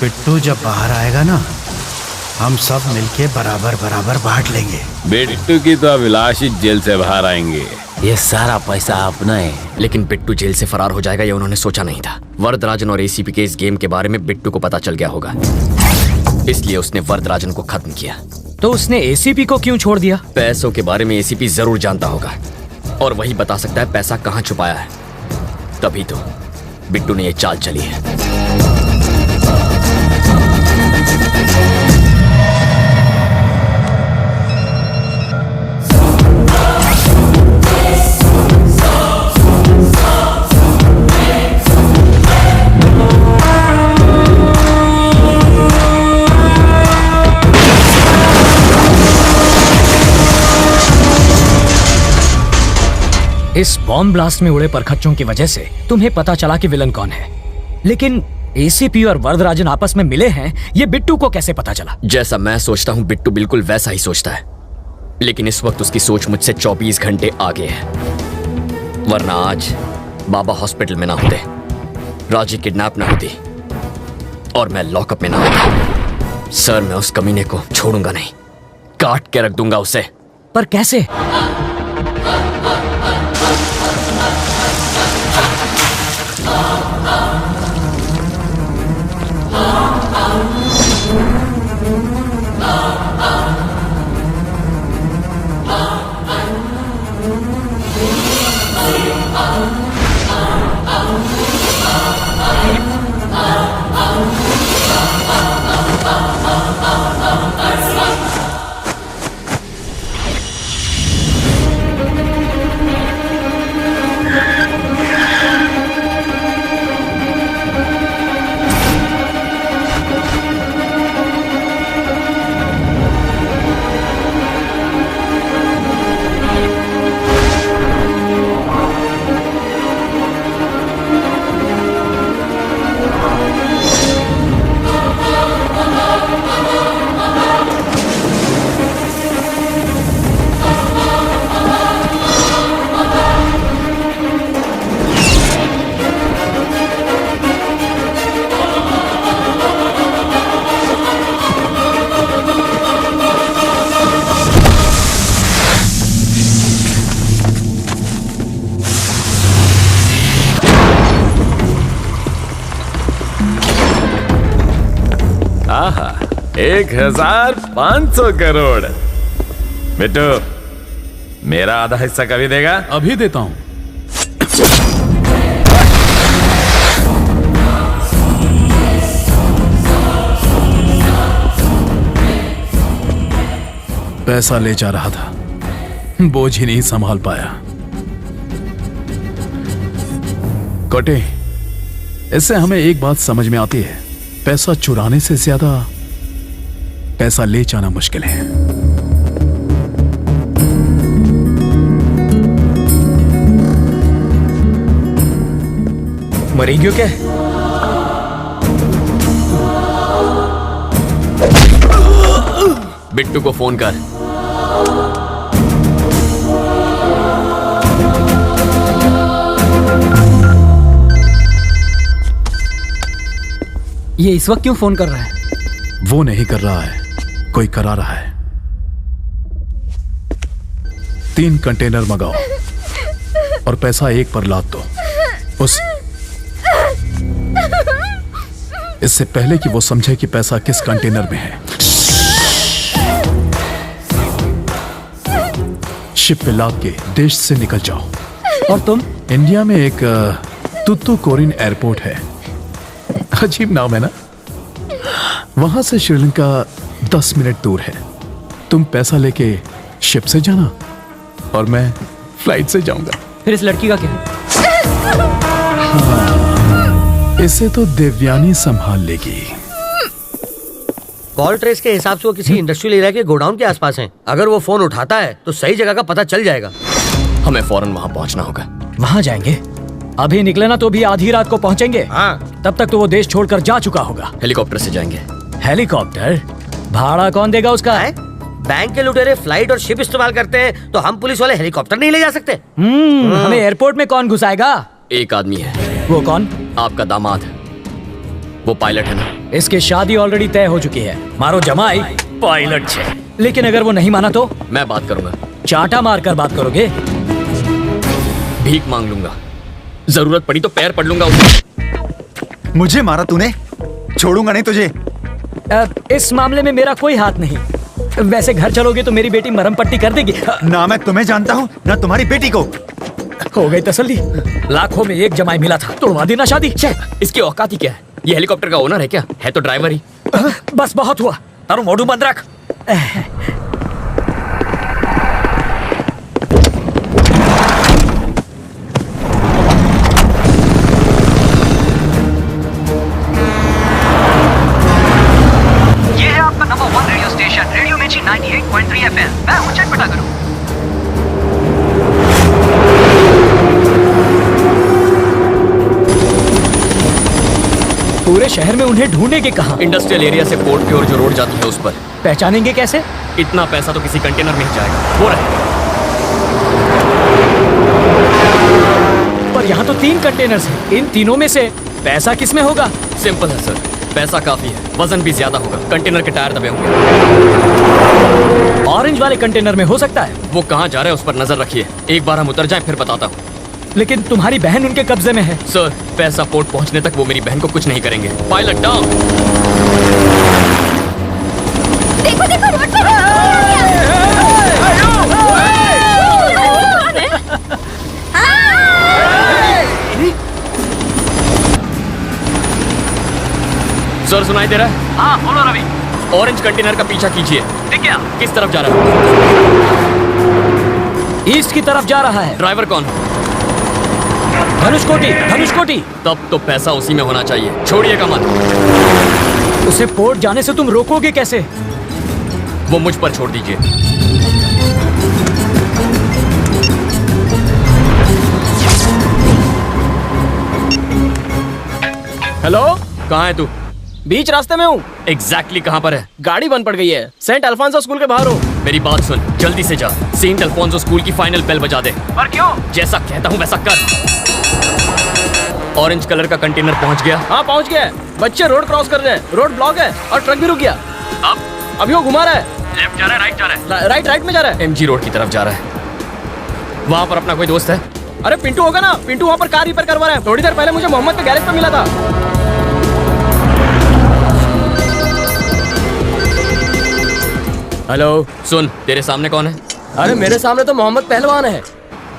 बिट्टू जब बाहर आएगा ना, हम सब मिलके बराबर बराबर बांट लेंगे। बिट्टू की तो अभिलाष ही जेल से बाहर आएंगे। ये सारा पैसा अपना है। लेकिन बिट्टू जेल से फरार हो जाएगा ये उन्होंने सोचा नहीं था। वरदराजन और एसीपी के इस गेम के बारे में बिट्टू को पता चल गया होगा, इसलिए उसने वरदराजन को खत्म किया। तो उसने एसीपी को क्यों छोड़ दिया? पैसों के बारे में एसीपी जरूर जानता होगा और वही बता सकता है पैसा कहाँ छुपाया है। तभी तो बिट्टू ने ये चाल चली है। इस बॉम्ब ब्लास्ट में उड़े परखच्चों की वजह से तुम्हें पता चला कि विलन कौन है, लेकिन एसीपी और वरदराजन आपस में मिले हैं, ये बिट्टू को कैसे पता चला? जैसा मैं सोचता हूँ बिट्टू बिल्कुल वैसा ही सोचता है, लेकिन इस वक्त उसकी सोच मुझसे 24 घंटे आगे है। वरना आज बाबा हॉस्पिटल में ना होते, राजी किडनैप ना होती और मैं लॉकअप में ना होता। सर, मैं उस कमीने को छोड़ूंगा नहीं, काट के रख दूंगा उसे। पर कैसे? आहा, 1500 करोड़। बिट्टू, मेरा आधा हिस्सा कभी देगा? अभी देता हूं। पैसा ले जा रहा था, बोझ ही नहीं संभाल पाया। कटे, इससे हमें एक बात समझ में आती है, पैसा चुराने से ज्यादा पैसा ले जाना मुश्किल है। मरी क्यों क्या? बिट्टू को फोन कर। ये इस वक्त क्यों फोन कर रहा है? वो नहीं कर रहा है, कोई करा रहा है। 3 कंटेनर मंगाओ और पैसा एक पर लाद दो। इससे पहले कि वो समझे कि पैसा किस कंटेनर में है। शिप पे लाद के देश से निकल जाओ। और तुम? इंडिया में एक तुतुकोरिन एयरपोर्ट है, अजीब नाम है ना। वहां से श्रीलंका 10 मिनट दूर है। तुम पैसा लेके शिप से जाना और मैं फ्लाइट से जाऊंगा। फिर इस लड़की का क्या? इसे तो देवयानी संभाल लेगी। कॉल ट्रेस के हिसाब से वो किसी इंडस्ट्रियल एरिया के गोडाउन के आसपास हैं। अगर वो फोन उठाता है तो सही जगह का पता चल जाएगा। हमें फौरन वहां पहुंचना होगा। वहां जाएंगे? अभी निकले ना तो भी आधी रात को पहुंचेंगे। हाँ। तब तक तो वो देश छोड़कर जा चुका होगा। हेलीकॉप्टर से जाएंगे। हेलीकॉप्टर? भाड़ा कौन देगा उसका? बैंक के लुटेरे फ्लाइट और शिप इस्तेमाल करते हैं तो हम पुलिस वाले हेलीकॉप्टर नहीं ले जा सकते। हमें एयरपोर्ट में कौन घुसाएगा? एक आदमी है। वो कौन? आपका दामाद। वो पायलट है ना। इसकी शादी ऑलरेडी तय हो चुकी है। मारो जमाई पायलट छे। लेकिन अगर वो नहीं माना तो? मैं बात करूंगा। चाटा मारकर बात करोगे? भीख मांग लूंगा, जरूरत पड़ी तो पैर पड़ लूंगा उसके। मुझे मारा तूने, छोड़ूंगा नहीं तुझे। इस मामले में मेरा कोई हाथ नहीं। वैसे घर चलोगे तो मेरी बेटी मरहम पट्टी कर देगी। ना मैं तुम्हें जानता हूँ ना तुम्हारी बेटी को। हो गई तसल्ली। लाखों में एक जमाई मिला था, तोड़वा देना शादी। इसकी औकात ही क्या है? ये हेलीकॉप्टर का ओनर है क्या? है तो ड्राइवर ही। बस बहुत हुआ, तारू मोड़ू बंद रख। ये है आपका नंबर 1 रेडियो स्टेशन, रेडियो मिर्ची 98.3 FM। मैं हूं चटपटा करूं। पूरे शहर में उन्हें ढूंढेंगे कहाँ? इंडस्ट्रियल एरिया से पोर्ट की ओर जो रोड जाती है उस पर। पहचानेंगे कैसे? इतना पैसा तो किसी कंटेनर में ही जाएगा। वो रहे। पर यहाँ तो 3 कंटेनर्स हैं। इन तीनों में से पैसा किस में होगा? सिंपल है सर, पैसा काफी है, वजन भी ज्यादा होगा। कंटेनर के टायर दबे होंगे। ऑरेंज वाले कंटेनर में हो सकता है। वो कहाँ जा रहा है उस पर नजर रखिए। एक बार हम उतर जाएं फिर बताता हूँ। लेकिन तुम्हारी बहन उनके कब्जे में है। सर, पैसा पोर्ट पहुंचने तक वो मेरी बहन को कुछ नहीं करेंगे। Pilot down. देखो देखो रोड पर सर, सुनाई दे रहा है? हाँ बोलो रवि। ऑरेंज कंटेनर का पीछा कीजिए। ठीक है। किस तरफ जा रहा है? ईस्ट की तरफ जा रहा है। ड्राइवर कौन? धनुषकोटी। धनुषकोटी। तब तो पैसा उसी में होना चाहिए। छोड़िएगा मत। उसे पोर्ट जाने से तुम रोकोगे कैसे? वो मुझ पर छोड़ दीजिए। हेलो, कहाँ है तू? बीच रास्ते में हूँ। एग्जैक्टली कहाँ पर है? गाड़ी बंद पड़ गई है। सेंट अल्फांसो स्कूल के बाहर हूँ। मेरी बात सुन, जल्दी से जा। सेंट अल्फोंसो स्कूल की फाइनल बेल बजा दे। पर क्यों? जैसा कहता हूँ वैसा कर। ऑरेंज कलर का कंटेनर पहुँच गया? हाँ पहुँच गया है। बच्चे रोड क्रॉस कर रहे हैं। रोड ब्लॉक है और ट्रक भी रुक गया। अब अभी वो घुमा रहा है। लेफ्ट जा रहा है, राइट जा रहा है? राइट में जा रहा है। एमजी रोड की तरफ जा रहा है। वहाँ पर अपना कोई दोस्त है? अरे पिंटू होगा ना। पिंटू वहाँ पर कार रिपेयर करवा रहा है। थोड़ी देर पहले मुझे मोहम्मद के गैरेज पे मिला था। हेलो, सुन, तेरे सामने कौन है? अरे मेरे सामने तो मोहम्मद पहलवान है।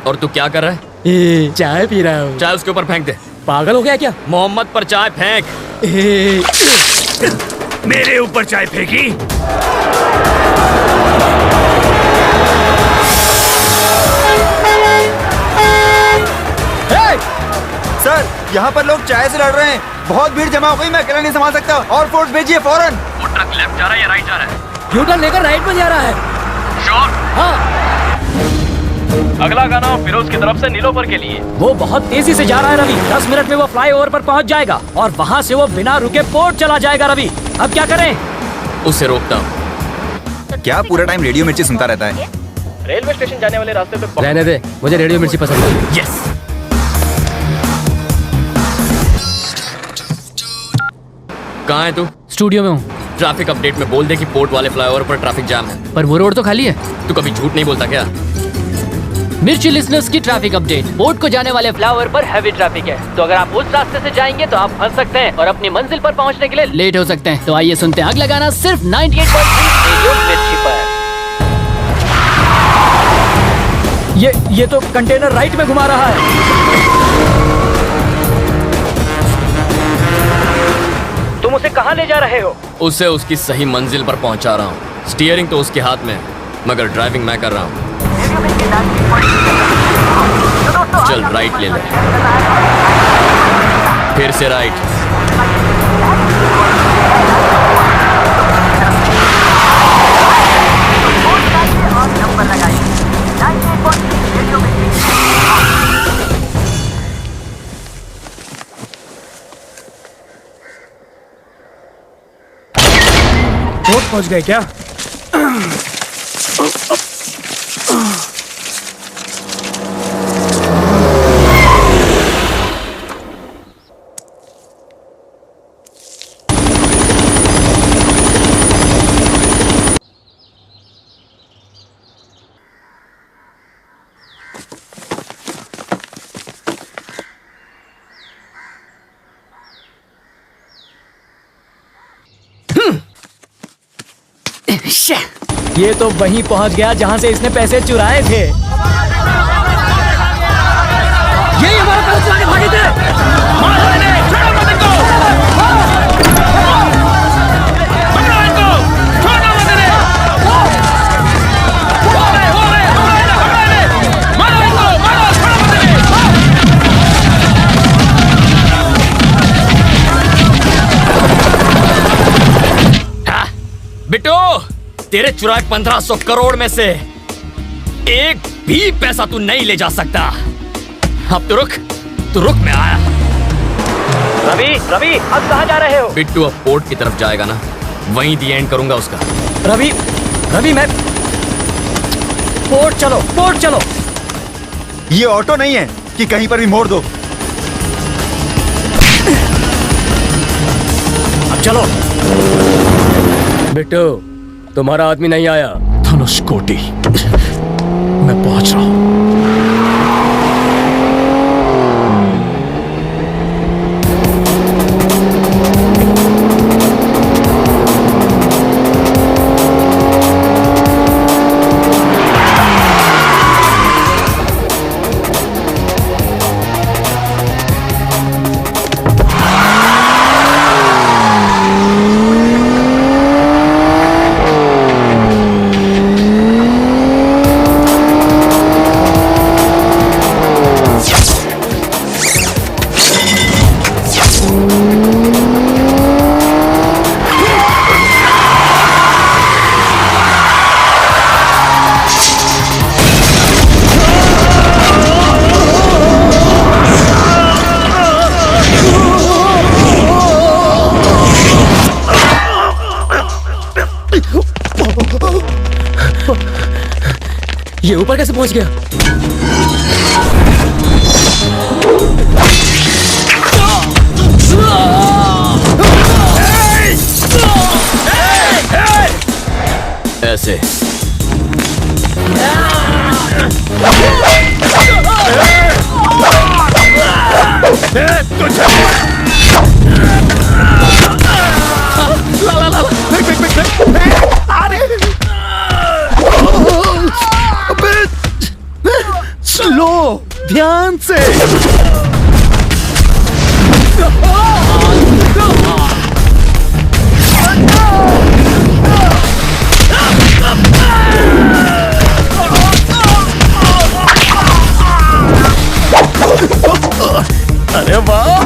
और तू क्या कर रहा है? चाय पी रहा हूँ। चाय उसके ऊपर फेंक दे। पागल हो गया क्या? मोहम्मद पर चाय फेंक। मेरे ऊपर चाय फेंकी? सर, यहाँ पर लोग चाय से लड़ रहे हैं। बहुत भीड़ जमा हो गई, मैं अकेला नहीं संभाल सकता। और फोर्स भेजिए फौरन। वो ट्रक लेफ्ट जा रहा है या राइट जा रहा है? यूटर्न लेकर राइट में जा रहा है। श्योर? हाँ। अगला गाना फिरोज की तरफ से नीलोफर के लिए। वो बहुत तेजी से जा रहा है रवि। 10 मिनट में वो फ्लाईओवर पर पहुंच जाएगा और वहां से वो बिना रुके पोर्ट चला जाएगा। रवि, अब क्या करें? उसे रोकता हूँ। क्या पूरा टाइम रेडियो मिर्ची सुनता रहता है? रेलवे स्टेशन जाने वाले रास्ते पे रहने दे, मुझे रेडियो मिर्ची पसंद है। यस। कहाँ है तू? स्टूडियो में हूँ। ट्रैफिक अपडेट में बोल दे कि पोर्ट वाले फ्लाईओवर पर ट्रैफिक जाम है। पर वो रोड तो खाली है। तू कभी झूठ नहीं बोलता क्या? मिर्ची लिसनर्स की ट्रैफिक अपडेट। पोर्ट को जाने वाले फ्लाईओवर पर हैवी ट्रैफिक है, तो अगर आप उस रास्ते से जाएंगे तो आप फंस सकते हैं और अपनी मंजिल पर पहुंचने के लिए लेट हो सकते हैं। तो आइए सुनते हैं अगला गाना सिर्फ 98.3 रेडियो मिर्ची पर। ये तो कंटेनर राइट में घुमा रहा है। तुम उसे कहाँ ले जा रहे हो? उसे उसकी सही मंजिल पर पहुंचा रहा हूँ। स्टीयरिंग तो उसके हाथ में है, मगर ड्राइविंग मैं कर रहा हूँ। चल राइट ले ले, फिर से राइट। पोर्ट पहुंच गए क्या? ये तो वहीं पहुंच गया जहां से इसने पैसे चुराए थे। यही हमारा पैसे चुरा के भागे थे। मारो इन्हें, छोड़ो मत इनको। पकड़ो इनको, छोड़ो मत इन्हें। हो रहे, मारो इनको, मारो, छोड़ो मत इन्हें। बिट्टू, तेरे चुराए 1500 करोड़ में से एक भी पैसा तू नहीं ले जा सकता। अब तो रुक मैं आया। रवि, अब कहाँ जा रहे हो? बिट्टू अब पोर्ट की तरफ जाएगा ना, वहीं दी एंड करूंगा उसका। रवि मैं पोर्ट चलो। ये ऑटो नहीं है कि कहीं पर भी मोड़ दो। अब चलो। बिट्टू, तुम्हारा आदमी नहीं आया। धनुषकोटि, मैं पहुंच रहा हूं। ये ऊपर कैसे पहुंच गया? ऐसे स्लो, ध्यान से। अरे वाह!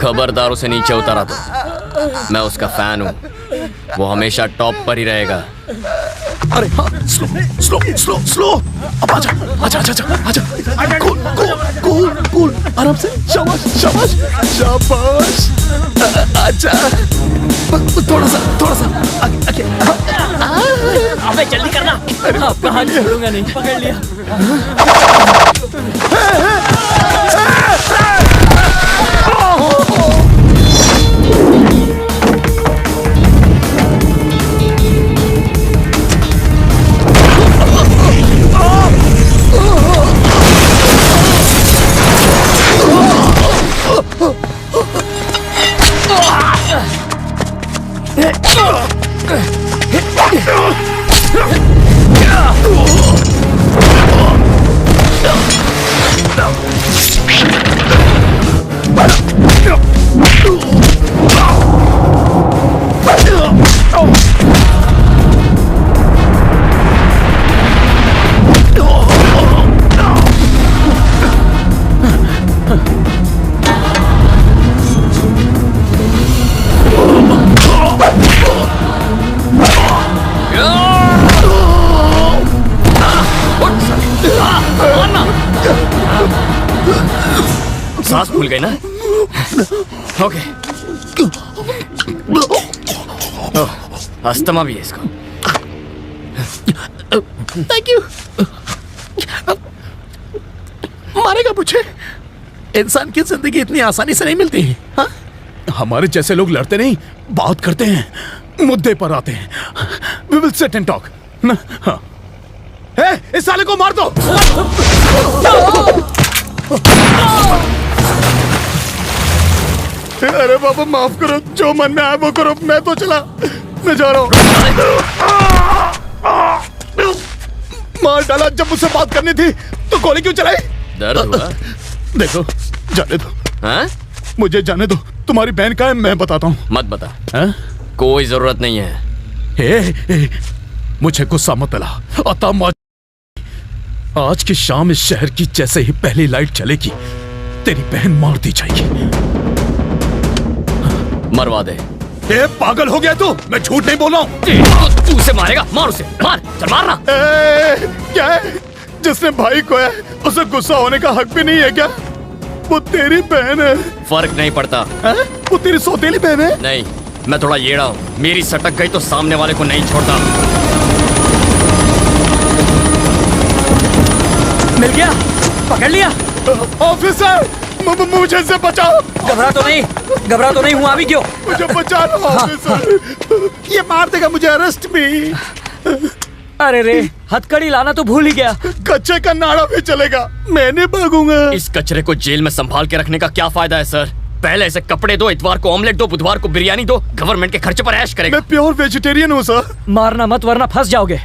खबरदार उसे नीचे उतारा तो मैं उसका फैन हूं। वो हमेशा टॉप पर ही रहेगा। अरे हाँ, स्लो स्लो स्लो स्लो। अब आजा आजा आजा आजा आजा। कूल कूल कूल कूल, आराम से। शाबाश शाबाश शाबाश। आजा, थोड़ा सा आगे। अबे जल्दी करना। आपका हाथ छोड़ूंगा नहीं, पकड़ लिया। सांस फूल गई ना? ओके। अस्थमा भी है इसको। Thank you. मारेगा मुझे? इंसान की जिंदगी इतनी आसानी से नहीं मिलती। हाँ? हमारे जैसे लोग लड़ते नहीं, बात करते हैं, मुद्दे पर आते हैं। We will sit and talk. ना? हाँ। इस साले को मार दो। अरे बाबा माफ करो, जो मन में आया वो करो, मैं तो चला, मैं जा रहा हूँ। मार डाला। जब मुझसे बात करनी थी तो गोली क्यों चलाई? दर्द हुआ? देखो, जाने दो। हाँ? मुझे जाने दो। तुम्हारी बहन का है, मैं बताता हूँ। मत बता। कोई जरूरत नहीं है। मुझे गुस्सा मत दिला। आज की शाम इस शहर की जैसे ही पहली लाइट चलेगी, तेरी बहन मार दी जाएगी। मरवा दे। पागल हो गया तू? मैं झूठ नहीं बोल रहा हूँ। तू उसे मारेगा? मार उसे, मार, चल मारना। क्या है? जिसने भाई को है उसे गुस्सा होने का हक भी नहीं है क्या? वो तेरी बहन है। फर्क नहीं पड़ता। वो तेरी सौतेली बहन है? नहीं, मैं थोड़ा येड़ा हूँ। मेरी सटक गई तो सामने वाले को नहीं छोड़ता। मिल गया, पकड़ लिया। ऑफिसर, मुझे से बचाओ। घबरा तो नहीं हूँ। अभी क्यों? मुझे बचा लो ऑफिसर। ये मार देगा मुझे, अरेस्ट भी। अरे रे, हथकड़ी लाना तो भूल ही गया। कच्चे का नाड़ा भी चलेगा, मैं नहीं भागूंगा। इस कचरे को जेल में संभाल के रखने का क्या फायदा है सर? पहले ऐसे कपड़े दो, इतवार को ऑमलेट दो, बुधवार को बिरयानी दो, गवर्नमेंट के खर्चे पर ऐश करेगा। मैं प्योर वेजिटेरियन हूँ सर। मारना मत वरना फंस जाओगे।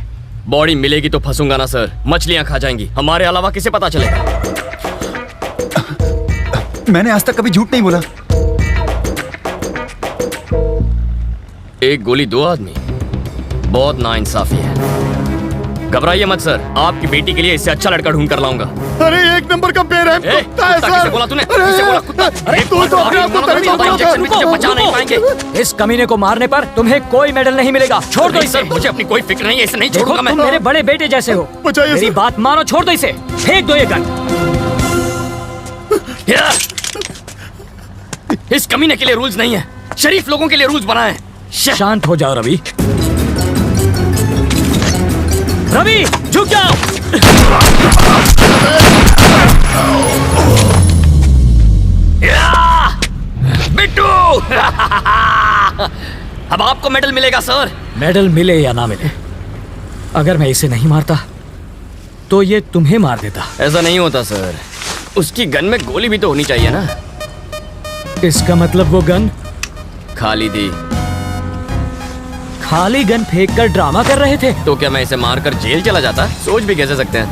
बॉडी मिलेगी तो फंसूंगा ना सर। मछलियाँ खा जाएंगी, हमारे अलावा किसे पता चलेगा? मैंने आज तक कभी झूठ नहीं बोला। एक गोली दो आदमी, बहुत नाइंसाफी है। घबराइए मत सर, आपकी बेटी के लिए इससे अच्छा लड़का ढूंढ कर लाऊंगा। अरे एक नंबर का बेरहम कुत्ता है सर। किसे बोला तूने? किसे बोला कुत्ता? अरे तू तो अपने आप को इंजेक्शन भी तुझे बचा नहीं पाएंगे। इस कमीने को मारने पर तुम्हें कोई मेडल नहीं मिलेगा। छोड़ दो इसे। मुझे अपनी कोई फिक्र नहीं है, इसे नहीं छोड़ूंगा मैं। तुम मेरे बड़े बेटे जैसे हो, मेरी बात मानो, छोड़ दो इसे। फेंक दो ये गन। इस कमीने के लिए रूल्स नहीं है, शरीफ लोगों के लिए रूल्स बनाए हैं। शांत हो जाओ रवि। रवि, झुक जाओ। बिट्टू। अब आपको मेडल मिलेगा सर। मेडल मिले या ना मिले, अगर मैं इसे नहीं मारता तो ये तुम्हें मार देता। ऐसा नहीं होता सर, उसकी गन में गोली भी तो होनी चाहिए ना। इसका मतलब वो गन खाली थी। खाली गन फेंक कर ड्रामा कर रहे थे? तो क्या मैं इसे मारकर जेल चला जाता? सोच भी कैसे सकते हैं।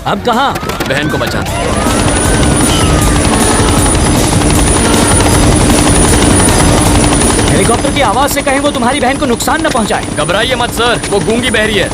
अब कहाँ? बहन को बचाना। हेलीकॉप्टर की आवाज से कहीं वो तुम्हारी बहन को नुकसान न पहुंचाए। घबराइए मत सर, वो गूंगी बहरी है।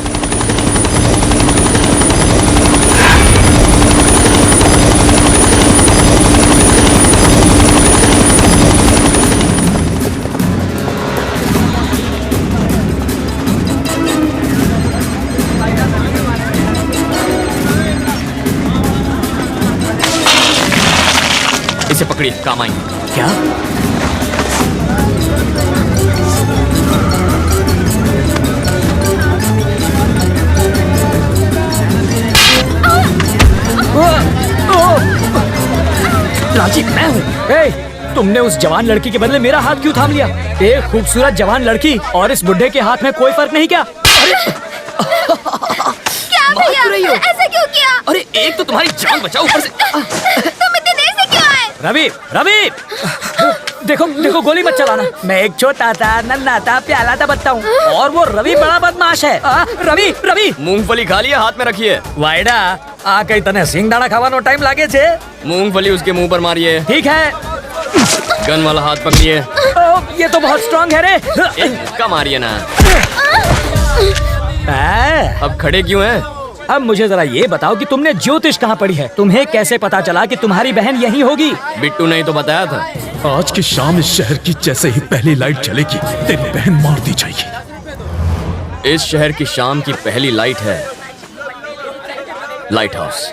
पकड़िए, काम आएंगे। क्या? राजीव, मैं हूँ। तुमने उस जवान लड़की के बदले मेरा हाथ क्यों थाम लिया? एक खूबसूरत जवान लड़की और इस बुढ़े के हाथ में कोई फर्क नहीं क्या? क्या भैया? ऐसे क्यों किया? अरे एक तो तुम्हारी जान बचाओ, ऊपर से तुम इतने देर से क्यों आए? रवि, रवि, देखो देखो, गोली मत चलाना। मैं एक छोटा सा नन्हा था प्याला सा बच्चा हूँ और वो रवि बड़ा बदमाश है। रवि, रवि, मूंगफली खा लिया, हाथ में रखिए। वाइडा आ कई तने सिंगदाना खावानो टाइम लागे छे। मूंगफली उसके मुंह पर मारिए। ठीक है। गन वाला हाथ पकड़िए। ये तो बहुत स्ट्रांग है रे। का मारिए ना। अब खड़े क्यों हैं? अब मुझे जरा ये बताओ कि तुमने ज्योतिष कहाँ पढ़ी है? तुम्हें कैसे पता चला कि तुम्हारी बहन यही होगी? बिट्टू ने ही तो बताया था। आज की शाम इस शहर की जैसे ही पहली लाइट चलेगी तेरी बहन मार दी जाएगी। इस शहर की शाम की पहली लाइट है लाइट हाउस।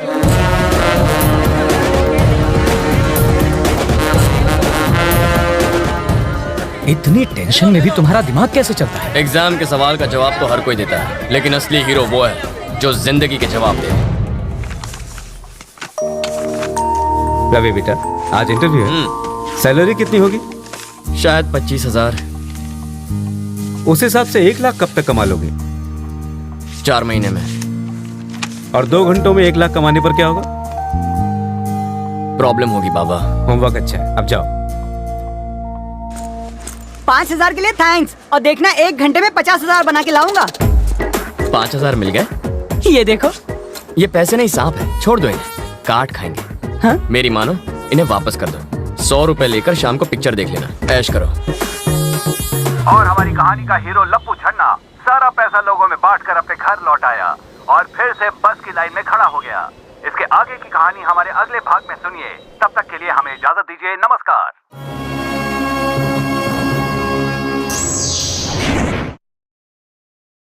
इतनी टेंशन में भी तुम्हारा दिमाग कैसे चलता है? एग्जाम के सवाल का जवाब तो हर कोई देता है, लेकिन असली हीरो वो है जो जिंदगी के जवाब दे। रवि बेटा, आज इंटरव्यू है। सैलरी कितनी होगी? शायद 25,000। उस हिसाब से 1 लाख कब तक कमा लोगे? 4 महीने में। और 2 घंटों में 1 लाख कमाने पर क्या होगा? प्रॉब्लम होगी बाबा। होमवर्क अच्छा है, अब जाओ। 5,000 के लिए थैंक्स, और देखना 1 घंटे में 50,000 बना के लाऊंगा। 5,000 मिल गए? ये देखो। ये पैसे नहीं, सांप है, छोड़ दो इन्हें, काट खाएंगे। हाँ? मेरी मानो, इन्हें वापस कर दो। 100 रुपए लेकर शाम को पिक्चर देख लेना, ऐश करो। और हमारी कहानी का हीरो लप्पू छन्ना सारा पैसा लोगों में बांटकर अपने घर लौट आया और फिर से बस की लाइन में खड़ा हो गया। इसके आगे की कहानी हमारे अगले भाग में सुनिए। तब तक के लिए हमें इजाजत दीजिए, नमस्कार।